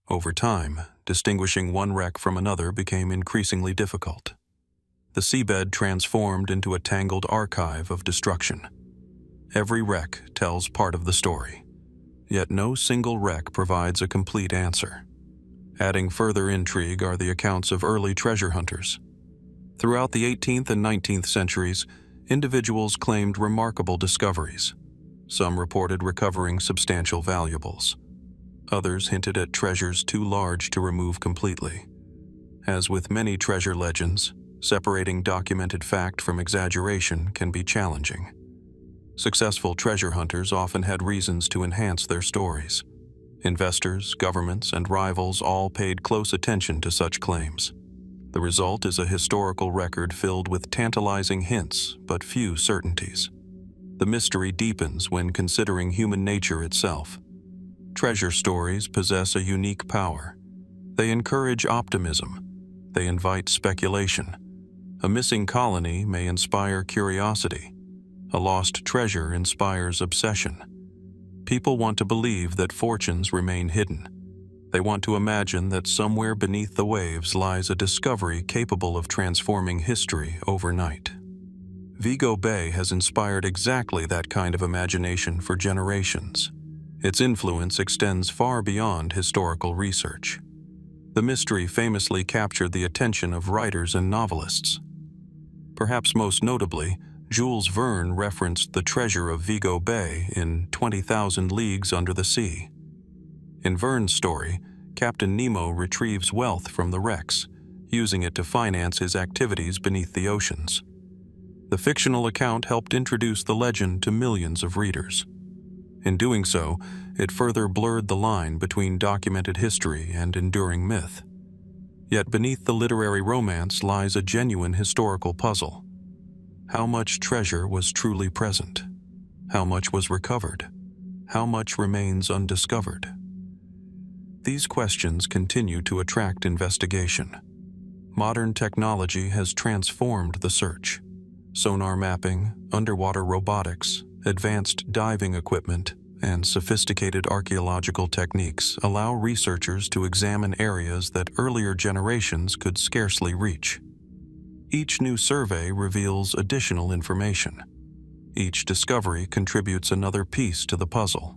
[SPEAKER 1] Over time, distinguishing one wreck from another became increasingly difficult. The seabed transformed into a tangled archive of destruction. Every wreck tells part of the story, yet no single wreck provides a complete answer. Adding further intrigue are the accounts of early treasure hunters. Throughout the 18th and 19th centuries, individuals claimed remarkable discoveries. Some reported recovering substantial valuables. Others hinted at treasures too large to remove completely. As with many treasure legends, separating documented fact from exaggeration can be challenging. Successful treasure hunters often had reasons to enhance their stories. Investors, governments, and rivals all paid close attention to such claims. The result is a historical record filled with tantalizing hints but few certainties. The mystery deepens when considering human nature itself. Treasure stories possess a unique power. They encourage optimism. They invite speculation. A missing colony may inspire curiosity. A lost treasure inspires obsession. People want to believe that fortunes remain hidden. They want to imagine that somewhere beneath the waves lies a discovery capable of transforming history overnight. Vigo Bay has inspired exactly that kind of imagination for generations. Its influence extends far beyond historical research. The mystery famously captured the attention of writers and novelists. Perhaps most notably, Jules Verne referenced the treasure of Vigo Bay in 20,000 Leagues Under the Sea. In Verne's story, Captain Nemo retrieves wealth from the wrecks, using it to finance his activities beneath the oceans. The fictional account helped introduce the legend to millions of readers. In doing so, it further blurred the line between documented history and enduring myth. Yet beneath the literary romance lies a genuine historical puzzle. How much treasure was truly present? How much was recovered? How much remains undiscovered? These questions continue to attract investigation. Modern technology has transformed the search. Sonar mapping, underwater robotics, advanced diving equipment, and sophisticated archaeological techniques allow researchers to examine areas that earlier generations could scarcely reach. Each new survey reveals additional information. Each discovery contributes another piece to the puzzle.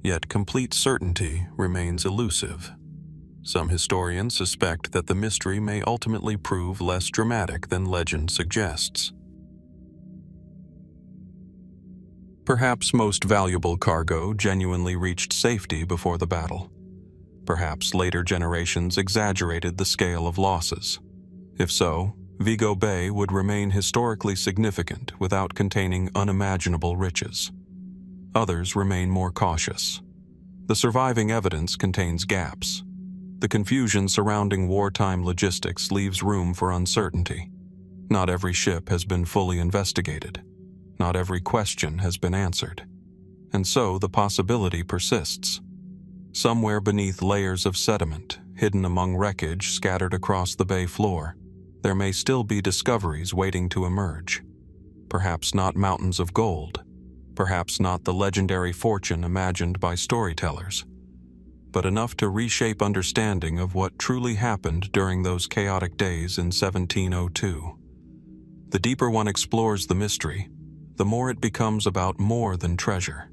[SPEAKER 1] Yet complete certainty remains elusive. Some historians suspect that the mystery may ultimately prove less dramatic than legend suggests. Perhaps most valuable cargo genuinely reached safety before the battle. Perhaps later generations exaggerated the scale of losses. If so, Vigo Bay would remain historically significant without containing unimaginable riches. Others remain more cautious. The surviving evidence contains gaps. The confusion surrounding wartime logistics leaves room for uncertainty. Not every ship has been fully investigated. Not every question has been answered. And so the possibility persists. Somewhere beneath layers of sediment, hidden among wreckage scattered across the bay floor, there may still be discoveries waiting to emerge. Perhaps not mountains of gold. Perhaps not the legendary fortune imagined by storytellers, but enough to reshape understanding of what truly happened during those chaotic days in 1702. The deeper one explores the mystery, the more it becomes about more than treasure.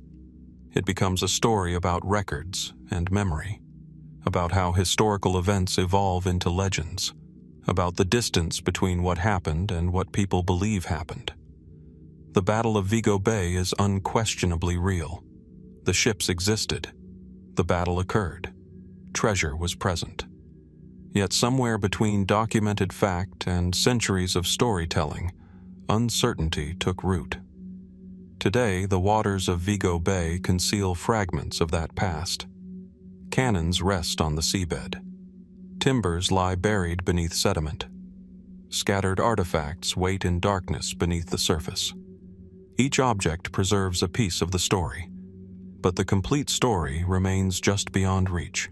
[SPEAKER 1] It becomes a story about records and memory, about how historical events evolve into legends, about the distance between what happened and what people believe happened. The Battle of Vigo Bay is unquestionably real. The ships existed. The battle occurred. Treasure was present. Yet somewhere between documented fact and centuries of storytelling, uncertainty took root. Today, the waters of Vigo Bay conceal fragments of that past. Cannons rest on the seabed. Timbers lie buried beneath sediment. Scattered artifacts wait in darkness beneath the surface. Each object preserves a piece of the story, but the complete story remains just beyond reach.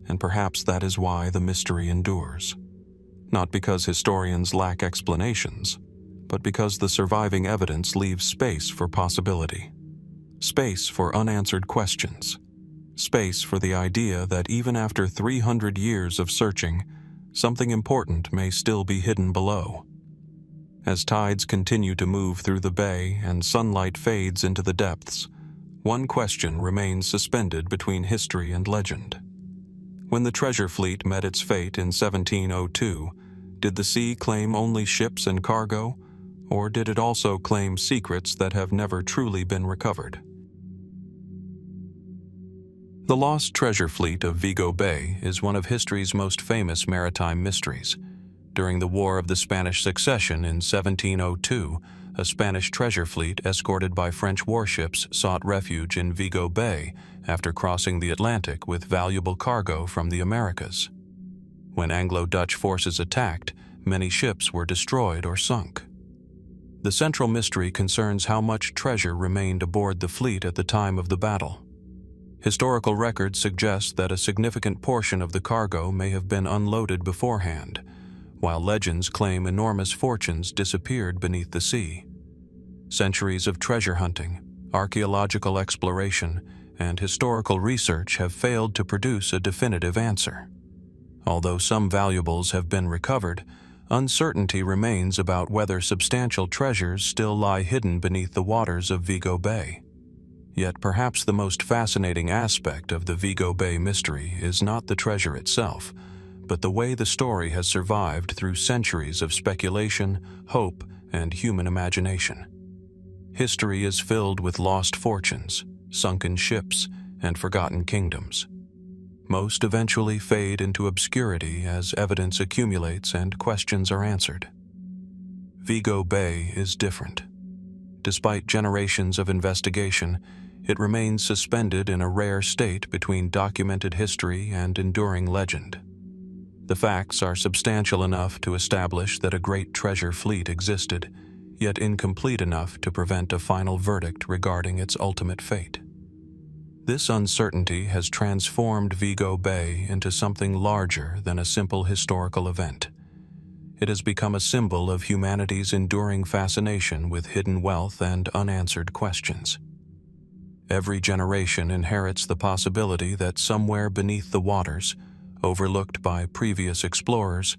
[SPEAKER 1] And perhaps that is why the mystery endures. Not because historians lack explanations, but because the surviving evidence leaves space for possibility. Space for unanswered questions. Space for the idea that even after 300 years of searching, something important may still be hidden below. As tides continue to move through the bay and sunlight fades into the depths, one question remains suspended between history and legend. When the treasure fleet met its fate in 1702, did the sea claim only ships and cargo, or did it also claim secrets that have never truly been recovered? The lost treasure fleet of Vigo Bay is one of history's most famous maritime mysteries. During the War of the Spanish Succession in 1702, a Spanish treasure fleet escorted by French warships sought refuge in Vigo Bay after crossing the Atlantic with valuable cargo from the Americas. When Anglo-Dutch forces attacked, many ships were destroyed or sunk. The central mystery concerns how much treasure remained aboard the fleet at the time of the battle. Historical records suggest that a significant portion of the cargo may have been unloaded beforehand, while legends claim enormous fortunes disappeared beneath the sea. Centuries of treasure hunting, archaeological exploration, and historical research have failed to produce a definitive answer. Although some valuables have been recovered, uncertainty remains about whether substantial treasures still lie hidden beneath the waters of Vigo Bay. Yet perhaps the most fascinating aspect of the Vigo Bay mystery is not the treasure itself, but the way the story has survived through centuries of speculation, hope, and human imagination. History is filled with lost fortunes, sunken ships, and forgotten kingdoms. Most eventually fade into obscurity as evidence accumulates and questions are answered. Vigo Bay is different. Despite generations of investigation, it remains suspended in a rare state between documented history and enduring legend. The facts are substantial enough to establish that a great treasure fleet existed, yet incomplete enough to prevent a final verdict regarding its ultimate fate. This uncertainty has transformed Vigo Bay into something larger than a simple historical event. It has become a symbol of humanity's enduring fascination with hidden wealth and unanswered questions. Every generation inherits the possibility that somewhere beneath the waters, overlooked by previous explorers,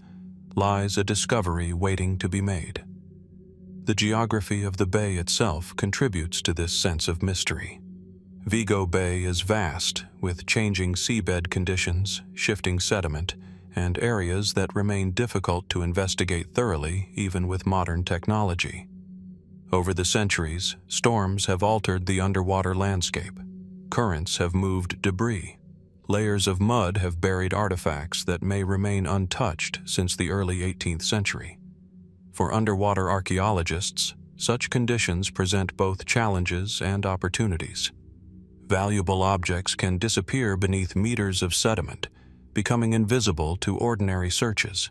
[SPEAKER 1] lies a discovery waiting to be made. The geography of the bay itself contributes to this sense of mystery. Vigo Bay is vast, with changing seabed conditions, shifting sediment, and areas that remain difficult to investigate thoroughly even with modern technology. Over the centuries, storms have altered the underwater landscape. Currents have moved debris. Layers of mud have buried artifacts that may remain untouched since the early 18th century. For underwater archaeologists, such conditions present both challenges and opportunities. Valuable objects can disappear beneath meters of sediment, becoming invisible to ordinary searches.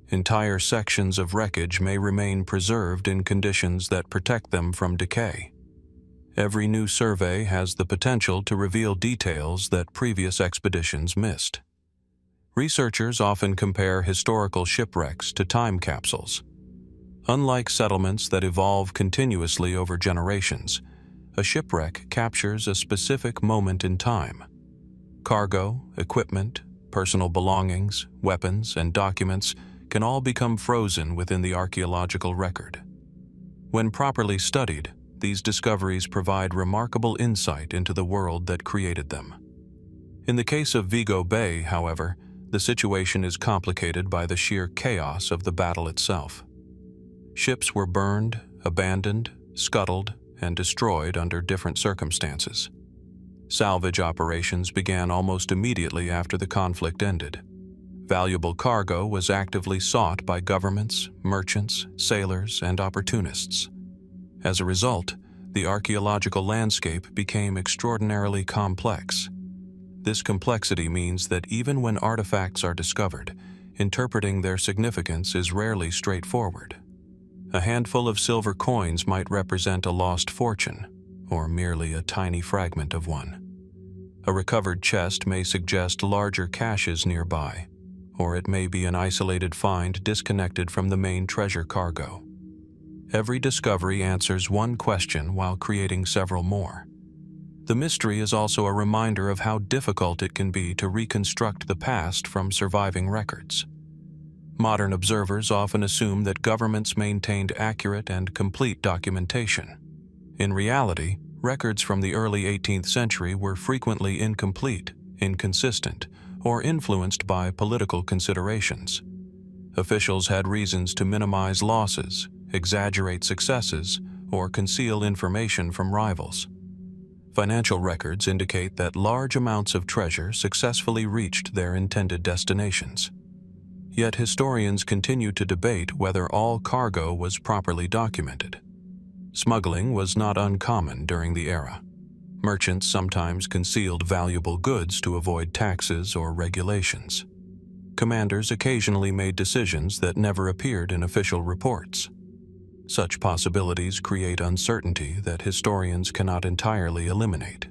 [SPEAKER 1] Entire sections of wreckage may remain preserved in conditions that protect them from decay. Every new survey has the potential to reveal details that previous expeditions missed. Researchers often compare historical shipwrecks to time capsules. Unlike settlements that evolve continuously over generations, a shipwreck captures a specific moment in time. Cargo, equipment, personal belongings, weapons, and documents can all become frozen within the archaeological record. When properly studied, these discoveries provide remarkable insight into the world that created them. In the case of Vigo Bay, however, the situation is complicated by the sheer chaos of the battle itself. Ships were burned, abandoned, scuttled, and destroyed under different circumstances. Salvage operations began almost immediately after the conflict ended. Valuable cargo was actively sought by governments, merchants, sailors, and opportunists. As a result, the archaeological landscape became extraordinarily complex. This complexity means that even when artifacts are discovered, interpreting their significance is rarely straightforward. A handful of silver coins might represent a lost fortune, or merely a tiny fragment of one. A recovered chest may suggest larger caches nearby, or it may be an isolated find disconnected from the main treasure cargo. Every discovery answers one question while creating several more. The mystery is also a reminder of how difficult it can be to reconstruct the past from surviving records. Modern observers often assume that governments maintained accurate and complete documentation. In reality, records from the early 18th century were frequently incomplete, inconsistent, or influenced by political considerations. Officials had reasons to minimize losses, exaggerate successes, or conceal information from rivals. Financial records indicate that large amounts of treasure successfully reached their intended destinations. Yet historians continue to debate whether all cargo was properly documented. Smuggling was not uncommon during the era. Merchants sometimes concealed valuable goods to avoid taxes or regulations. Commanders occasionally made decisions that never appeared in official reports. Such possibilities create uncertainty that historians cannot entirely eliminate.